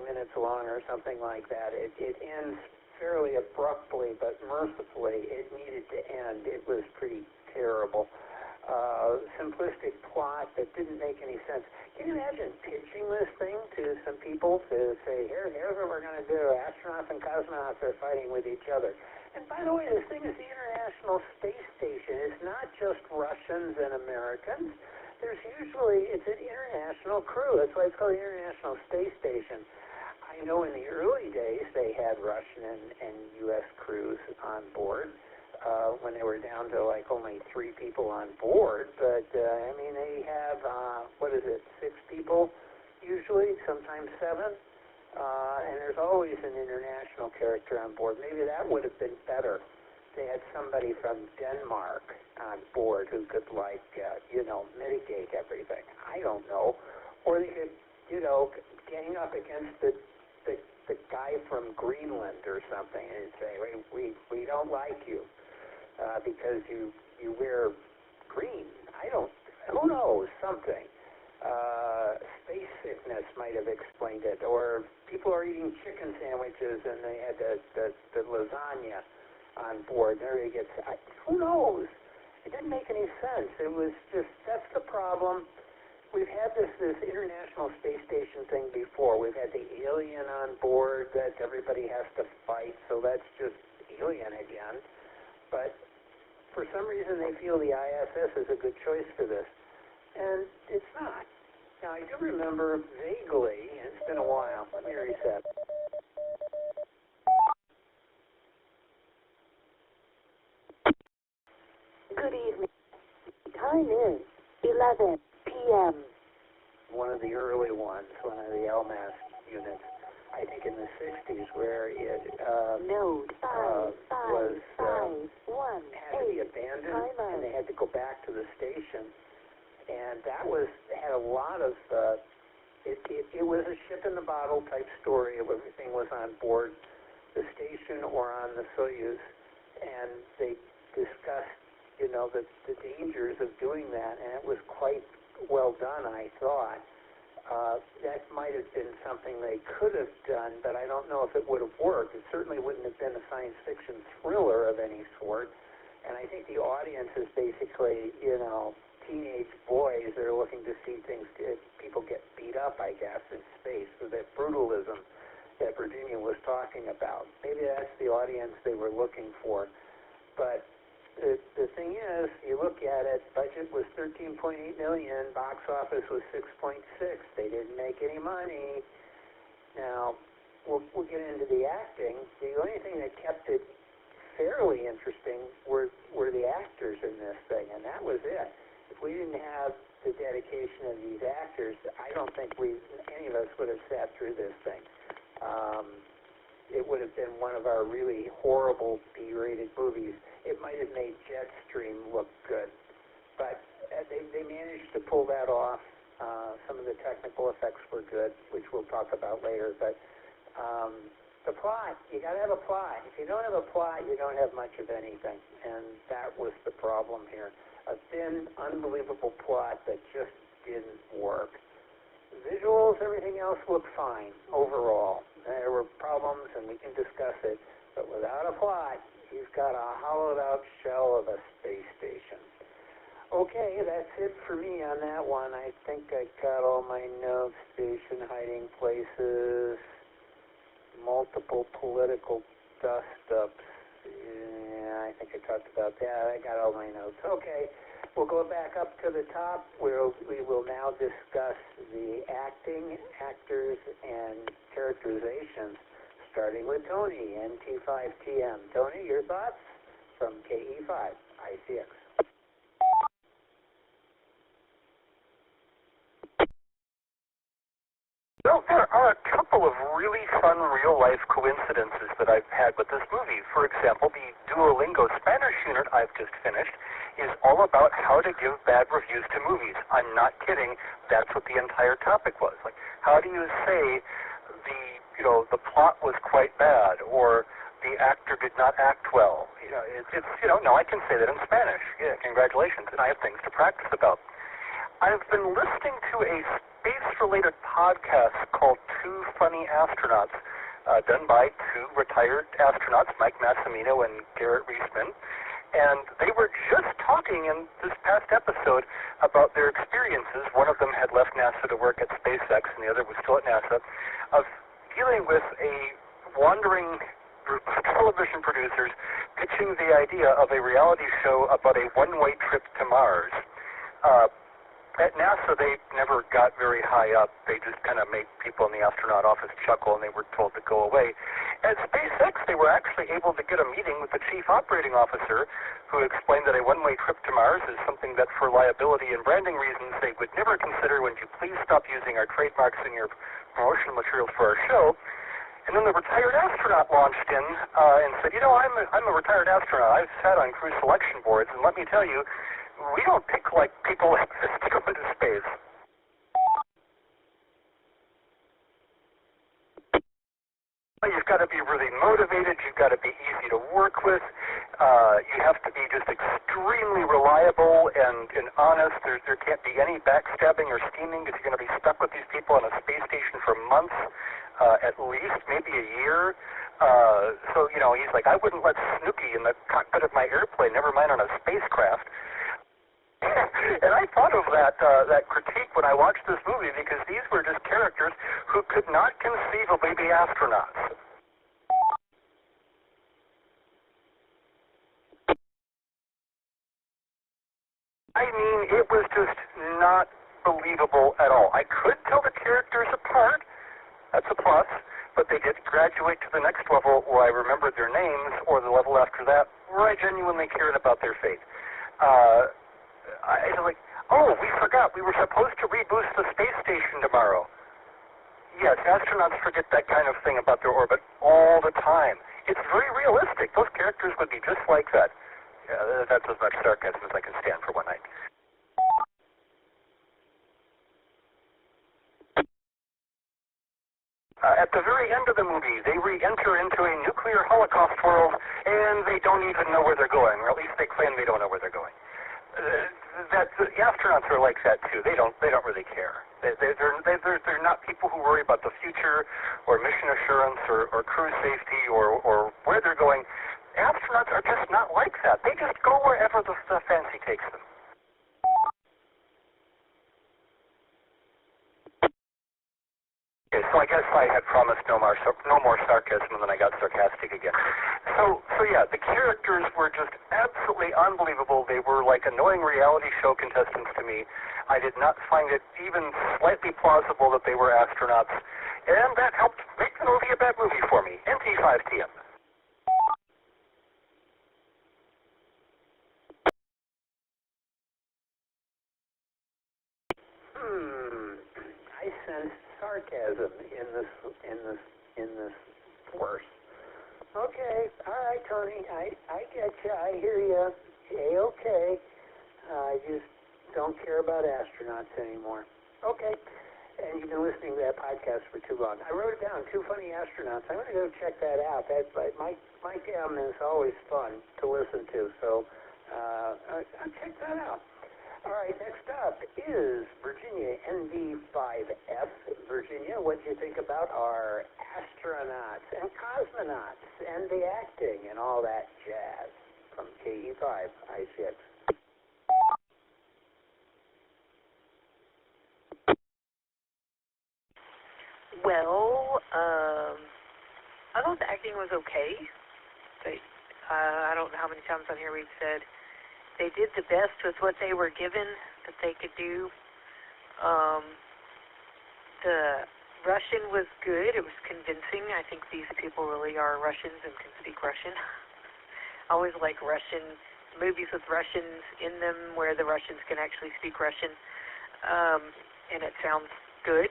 minutes long or something like that, it ends fairly abruptly, but mercifully, it needed to end. It was pretty terrible. Simplistic plot that didn't make any sense. Can you imagine pitching this thing to some people to say, here's what we're going to do. Astronauts and cosmonauts are fighting with each other. And by the way, this thing is the International Space Station. It's not just Russians and Americans. It's an international crew. That's why it's called the International Space Station. I know in the early days they had Russian and U.S. crews on board. When they were down to like only 3 people on board, but I mean they have 6 people usually, sometimes 7, and there's always an international character on board. Maybe that would have been better. They had somebody from Denmark on board who could mitigate everything. I don't know, or they could gang up against the guy from Greenland or something and say, we don't like you. Because you wear green. Who knows, something. Space sickness might have explained it. Or people are eating chicken sandwiches and they had the lasagna on board. There he gets, who knows? It didn't make any sense. It was just, that's the problem. We've had this International Space Station thing before. We've had the alien on board that everybody has to fight, so that's just alien again. But for some reason they feel the I.S.S. is a good choice for this. And it's not. Now I do remember vaguely, and it's been a while, let me reset. Good evening. Time is 11 p.m. One of the early ones, one of the LMAS units, I think in the 60s, where it Node 5, 5, 5, 1, had to be abandoned, and they had to go back to the station. And that had a lot of, it was a ship in the bottle type story. Everything was on board the station or on the Soyuz, and they discussed, the dangers of doing that, and it was quite well done, I thought. That might have been something they could have done, but I don't know if it would have worked. It certainly wouldn't have been a science fiction thriller of any sort. And I think the audience is basically, teenage boys that are looking to see people get beat up, I guess, in space, for that brutalism that Virginia was talking about. Maybe that's the audience they were looking for. But the thing is, you look at it, budget was $13.8 million, box office was $6.6. They didn't make any money. Now, we'll get into the acting. The only thing that kept it fairly interesting were the actors in this thing, and that was it. If we didn't have the dedication of these actors, I don't think any of us would have sat through this thing. It would have been one of our really horrible B-rated movies. It might have made Jetstream look good, but they managed to pull that off. Some of the technical effects were good, which we'll talk about later, but the plot, you got to have a plot. If you don't have a plot, you don't have much of anything, and that was the problem here. A thin, unbelievable plot that just didn't work. Visuals, everything else looked fine overall. There were problems, and we can discuss it, but without a plot, you've got a hollowed-out shell of a space station. Okay, that's it for me on that one. I think I got all my notes. Station hiding places, multiple political dust-ups. Yeah, I think I talked about that. I got all my notes. Okay, we'll go back up to the top where we will now discuss the acting, actors, and characterizations, starting with Tony, NT5TM. Tony, your thoughts from KE5, I.S.S. Well, there are a couple of really fun real-life coincidences that I've had with this movie. For example, the Duolingo Spanish unit I've just finished is all about how to give bad reviews to movies. I'm not kidding. That's what the entire topic was. Like, how do you say the plot was quite bad, or the actor did not act well? Now I can say that in Spanish. Yeah, congratulations, and I have things to practice about. I've been listening to a space-related podcast called Two Funny Astronauts, done by two retired astronauts, Mike Massimino and Garrett Reisman. And they were just talking in this past episode about their experiences. One of them had left NASA to work at SpaceX, and the other was still at NASA, of dealing with a wandering group of television producers pitching the idea of a reality show about a one-way trip to Mars. At NASA, they never got very high up. They just kind of made people in the astronaut office chuckle, and they were told to go away. At SpaceX, they were actually able to get a meeting with the chief operating officer, who explained that a one-way trip to Mars is something that, for liability and branding reasons, they would never consider. Would you please stop using our trademarks in your promotional materials for our show? And then the retired astronaut launched in and said, I'm a retired astronaut. I've sat on crew selection boards, and let me tell you, we don't pick like people like this to go into space. You've got to be really motivated. You've got to be easy to work with. You have to be just extremely reliable and honest. There can't be any backstabbing or scheming, because you're going to be stuck with these people on a space station for months, at least, maybe a year. So he's like, I wouldn't let Snooky in the cockpit of my airplane, never mind on a spacecraft. And I thought of that critique when I watched this movie, because these were just characters who could not conceivably be astronauts. I mean, it was just not believable at all. I could tell the characters apart. That's a plus. But they did graduate to the next level where I remembered their names, or the level after that where I genuinely cared about their fate. I was like, oh, we forgot. We were supposed to reboost the space station tomorrow. Yes, astronauts forget that kind of thing about their orbit all the time. It's very realistic. Those characters would be just like that. That's as much sarcasm as I can stand for one night. At the very end of the movie, they re-enter into a nuclear holocaust world, and they don't even know where they're going, or at least they claim they don't know where they're going. The astronauts are like that too. They don't really care. They're not people who worry about the future, or mission assurance, or crew safety, or where they're going. Astronauts are just not like that. They just go wherever the fancy takes them. Okay, so I guess I had promised no more sarcasm, and then I got sarcastic again. So yeah, the characters were just absolutely unbelievable. They were like annoying reality show contestants to me. I did not find it even slightly plausible that they were astronauts, and that helped make the movie a bad movie for me. NT5TM. I sense sarcasm in this force. Okay, all right, Tony, I get you. I hear you. Okay. I just don't care about astronauts anymore. Okay. And you've been listening to that podcast for too long. I wrote it down, Two Funny Astronauts. I'm going to go check that out. Mike M is always fun to listen to, so I'll check that out. All right, next up is Virginia, NV5F. Virginia, what do you think about our astronauts and cosmonauts and the acting and all that jazz from KE5, I.S.S? Well, I thought the acting was okay. I don't know how many times on here we've said they did the best with what they were given that they could do. Russian was good. It was convincing. I think these people really are Russians and can speak Russian. I always like Russian movies with Russians in them where the Russians can actually speak Russian, and it sounds good.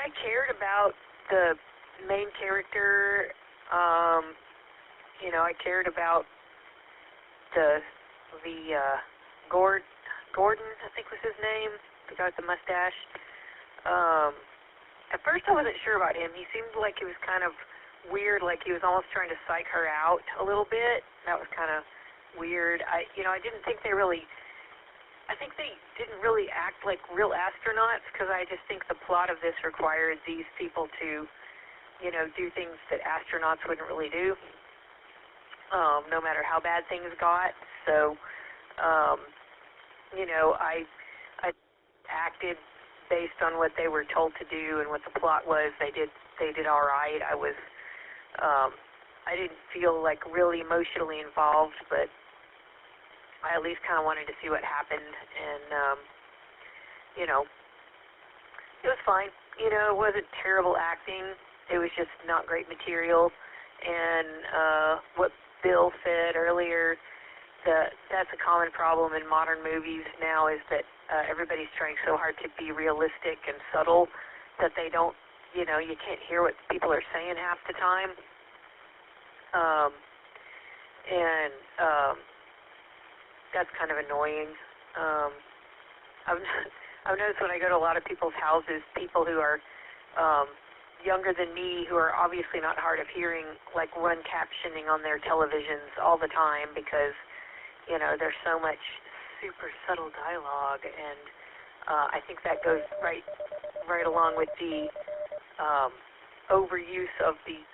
I cared about the main character. I cared about the Gordon, I think was his name, the guy with the mustache. At first I wasn't sure about him. He seemed like he was kind of weird, like he was almost trying to psych her out a little bit. That was kind of weird. I didn't think they really act like real astronauts, because I just think the plot of this required these people to, do things that astronauts wouldn't really do, no matter how bad things got. So, I acted based on what they were told to do and what the plot was. They did all right. I didn't feel like really emotionally involved, but I at least kind of wanted to see what happened, and it was fine. It wasn't terrible acting. It was just not great material. And what Bill said earlier, that's a common problem in modern movies now, is that everybody's trying so hard to be realistic and subtle that they don't, you can't hear what people are saying half the time. That's kind of annoying. I've noticed when I go to a lot of people's houses, people who are younger than me, who are obviously not hard of hearing, like run captioning on their televisions all the time, because there's so much super subtle dialogue, and I think that goes right along with the overuse of the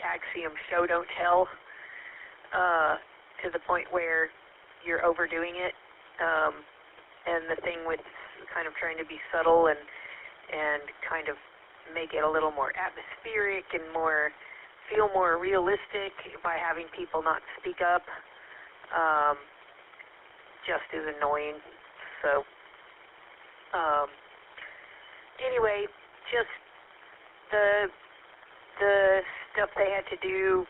axiom "show don't tell," to the point where you're overdoing it, and the thing with kind of trying to be subtle and kind of make it a little more atmospheric and feel more realistic by having people not speak up, just is annoying. So anyway, just the stuff they had to do.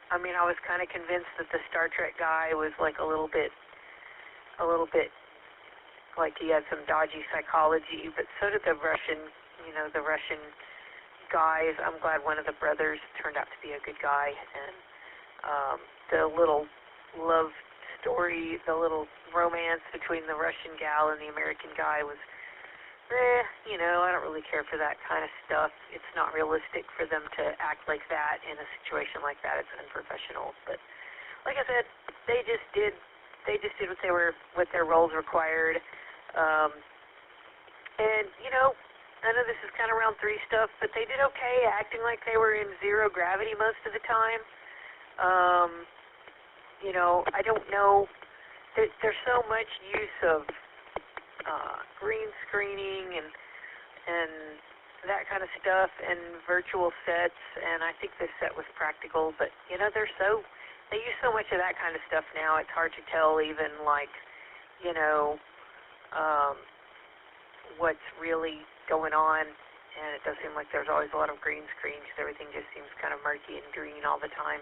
I was kind of convinced that the Star Trek guy was like a little bit like he had some dodgy psychology, but so did the Russian guys. I'm glad one of the brothers turned out to be a good guy, and the little love story, the little romance between the Russian gal and the American guy was, I don't really care for that kind of stuff. It's not realistic for them to act like that in a situation like that. It's unprofessional. But like I said, they just did what their roles required. And I know this is kind of round 3 stuff, but they did okay, acting like they were in zero gravity most of the time. I don't know. There's so much use of green screening and that kind of stuff, and virtual sets, and I think this set was practical, but they use so much of that kind of stuff now, it's hard to tell even what's really going on, and it does seem like there's always a lot of green screen because everything just seems kind of murky and green all the time.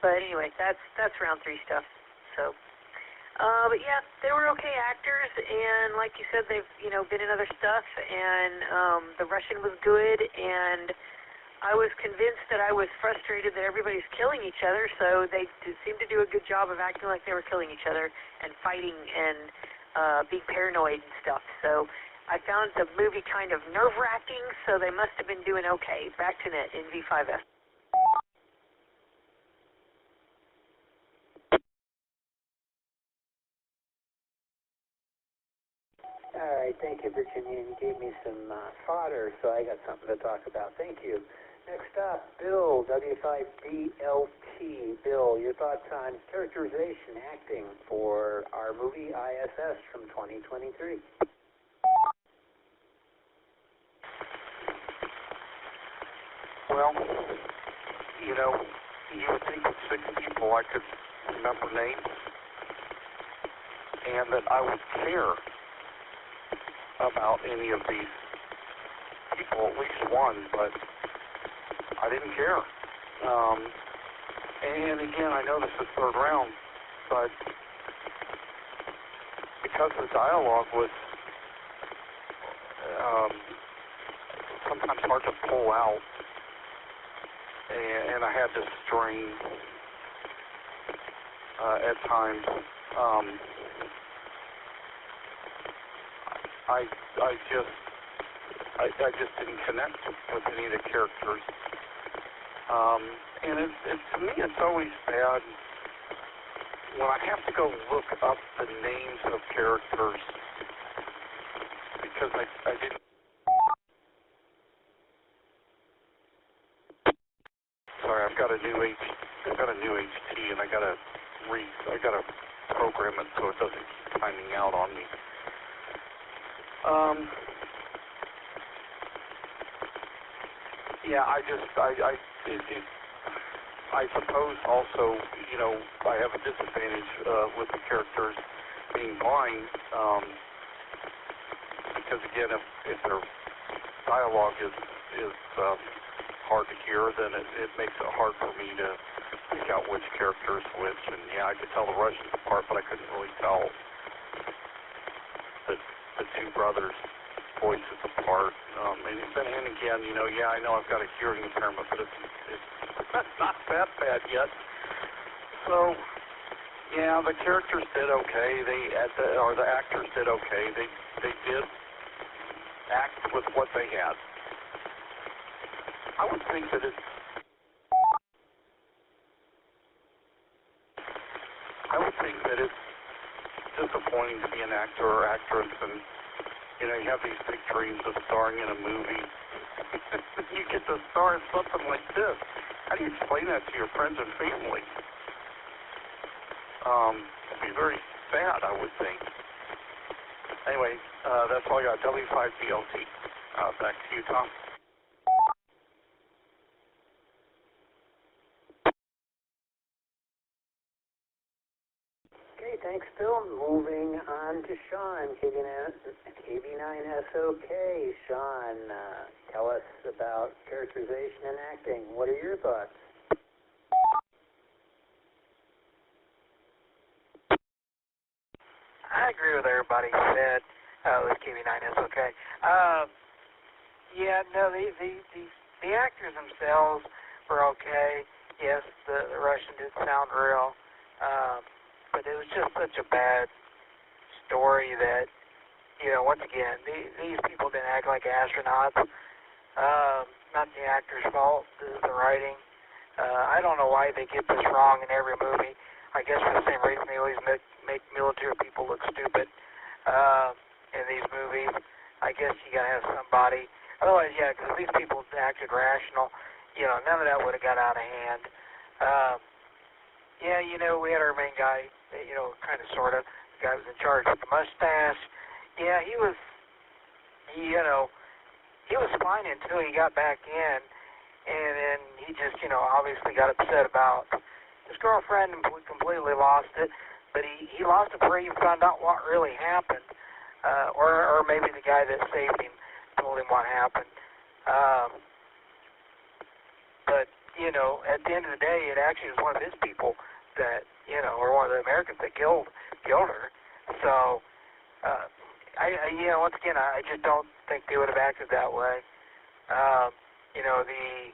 But anyway, that's round 3 stuff. So, but yeah, they were okay actors, and like you said, they've been in other stuff, and the Russian was good, and I was convinced that I was frustrated that everybody's killing each other, so they seemed to do a good job of acting like they were killing each other and fighting and being paranoid and stuff. So I found the movie kind of nerve-wracking, so they must have been doing okay. Back to net in V5F. All right, thank you, Virginia. You gave me some fodder, so I got something to talk about. Thank you. Next up, Bill, W5DLT. Bill, your thoughts on characterization acting for our movie I.S.S. from 2023. Well, you would think with 6 people I could remember names. and that I would care about any of these people, at least one, but I didn't care. And again, I know this is third round, but because the dialogue was sometimes hard to pull out, and I had to strain at times. I just didn't connect with any of the characters. And to me, it's always bad when I have to go look up the names of characters because I didn't. Sorry, I've got a new HT, and I gotta program it so it doesn't keep timing out on me. Yeah, I suppose also, you know, I have a disadvantage with the characters being blind, because again, if their dialogue is hard to hear, then it makes it hard for me to pick out which character is which. And yeah, I could tell the Russians apart, but I couldn't really tell the two brothers' voices apart. And again, you know, yeah, I know I've got a hearing impairment, but it's not that bad yet. So, yeah, the characters did okay. The actors did okay. They did act with what they had. I would think that it's disappointing to be an actor or actress, and you know, you have these big dreams of starring in a movie. You get to star in something like this. How do you explain that to your friends and family? It'd be very sad, I would think. Anyway, that's all I got. W5DLC. Back to you, Tom. Okay, thanks, Phil. Moving on to Sean, KB9SOK. Sean, tell us about characterization and acting. What are your thoughts? I agree with everybody who said with KB9SOK. Yeah, no, the actors themselves were okay. Yes, the Russian did sound real. But it was just such a bad story that, you know, once again, these people didn't act like astronauts. Not the actor's fault. This is the writing. I don't know why they get this wrong in every movie. I guess for the same reason they always make military people look stupid in these movies. I guess you gotta have somebody. Otherwise, yeah, because these people acted rational. You know, none of that would have got out of hand. Yeah, you know, we had our main guy, you know, kind of, sort of, the guy who was in charge with the mustache. Yeah, he was, you know, he was fine until he got back in, and then he just, you know, obviously got upset about his girlfriend and completely lost it, but he lost it before he found out what really happened, or maybe the guy that saved him told him what happened. But, you know, at the end of the day, it actually was one of his people that, you know, or one of the Americans that killed her. So, you know, once again, I just don't think they would have acted that way. You know, the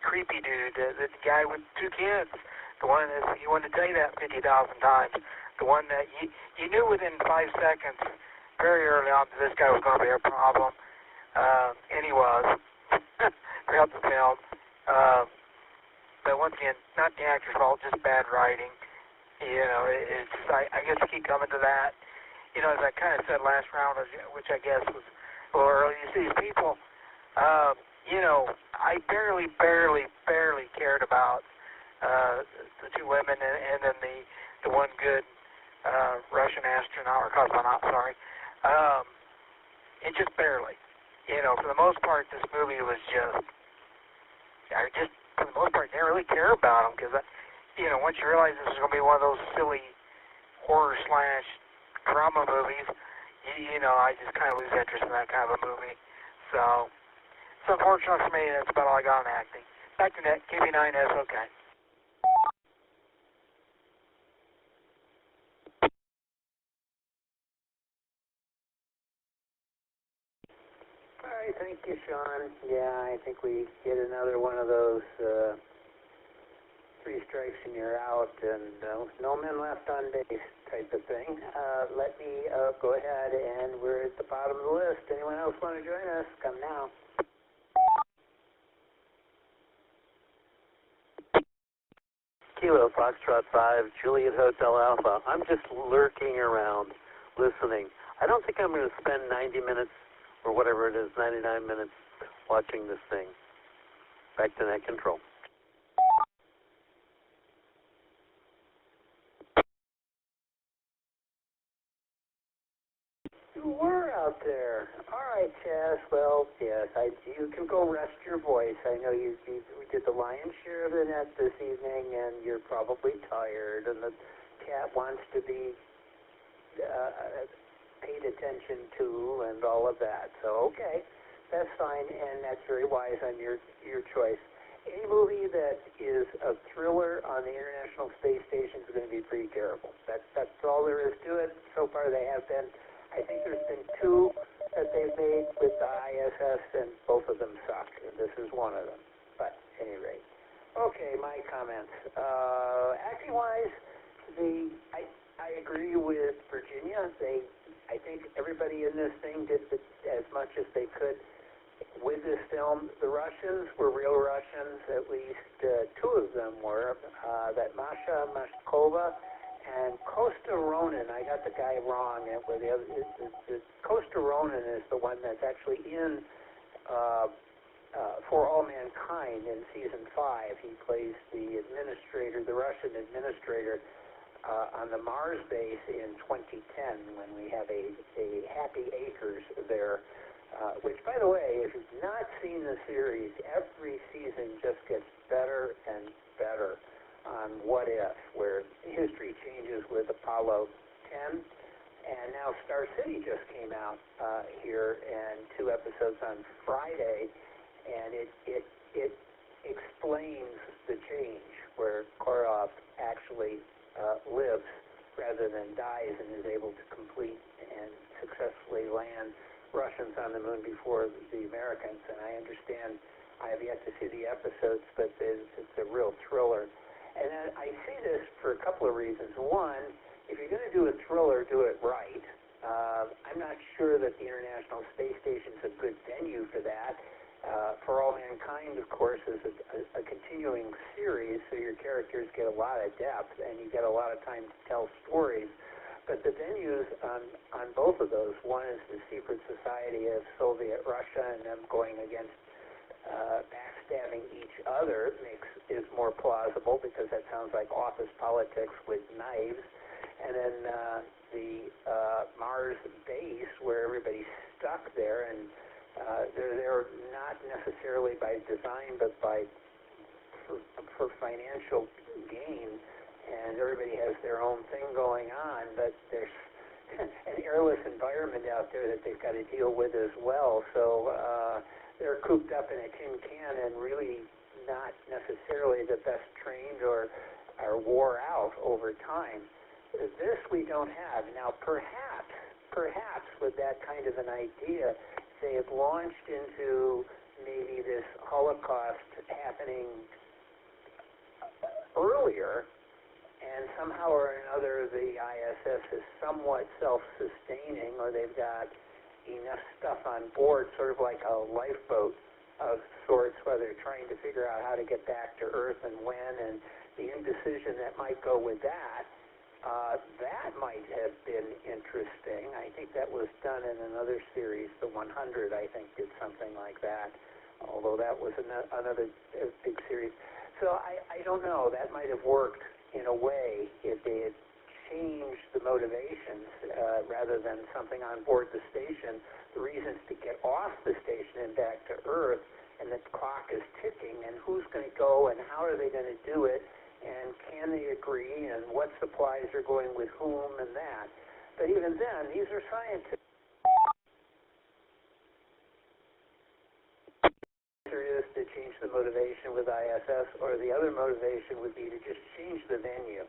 creepy dude, the guy with two kids, the one that he wanted to tell you that 50,000 times, the one that you knew within 5 seconds, very early on, that this guy was going to be a problem, and he was throughout the film. But once again, not the actor's fault, just bad writing. You know, it's just, I guess we keep coming to that. You know, as I kind of said last round, which I guess was a little early, you see these people, you know, I barely cared about the two women and then the one good Russian astronaut, or cosmonaut, sorry. It just barely. You know, for the most part, this movie was just, for the most part, didn't really care about them, because, you know, once you realize this is going to be one of those silly horror / drama movies, you know, I just kind of lose interest in that kind of a movie. So, it's unfortunate for me. That's about all I got on acting. Back to net, KB9S, okay. All right, thank you, Sean. Yeah, I think we get another one of those 3 strikes and you're out, and no men left on base type of thing. Let me go ahead, and we're at the bottom of the list. Anyone else want to join us? Come now. Kilo Foxtrot 5, Juliet Hotel Alpha. I'm just lurking around, listening. I don't think I'm going to spend 90 minutes, or whatever it is, 99 minutes, watching this thing. Back to net control. You were out there. All right, Chaz. Well, yes, you can go rest your voice. I know we did the lion's share of the net this evening, and you're probably tired, and the cat wants to be paid attention to, and all of that. So, okay, that's fine, and that's very wise on your choice. Any movie that is a thriller on the International Space Station is going to be pretty terrible. That's all there is to it. So far, they have been. I think there's been 2 that they've made with the I.S.S, and both of them suck. And this is one of them. But at any rate. Okay, my comments. Acting-wise, I agree with Virginia. I think everybody in this thing did as much as they could with this film. The Russians were real Russians. At least 2 of them were. That Masha Mashkova and Costa Ronan, I got the guy wrong. Costa Ronan is the one that's actually in For All Mankind in season 5. He plays the administrator, the Russian administrator on the Mars base in 2010 when we have a Happy Acres there. Which, by the way, if you've not seen the series, every season just gets better and better on What If, where history changes with Apollo 10, and now Star City just came out here, and 2 episodes on Friday, and it explains the change where Korolev actually lives rather than dies and is able to complete and successfully land Russians on the moon before the Americans. And I understand I have yet to see the episodes, but it's a real thriller. And I say this for a couple of reasons. One, if you're going to do a thriller, do it right. I'm not sure that the International Space Station is a good venue for that. For All Mankind, of course, is a continuing series, so your characters get a lot of depth and you get a lot of time to tell stories. But the venues on both of those, one is the secret society of Soviet Russia and them going against backstabbing each other is more plausible because that sounds like office politics with knives. And then the Mars base where everybody's stuck there, and they're there not necessarily by design but for financial gain, and everybody has their own thing going on, but there's an airless environment out there that they've got to deal with as well. So they're cooped up in a tin can and really not necessarily the best trained or are wore out over time. This we don't have. Now perhaps with that kind of an idea, they have launched into maybe this Holocaust happening earlier, and somehow or another the I.S.S. is somewhat self-sustaining, or they've got enough stuff on board, sort of like a lifeboat of sorts, where they're trying to figure out how to get back to Earth and when, and the indecision that might go with that. That might have been interesting. I think that was done in another series. The 100, I think, did something like that, although that was another big series. So I don't know. That might have worked in a way if they had changed the motivations rather than something on board the station, the reasons to get off the station and back to Earth, and the clock is ticking, and who's going to go, and how are they going to do it, and can they agree, and what supplies are going with whom, and that. But even then, these are scientists. The answer is to change the motivation with I.S.S., or the other motivation would be to just change the venue.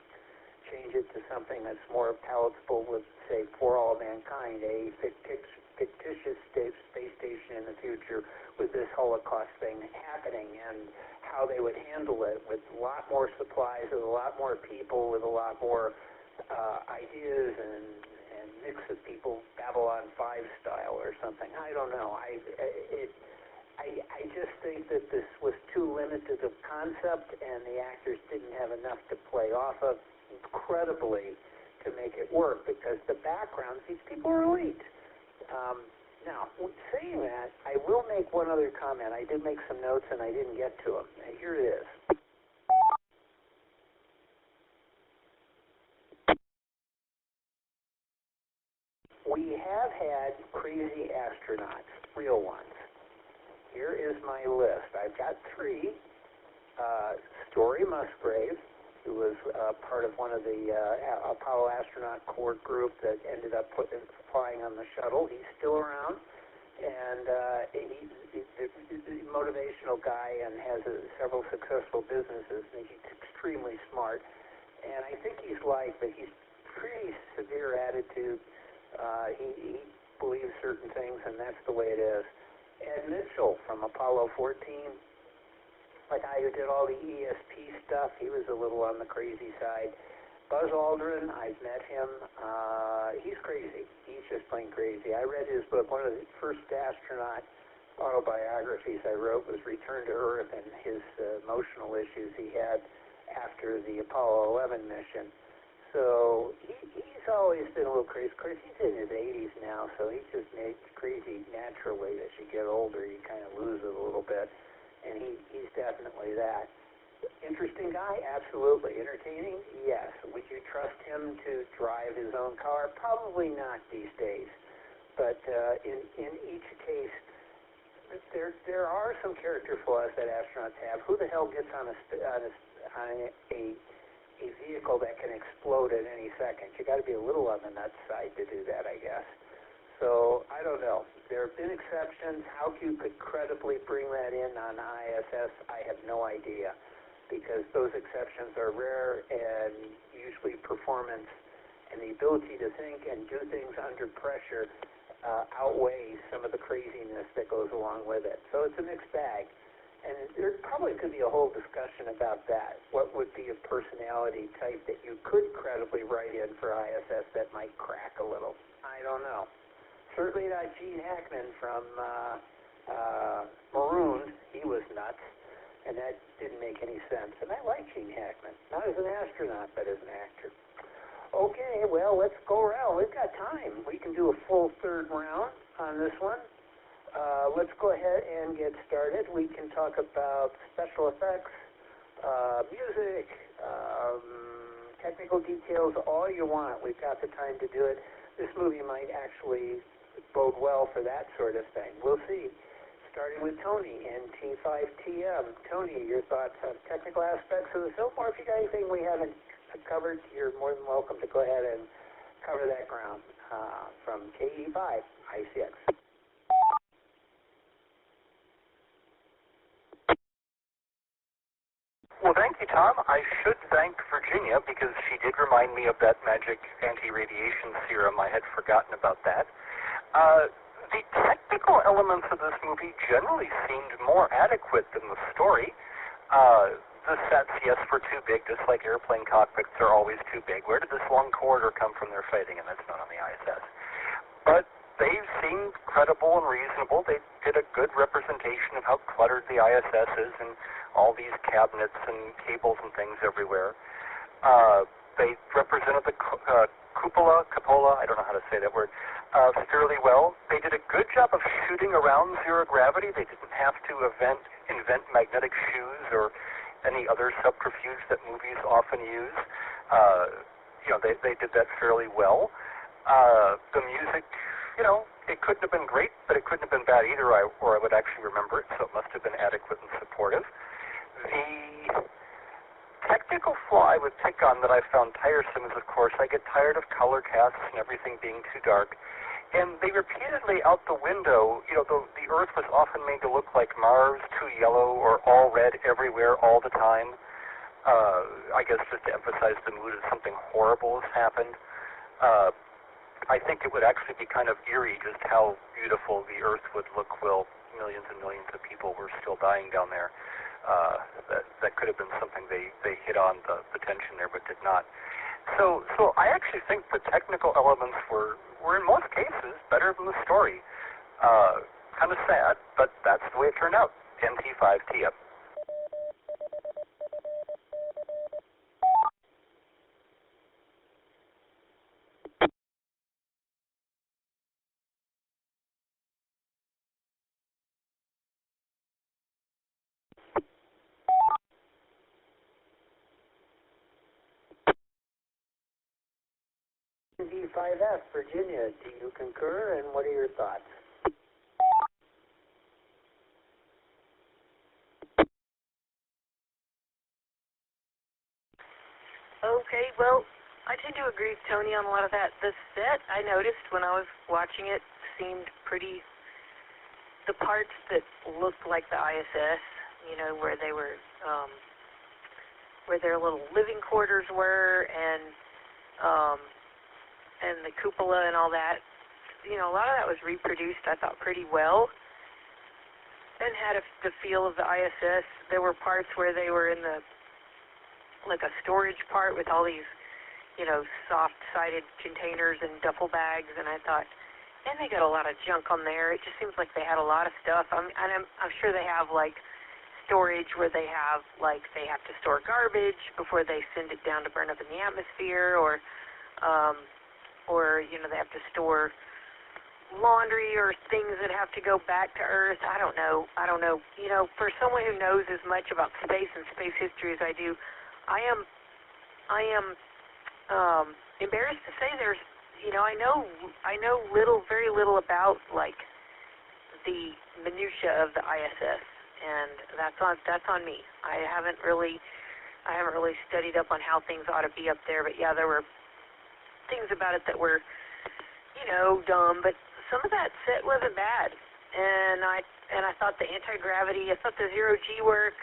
Change it to something that's more palatable with, say, for all mankind, a fictitious space station in the future with this Holocaust thing happening, and how they would handle it with a lot more supplies, with a lot more people, with a lot more ideas and mix of people, Babylon 5 style or something. I don't know. I just think that this was too limited of concept, and the actors didn't have enough to play off of incredibly to make it work, because the backgrounds, these people are elite. Now, saying that, I will make one other comment. I did make some notes and I didn't get to them. Here it is. We have had crazy astronauts, real ones. Here is my list. I've got 3. Story Musgrave, who was part of one of the Apollo astronaut corps group that ended up flying on the shuttle. He's still around, and he's a motivational guy and has several successful businesses, and he's extremely smart. And I think he's liked, but he's pretty severe attitude. He believes certain things, and that's the way it is. Ed Mitchell from Apollo 14, the guy who did all the ESP stuff, he was a little on the crazy side. Buzz Aldrin, I've met him. He's crazy. He's just plain crazy. I read his book. One of the first astronaut autobiographies I wrote was Return to Earth, and his emotional issues he had after the Apollo 11 mission. So he's always been a little crazy. Of course, he's in his 80s now, so he's just made crazy naturally. As you get older, you kind of lose it a little bit. And he's definitely that. Interesting guy? Absolutely. Entertaining? Yes. Would you trust him to drive his own car? Probably not these days. But in each case, there are some character flaws that astronauts have. Who the hell gets on a vehicle that can explode at any second? You got to be a little on the nuts side to do that, I guess. So, I don't know. There have been exceptions. How you could credibly bring that in on I.S.S., I have no idea, because those exceptions are rare, and usually performance and the ability to think and do things under pressure outweighs some of the craziness that goes along with it. So it's a mixed bag. And there probably could be a whole discussion about that. What would be a personality type that you could credibly write in for I.S.S. that might crack a little? I don't know. Certainly not Gene Hackman from Marooned. He was nuts, and that didn't make any sense. And I like Gene Hackman, not as an astronaut, but as an actor. Okay, well, let's go around. We've got time. We can do a full third round on this one. Let's go ahead and get started. We can talk about special effects, music, technical details, all you want. We've got the time to do it. This movie might actually bode well for that sort of thing. We'll see. Starting with Tony, NT5TM. Tony, your thoughts on technical aspects of the film, or if you got anything we haven't covered, you're more than welcome to go ahead and cover that ground. From KE5, I.S.S. Well, thank you, Tom. I should thank Virginia, because she did remind me of that magic anti-radiation serum. I had forgotten about that. The technical elements of this movie generally seemed more adequate than the story. The sets, yes, were too big, just like airplane cockpits are always too big. Where did this long corridor come from they're fighting? And that's not on the I.S.S. But they seemed credible and reasonable. They did a good representation of how cluttered the I.S.S. is, and all these cabinets and cables and things everywhere. They represented the cupola, I don't know how to say that word, fairly well. They did a good job of shooting around zero gravity. They didn't have to invent magnetic shoes or any other subterfuge that movies often use. They did that fairly well. The music, it couldn't have been great, but it couldn't have been bad either, or I would actually remember it, so it must have been adequate and supportive. The technical technical flaw I would pick on that I found tiresome is, of course, I get tired of color casts and everything being too dark. And they repeatedly out the window, the Earth was often made to look like Mars, too yellow, or all red everywhere all the time. I guess just to emphasize the mood of something horrible has happened. I think it would actually be kind of eerie just how beautiful the Earth would look while millions and millions of people were still dying down there. That could have been something they hit on the tension there, but did not. So I actually think the technical elements were in most cases better than the story. Kind of sad, but that's the way it turned out. NT5 up. V5F, Virginia, do you concur, and what are your thoughts? Okay, well, I tend to agree with Tony on a lot of that. The set, I noticed when I was watching it, seemed pretty, the parts that looked like the I.S.S., where they were, where their little living quarters were, and the cupola and all that, a lot of that was reproduced, I thought, pretty well, and had the feel of the I.S.S. There were parts where they were in like a storage part with all these, soft-sided containers and duffel bags, and I thought, and they got a lot of junk on there. It just seems like they had a lot of stuff. I'm sure they have, like, storage where they have to store garbage before they send it down to burn up in the atmosphere, or they have to store laundry or things that have to go back to Earth. I don't know. For someone who knows as much about space and space history as I do, I am embarrassed to say there's, I know very little about, like, the minutia of the I.S.S., and that's on me. I haven't really studied up on how things ought to be up there, but yeah, there were things about it that were, dumb, but some of that set wasn't bad, and I thought the anti-gravity, I thought the zero-G work,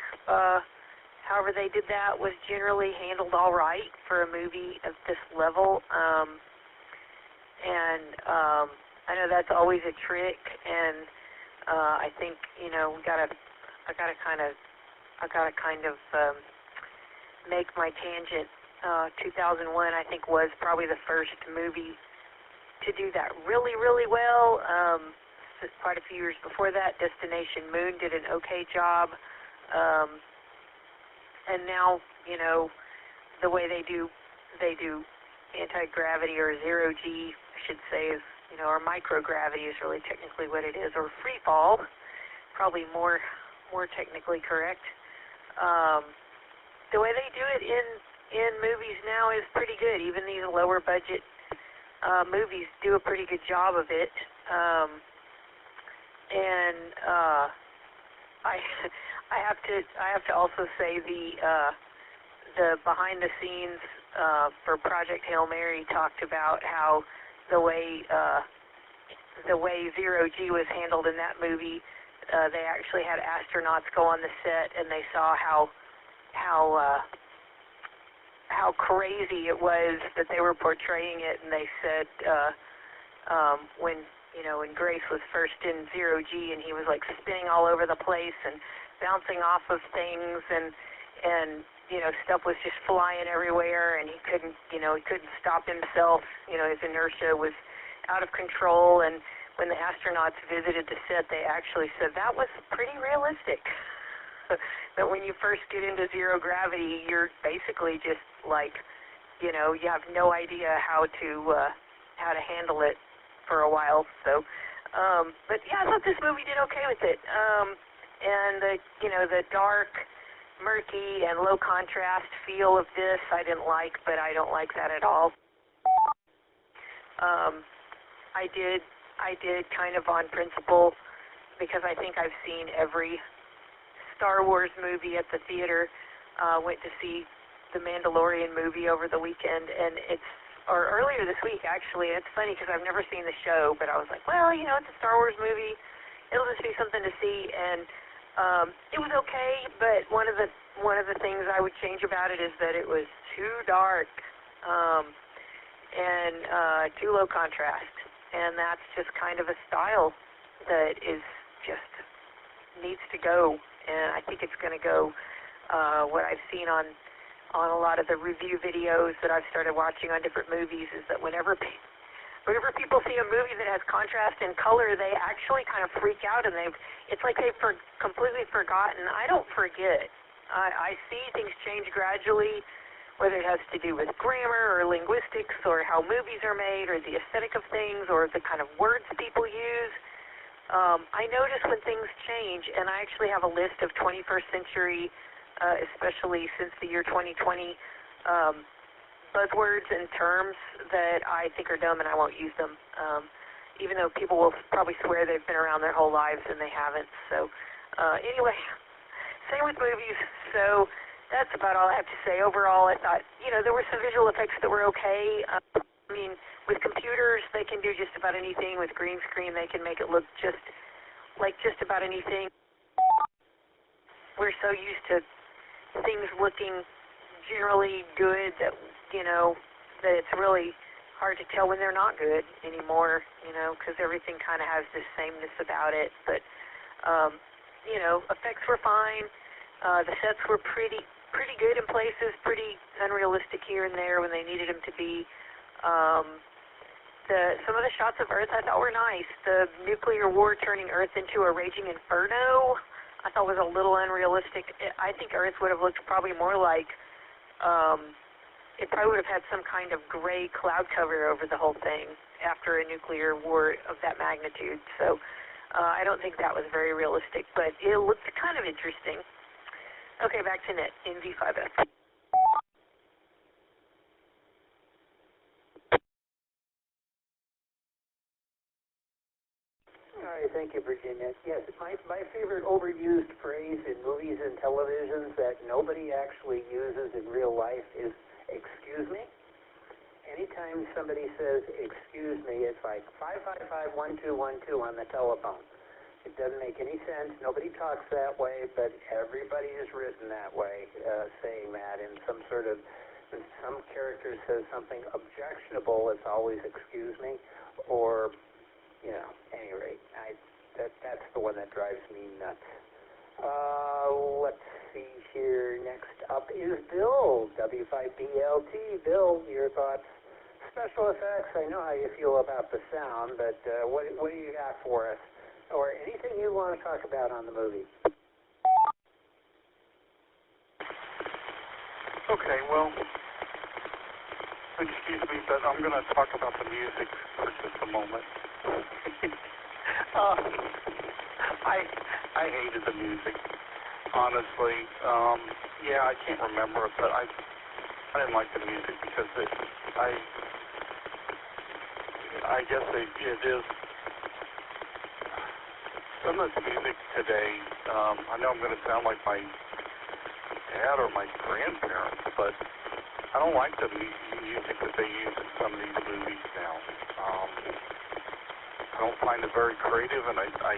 however they did that, was generally handled all right for a movie of this level, and I know that's always a trick, and I think, I gotta kind of make my tangent. 2001, I think, was probably the first movie to do that really, really well. Quite a few years before that, Destination Moon did an okay job. And now, the way they do anti-gravity, or zero-G, I should say, is, or microgravity is really technically what it is, or free fall, probably more technically correct. The way they do it in movies now is pretty good. Even these lower budget movies do a pretty good job of it. I have to also say the behind the scenes for Project Hail Mary talked about how the way zero-G was handled in that movie. They actually had astronauts go on the set, and they saw how crazy it was that they were portraying it, and they said when Grace was first in zero-G, and he was like spinning all over the place and bouncing off of things, and stuff was just flying everywhere, and he couldn't stop himself. His inertia was out of control, and when the astronauts visited the set, they actually said that was pretty realistic. That when you first get into zero gravity, you're basically just like, you have no idea how to handle it for a while. So, but yeah, I thought this movie did okay with it. And the dark, murky, and low contrast feel of this I didn't like, but I don't like that at all. I did kind of on principle, because I think I've seen every Star Wars movie at the theater. Went to see the Mandalorian movie over the weekend, and or earlier this week, actually. It's funny because I've never seen the show, but I was like, well, you know, it's a Star Wars movie. It'll just be something to see, and it was okay, but one of the things I would change about it is that it was too dark and too low contrast, and that's just kind of a style that is just needs to go, and I think it's going to go. What I've seen on a lot of the review videos that I've started watching on different movies is that whenever people see a movie that has contrast and color, they actually kind of freak out, and it's like they've completely forgotten. I don't forget. I see things change gradually, whether it has to do with grammar or linguistics or how movies are made or the aesthetic of things or the kind of words people use. I notice when things change, and I actually have a list of 21st century, especially since the year 2020, buzzwords and terms that I think are dumb and I won't use them, even though people will probably swear they've been around their whole lives and they haven't. So anyway, same with movies. So that's about all I have to say. Overall, I thought, you know, there were some visual effects that were okay. I mean, with computers, they can do just about anything. With green screen, they can make it look just about anything. We're so used to things looking generally good that, you know, that it's really hard to tell when they're not good anymore, you know, because everything kind of has this sameness about it. But, you know, effects were fine. The sets were pretty good in places, pretty unrealistic here and there when they needed them to be. Some of the shots of Earth I thought were nice. The nuclear war turning Earth into a raging inferno I thought was a little unrealistic. I think Earth would have looked probably more like, it probably would have had some kind of gray cloud cover over the whole thing after a nuclear war of that magnitude. So I don't think that was very realistic, but it looked kind of interesting. Okay, back to Net in V5F. All right, thank you, Virginia. Yes, my favorite overused phrase in movies and televisions that nobody actually uses in real life is "excuse me." Anytime somebody says "excuse me," it's like 555-1212 on the telephone. It doesn't make any sense. Nobody talks that way, but everybody is written that way, saying that in some sort of, when some character says something objectionable, it's always "excuse me," or, you know, any rate, that's the one that drives me nuts. Let's see here. Next up is Bill, W5BLT. Bill, your thoughts? Special effects, I know how you feel about the sound, but what do you got for us? Or anything you want to talk about on the movie? Okay, well, excuse me, but I'm going to talk about the music for just a moment. I hated the music, honestly. Yeah, I can't remember it, but I didn't like the music because I guess it is. Some of the music today, I know I'm going to sound like my dad or my grandparents, but I don't like the music that they use in some of these movies now. I don't find it very creative, and I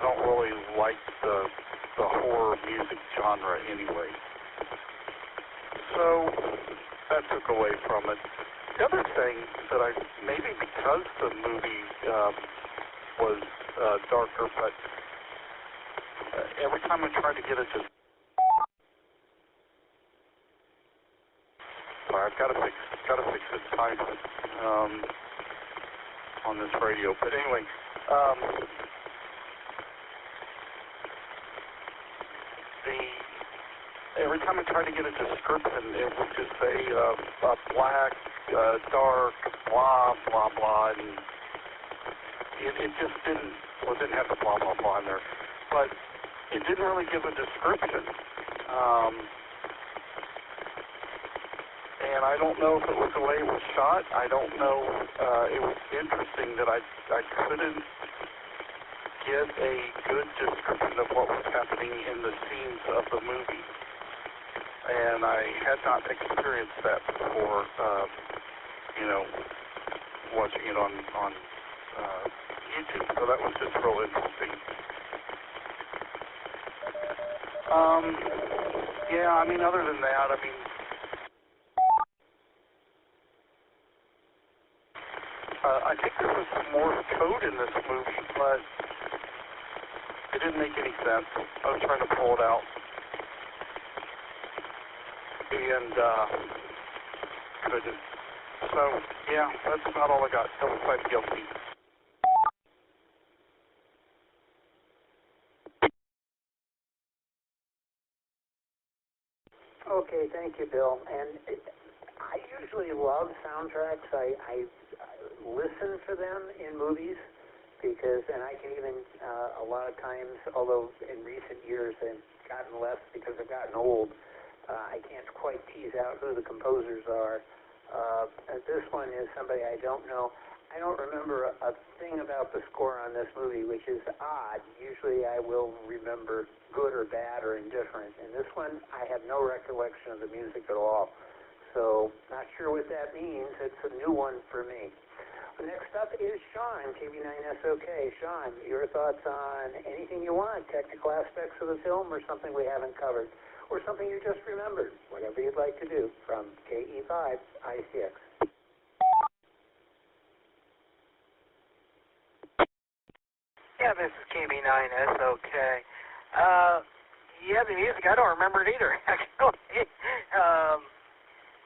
don't really like the horror music genre anyway. So that took away from it. The other thing that maybe because the movie was darker, but every time I tried to get it to... Sorry, I've got to fix this timer on this radio. But anyway, every time I tried to get a description, it would just say black, dark, blah, blah, blah, and it just didn't have the blah, blah, blah in there. But it didn't really give a description. And I don't know if it was the way it was shot. I don't know. It was interesting that I couldn't get a good description of what was happening in the scenes of the movie. and I had not experienced that before, you know, watching it on YouTube, so that was just real interesting. Yeah, I mean, other than that, I mean, I think there was some Morse code in this movie, but it didn't make any sense. I was trying to pull it out. And couldn't. So, yeah, that's about all I got. Double side guilty. Okay, thank you, Bill. And I usually love soundtracks. I listen for them in movies because, and I can even, a lot of times, although in recent years I've gotten less because I've gotten old, I can't quite tease out who the composers are. This one is somebody I don't know. I don't remember a thing about the score on this movie, which is odd. Usually I will remember good or bad or indifferent. And this one, I have no recollection of the music at all. So, not sure what that means. It's a new one for me. Next up is Sean, KB9SOK. Sean, your thoughts on anything you want, technical aspects of the film or something we haven't covered, or something you just remembered, whatever you'd like to do, from KE5 I.S.S. Yeah, this is KB9SOK. Yeah, the music, I don't remember it either, actually.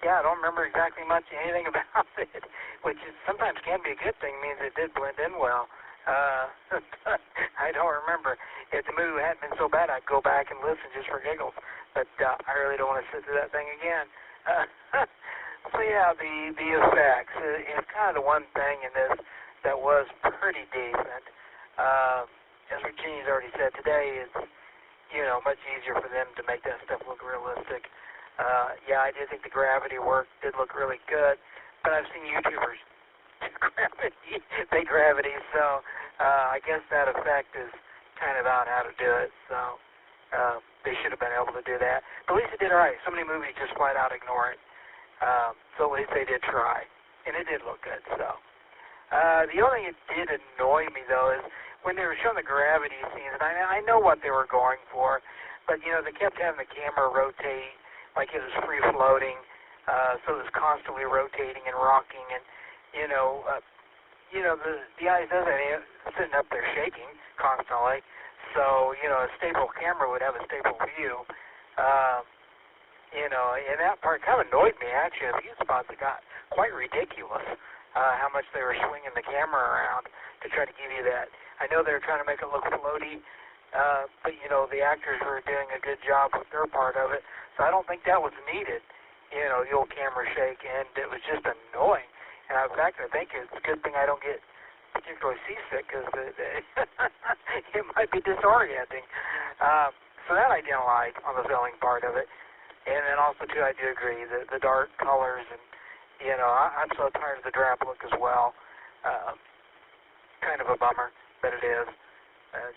Yeah, I don't remember exactly much anything about it, which is, sometimes can be a good thing, means it did blend in well. I don't remember. If the movie hadn't been so bad, I'd go back and listen just for giggles, but I really don't want to sit through that thing again. So yeah, the effects is kind of the one thing in this that was pretty decent. As Virginia's already said, today it's, you know, much easier for them to make that stuff look realistic. Yeah, I did think the gravity work did look really good, but I've seen YouTubers do gravity, so I guess that effect is kind of out how to do it, so they should have been able to do that. But at least it did all right. So many movies just flat out ignore it. So at least they did try, and it did look good, so. The only thing that did annoy me, though, is when they were showing the gravity scenes, and I know what they were going for, but, you know, they kept having the camera rotate like it was free-floating, so it was constantly rotating and rocking, and, you know, the I.S.S. sitting up there shaking constantly, so, you know, a stable camera would have a stable view, you know, and that part kind of annoyed me, actually. A few spots that got quite ridiculous. How much they were swinging the camera around to try to give you that. I know they were trying to make it look floaty, but, you know, the actors were doing a good job with their part of it, so I don't think that was needed, you know, the old camera shake, and it was just annoying. And in fact, I think it's a good thing I don't get particularly seasick, because it might be disorienting. So that I didn't like on the filming part of it. And then also, too, I do agree, the dark colors and, you know, I'm so tired of the drab look as well. Kind of a bummer, but it is.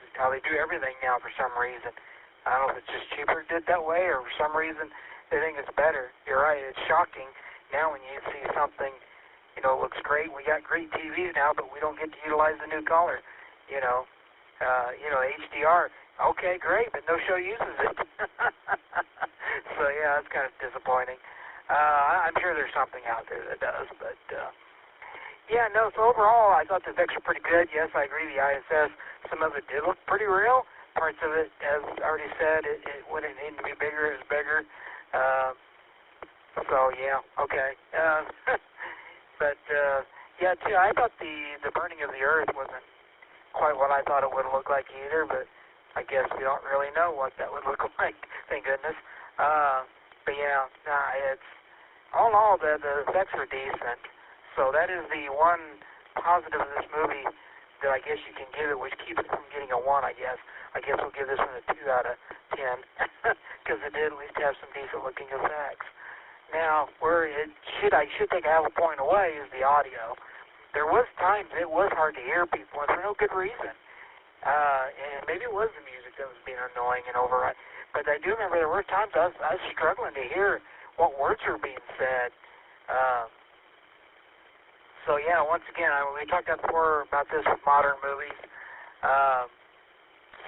Just how they do everything now for some reason. I don't know if it's just cheaper did that way, or for some reason they think it's better. You're right, it's shocking now when you see something, you know, looks great. We got great TVs now, but we don't get to utilize the new color. You know, HDR. Okay, great, but no show uses it. So yeah, that's kind of disappointing. I'm sure there's something out there that does, but yeah, no, so overall I thought the effects were pretty good. Yes, I agree, the I.S.S., some of it did look pretty real. Parts of it, as I already said, when it needed to be bigger, it was bigger. So yeah, okay. But yeah, too, I thought the burning of the Earth wasn't quite what I thought it would look like either, but I guess we don't really know what that would look like, thank goodness. But yeah, it's, all in all, the effects are decent. So that is the one positive of this movie that I guess you can give it, which keeps it from getting a 1, I guess. I guess we'll give this one a 2 out of 10, because it did at least have some decent-looking effects. Now, where I should take a half a point away is the audio. There was times it was hard to hear people, and for no good reason. And maybe it was the music that was being annoying and override. But I do remember there were times I was struggling to hear what words were being said. So yeah, once again, we talked before about this with modern movies.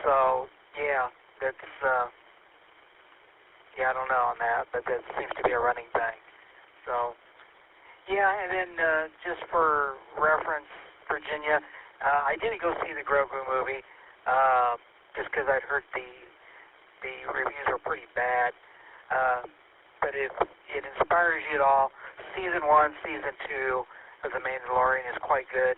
So yeah, that's yeah, I don't know on that, but that seems to be a running thing. So yeah, and then just for reference, Virginia, I didn't go see the Grogu movie just because I'd heard the reviews were pretty bad. But if it inspires you at all, Season 1, Season 2 of The Mandalorian is quite good.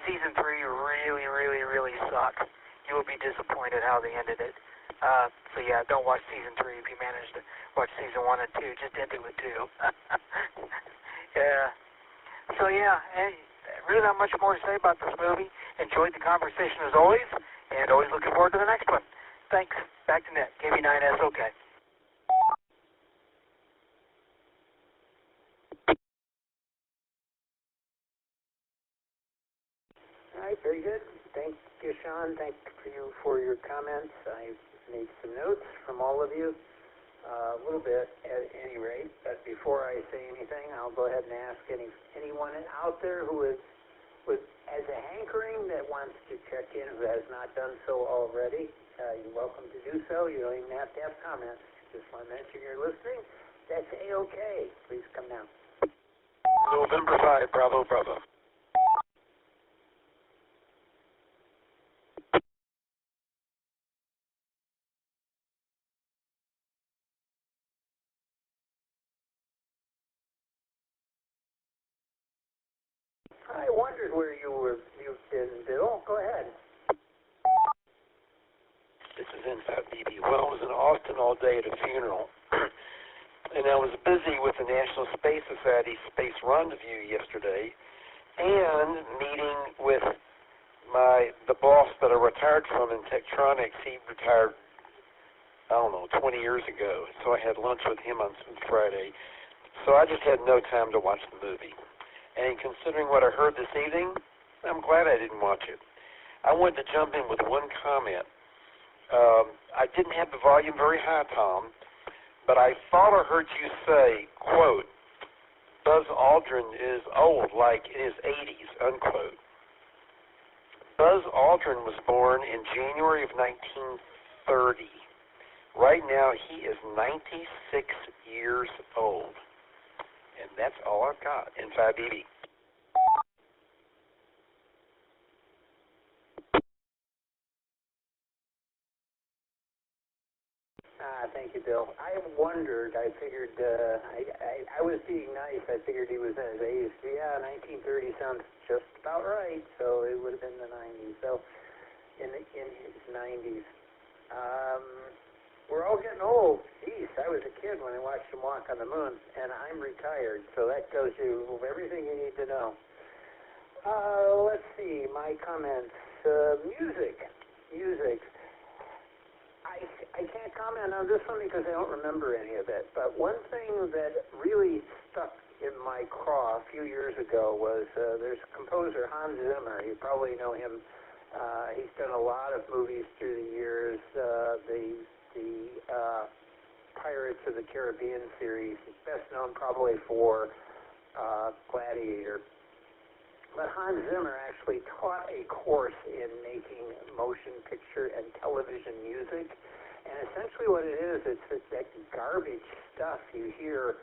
Season 3 really, really, really sucks. You will be disappointed how they ended it. So yeah, don't watch Season 3 if you manage to watch Season 1 and 2. Just end it with 2. Yeah. So yeah, hey, really not much more to say about this movie. Enjoyed the conversation as always, and always looking forward to the next one. Thanks. Back to Nick. KB9S, okay. All right, very good. Thank you, Sean. Thank you for your comments. I made some notes from all of you, a little bit at any rate. But before I say anything, I'll go ahead and ask anyone out there who has a hankering that wants to check in, who has not done so already. You're welcome to do so. You don't even have to have comments. Just want to mention you're listening. That's A-okay. Please come down. November 5, Bravo, Bravo. I wondered where you've been, Bill. Go ahead. This is Inside BB. Well, I was in Austin all day at a funeral, and I was busy with the National Space Society Space Rendezvous yesterday, and meeting with the boss that I retired from in Tektronix. He retired, I don't know, 20 years ago, so I had lunch with him on Friday. So I just had no time to watch the movie. And considering what I heard this evening, I'm glad I didn't watch it. I wanted to jump in with one comment. I didn't have the volume very high, Tom, but I thought I heard you say, quote, Buzz Aldrin is old, like in his 80s, unquote. Buzz Aldrin was born in January of 1930. Right now, he is 96 years old. And that's all I've got in 5BB. Thank you, Bill. I wondered, I figured, I was being nice. I figured he was in his 80s. Yeah, 1930 sounds just about right. So it would have been the 90s. So in his 90s. We're all getting old. Jeez, I was a kid when I watched him walk on the moon, and I'm retired, so that tells you everything you need to know. Let's see, my comments. Music. I can't comment on this one because I don't remember any of it, but one thing that really stuck in my craw a few years ago was there's a composer, Hans Zimmer. You probably know him. He's done a lot of movies through the years. The Pirates of the Caribbean series. He's best known probably for Gladiator. But Hans Zimmer actually taught a course in making motion picture and television music. And essentially what it is, it's that garbage stuff you hear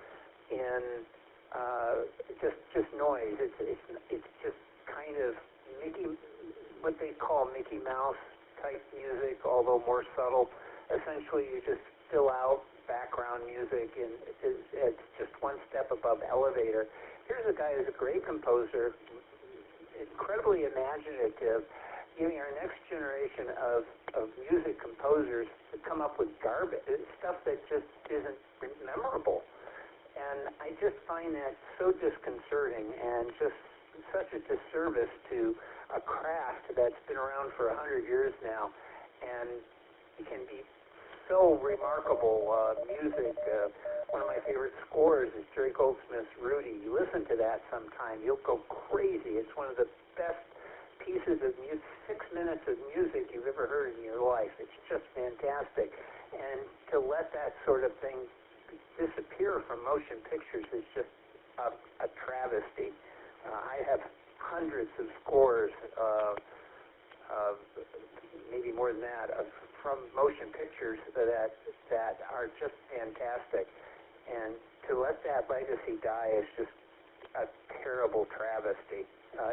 in just noise. It's just kind of what they call Mickey Mouse type music, although more subtle. Essentially, you just fill out background music, and it's just one step above elevator. Here's a guy who's a great composer, incredibly imaginative, giving our next generation of music composers to come up with garbage, stuff that just isn't memorable. And I just find that so disconcerting and just such a disservice to a craft that's been around for 100 years now, and it can be so remarkable music. One of my favorite scores is Jerry Goldsmith's Rudy. You listen to that sometime, you'll go crazy. It's one of the best pieces of music, 6 minutes of music you've ever heard in your life. It's just fantastic. And to something disappear from motion pictures is just a travesty. I have hundreds of scores, maybe more than that, from motion pictures that are just fantastic. And to let that legacy die is just a terrible travesty,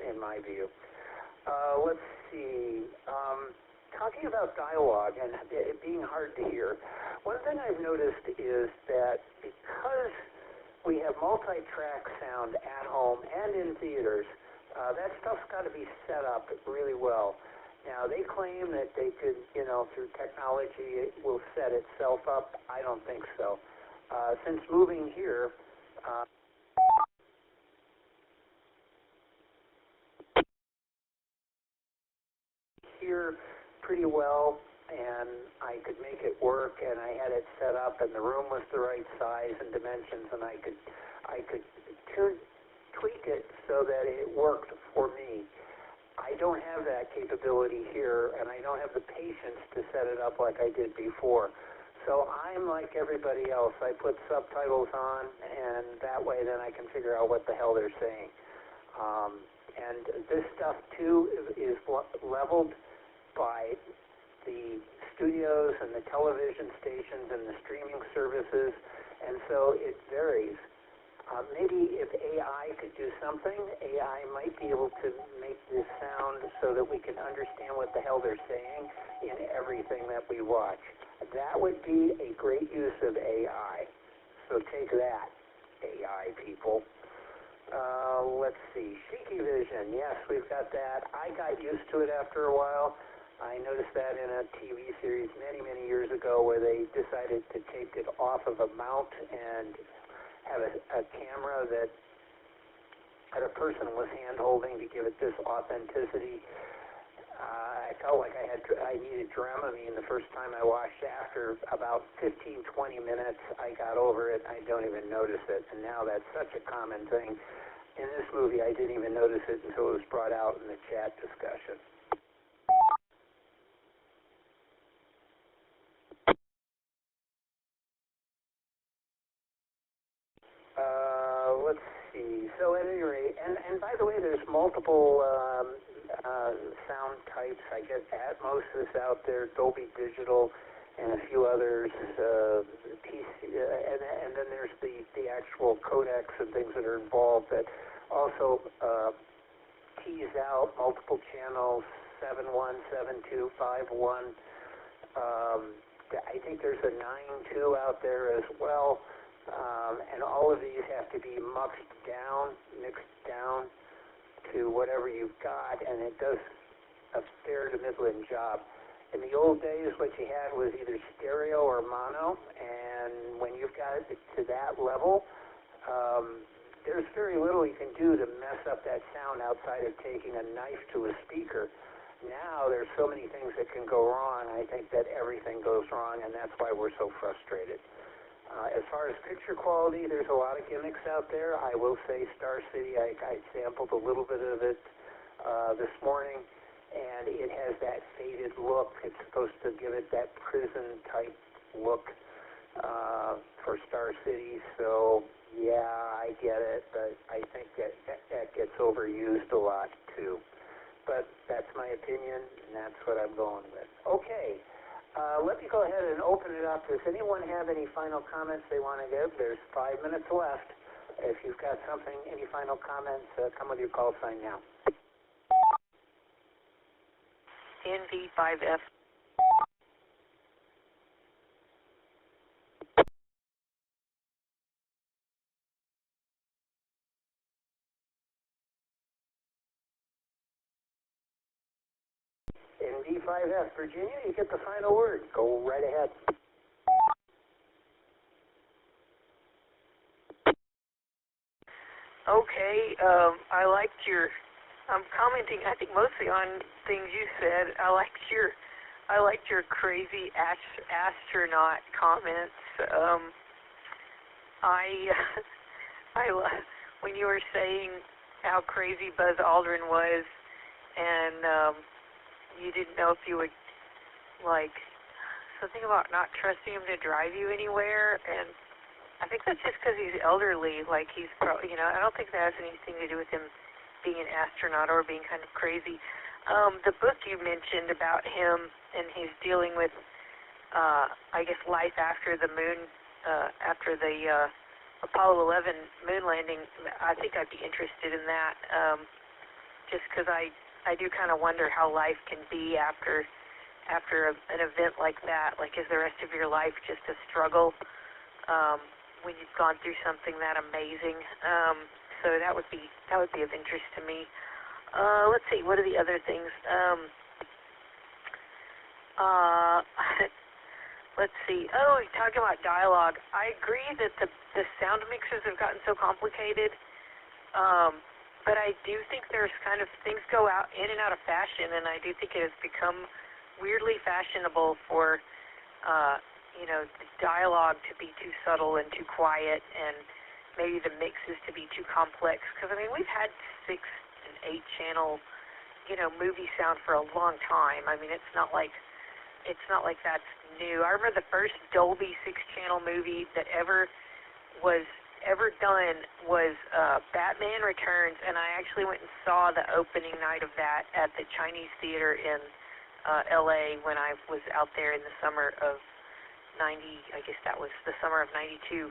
in my view. Let's see. Talking about dialogue and it being hard to hear, one thing I've noticed is that because we have multi-track sound at home and in theaters, that stuff's got to be set up really well. Now, they claim that they could, through technology, it will set itself up. I don't think so. Since moving here, hear pretty well, and I could make it work, and I had it set up, and the room was the right size and dimensions, and I could tweak it so that it worked for me. I don't have that capability here, and I don't have the patience to set it up like I did before. So I'm like everybody else. I put subtitles on, and that way then I can figure out what the hell they're saying. And this stuff, too, is leveled by the studios and the television stations and the streaming services, and so it varies. Maybe if AI could do something, AI might be able to make this sound so that we can understand what the hell they're saying in everything that we watch. That would be a great use of AI. So take that, AI people. Let's see, Shaky Vision, yes, we've got that. I got used to it after a while. I noticed that in a TV series many, many years ago where they decided to take it off of a mount and have a camera that a person was hand-holding to give it this authenticity. I felt like I needed Dramamine the first time I watched. After about 15, 20 minutes, I got over it. I don't even notice it, and now that's such a common thing. In this movie, I didn't even notice it until it was brought out in the chat discussion. Let's see. So at any rate, and by the way, there's multiple sound types. I guess Atmos is out there, Dolby Digital, and a few others. And then there's the actual codecs and things that are involved that also tease out multiple channels, 7.1, 7.2, 5.1. I think there's a 9.2 out there as well. And all of these have to be mixed down to whatever you've got, and it does a fair to middling job. In the old days, what you had was either stereo or mono, and when you've got it to that level, there's very little you can do to mess up that sound outside of taking a knife to a speaker. Now there's so many things that can go wrong. I think that everything goes wrong, and that's why we're so frustrated. As far as picture quality, there's a lot of gimmicks out there. I will say Star City, I sampled a little bit of it this morning, and it has that faded look. It's supposed to give it that prison-type look for Star City. So, yeah, I get it, but I think that gets overused a lot, too. But that's my opinion, and that's what I'm going with. Okay. Let me go ahead and open it up. Does anyone have any final comments they want to give? There's 5 minutes left. If you've got something, any final comments, come with your call sign now. NV5F. NV5F, Virginia, you get the final word. Go right ahead. Okay, I liked your, I'm commenting, I think mostly on things you said. I liked your crazy astronaut comments. When you were saying how crazy Buzz Aldrin was, and you didn't know if you would, like, something about not trusting him to drive you anywhere, and I think that's just because he's elderly. Like, he's probably, I don't think that has anything to do with him being an astronaut or being kind of crazy. The book you mentioned about him, and he's dealing with, I guess, life after the moon, after the Apollo 11 moon landing. I think I'd be interested in that, just because I do kind of wonder how life can be after an event like that. Like, is the rest of your life just a struggle when you've gone through something that amazing? So that would be of interest to me. Let's see, what are the other things? Let's see. Oh, you're talking about dialogue. I agree that the sound mixes have gotten so complicated, but I do think there's kind of things go out in and out of fashion, and I do think it has become weirdly fashionable for the dialogue to be too subtle and too quiet, and maybe the mixes to be too complex. Because I mean, we've had 6 and 8 channel, movie sound for a long time. I mean, it's not like that's new. I remember the first Dolby 6-channel movie that was ever done was Batman Returns, and I actually went and saw the opening night of that at the Chinese Theater in LA when I was out there in the summer of 90. I guess that was the summer of 92.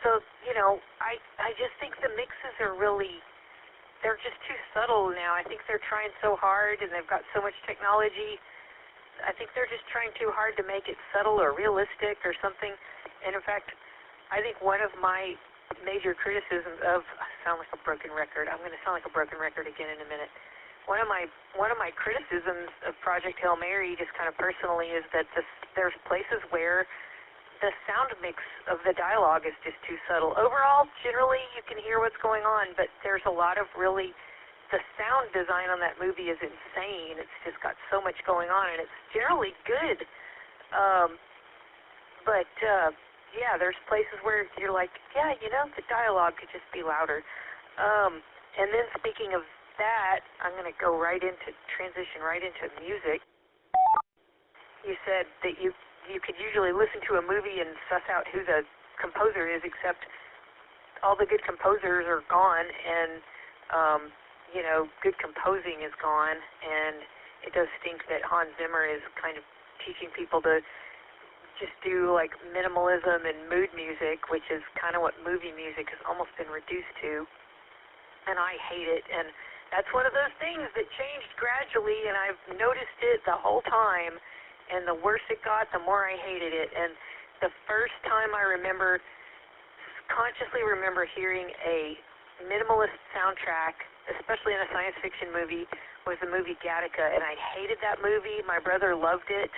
So, I just think the mixes are they're just too subtle now. I think they're trying so hard, and they've got so much technology. I think they're just trying too hard to make it subtle or realistic or something. And in fact, I think one of my major criticisms of, I sound like a broken record. I'm going to sound like a broken record again in a minute. One of my criticisms of Project Hail Mary, just kind of personally, is that there's places where the sound mix of the dialogue is just too subtle. Overall, generally, you can hear what's going on, but there's a lot of the sound design on that movie is insane. It's just got so much going on, and it's generally good. But there's places where you're like, the dialogue could just be louder. And then speaking of that, I'm going to transition right into music. You said that you could usually listen to a movie and suss out who the composer is, except all the good composers are gone, and good composing is gone, and it does stink that Hans Zimmer is kind of teaching people to just do like minimalism and mood music, which is kind of what movie music has almost been reduced to, and I hate it. And that's one of those things that changed gradually, and I've noticed it the whole time. And the worse it got, the more I hated it. And the first time I consciously remember hearing a minimalist soundtrack, especially in a science fiction movie, was the movie Gattaca. And I hated that movie. My brother loved it.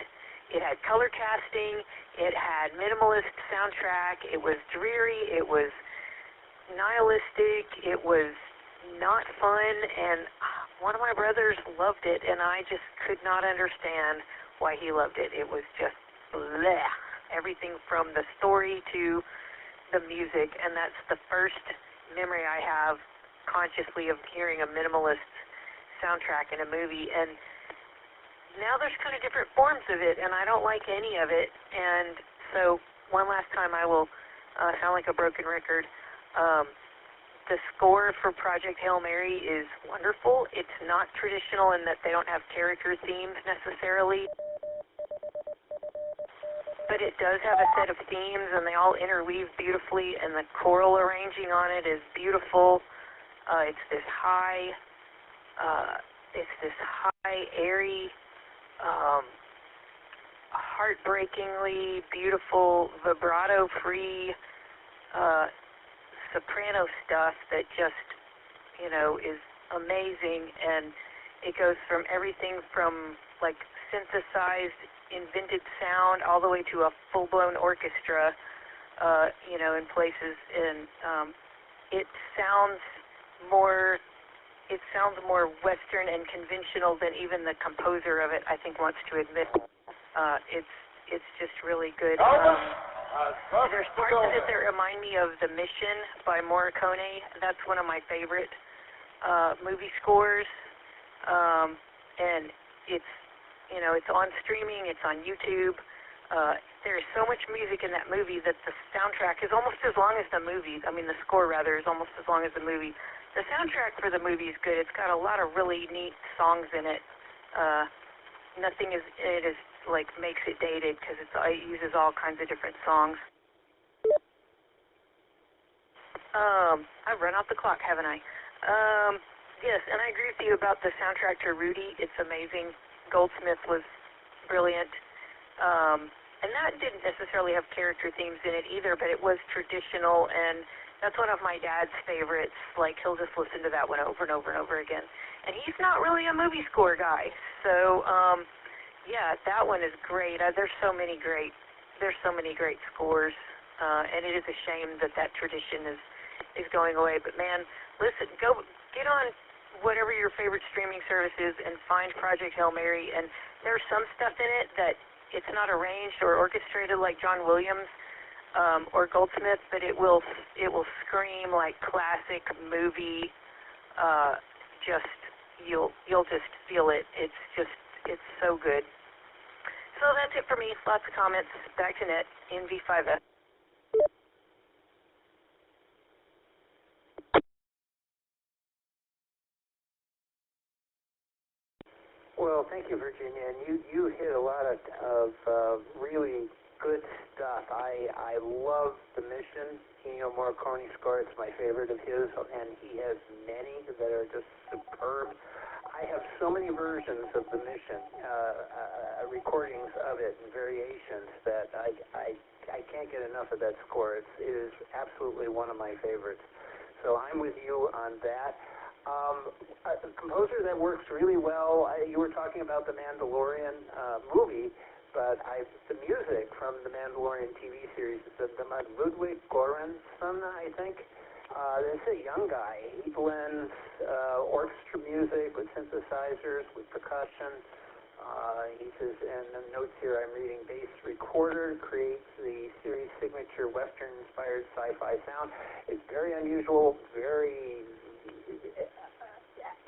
It had color casting. It had minimalist soundtrack. It was dreary. It was nihilistic. It was not fun. And one of my brothers loved it, and I just could not understand why he loved it. It was just bleh. Everything from the story to the music, and that's the first memory I have consciously of hearing a minimalist soundtrack in a movie. And now there's kind of different forms of it, and I don't like any of it. And so one last time I will sound like a broken record. The score for Project Hail Mary is wonderful. It's not traditional in that they don't have character themes necessarily, but it does have a set of themes, and they all interweave beautifully, and the choral arranging on it is beautiful. It's this high, airy, heartbreakingly beautiful, vibrato-free soprano stuff that just, is amazing. And it goes from everything from like synthesized, invented sound all the way to a full-blown orchestra, in places. And it sounds more Western and conventional than even the composer of it, I think, wants to admit. It's just really good. There's parts of it that remind me of The Mission by Morricone. That's one of my favorite movie scores. And it's it's on streaming, it's on YouTube. There's so much music in that movie that the soundtrack is almost as long as the movie. I mean, the score, rather, is almost as long as the movie. The soundtrack for the movie is good. It's got a lot of really neat songs in it. Nothing makes it dated because it uses all kinds of different songs. I've run off the clock, haven't I? Yes, and I agree with you about the soundtrack to Rudy. It's amazing. Goldsmith was brilliant. And that didn't necessarily have character themes in it either, but it was traditional, and that's one of my dad's favorites. Like, he'll just listen to that one over and over and over again. And he's not really a movie score guy. So, yeah, that one is great. There's so many great scores, and it is a shame that that tradition is going away. But man, listen, get on whatever your favorite streaming service is and find Project Hail Mary. And there's some stuff in it that it's not arranged or orchestrated like John Williams or Goldsmith, but it will scream like classic movie. You'll just feel it. It's so good. So that's it for me. Lots of comments. Back to net in V5F. Well, thank you, Virginia. And you hit a lot of really good stuff. I love the mission. Ennio Morricone score. It's my favorite of his, and he has many that are just superb. I have so many versions of the mission, recordings of it and variations that I can't get enough of that score. It is absolutely one of my favorites. So I'm with you on that. A composer that works really well, you were talking about the Mandalorian movie, but the music from the Mandalorian TV series is Ludwig Göransson, I think. It's a young guy. He blends orchestra music with synthesizers, with percussion. He says, in the notes here I'm reading, bass recorder, creates the series signature Western-inspired sci-fi sound. It's very unusual, very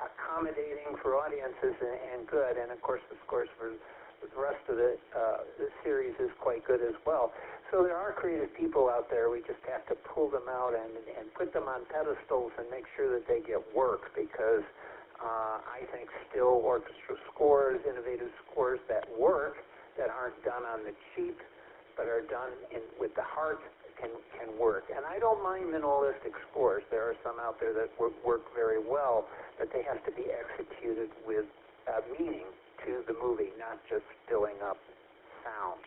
accommodating for audiences and good, and of course the scores for the rest of the series is quite good as well. So there are creative people out there. We just have to pull them out and put them on pedestals and make sure that they get work, because I think still orchestra scores, innovative scores that work, that aren't done on the cheap, but are done with the heart, can work. And I don't mind minimalistic scores. There are some out there that work very well, but they have to be executed with meaning to the movie, not just filling up sound.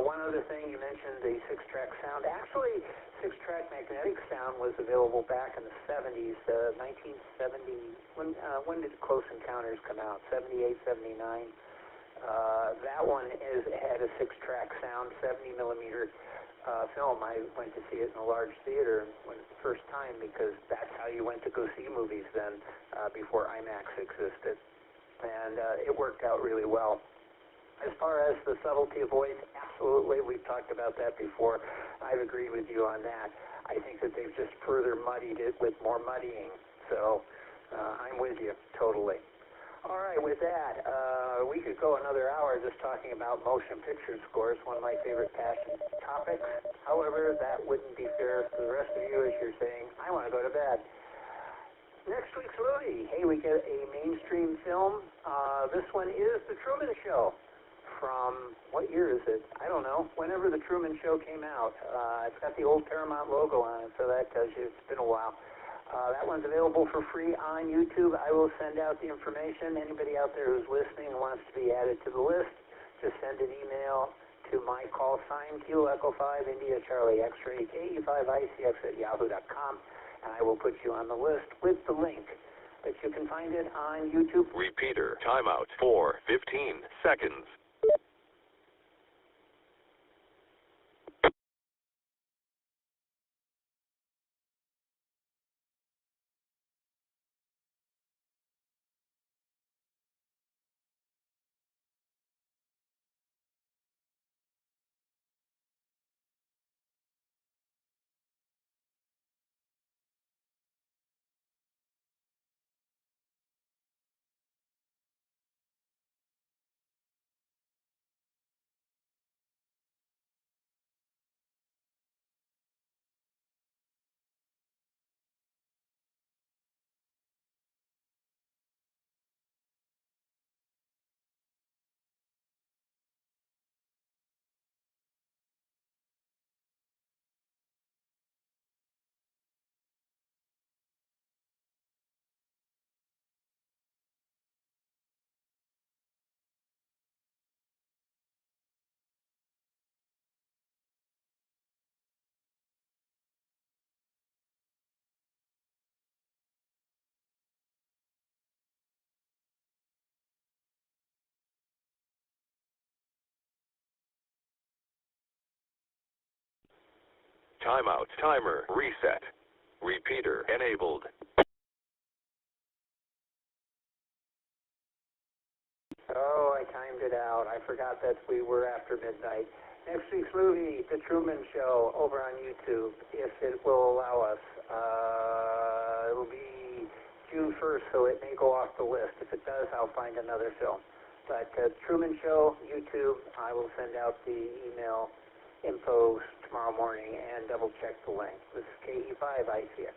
One other thing, you mentioned the 6-track sound. Actually, 6-track magnetic sound was available back in the 70s, 1970. When did Close Encounters come out? 78, 79. That one had a 6-track sound, 70 millimeter film. I went to see it in a large theater when it was the first time, because that's how you went to go see movies then, before IMAX existed. And it worked out really well. As far as the subtlety of voice, absolutely, we've talked about that before. I've agreed with you on that. I think that they've just further muddied it with more muddying. So I'm with you, totally. All right, with that, we could go another hour just talking about motion picture scores, one of my favorite passion topics. However, that wouldn't be fair to the rest of you, as you're saying, I want to go to bed. Next week's movie, hey, we get a mainstream film. This one is The Truman Show. From, what year is it? I don't know. Whenever The Truman Show came out. It's got the old Paramount logo on it, so that tells you it's been a while. That one's available for free on YouTube. I will send out the information. Anybody out there who's listening and wants to be added to the list, just send an email to my call sign, Kilo Echo 5, India Charlie X-Ray, KE5ICX@yahoo.com, and I will put you on the list with the link. But you can find it on YouTube. Repeater, timeout for 15 seconds. Timeout. Timer reset. Repeater enabled. Oh, I timed it out. I forgot that we were after midnight. Next week's movie, The Truman Show, over on YouTube, if it will allow us. It'll be June 1st, so it may go off the list. If it does, I'll find another film. But Truman Show, YouTube, I will send out the email info tomorrow morning and double check the link. This is KE5 ICX.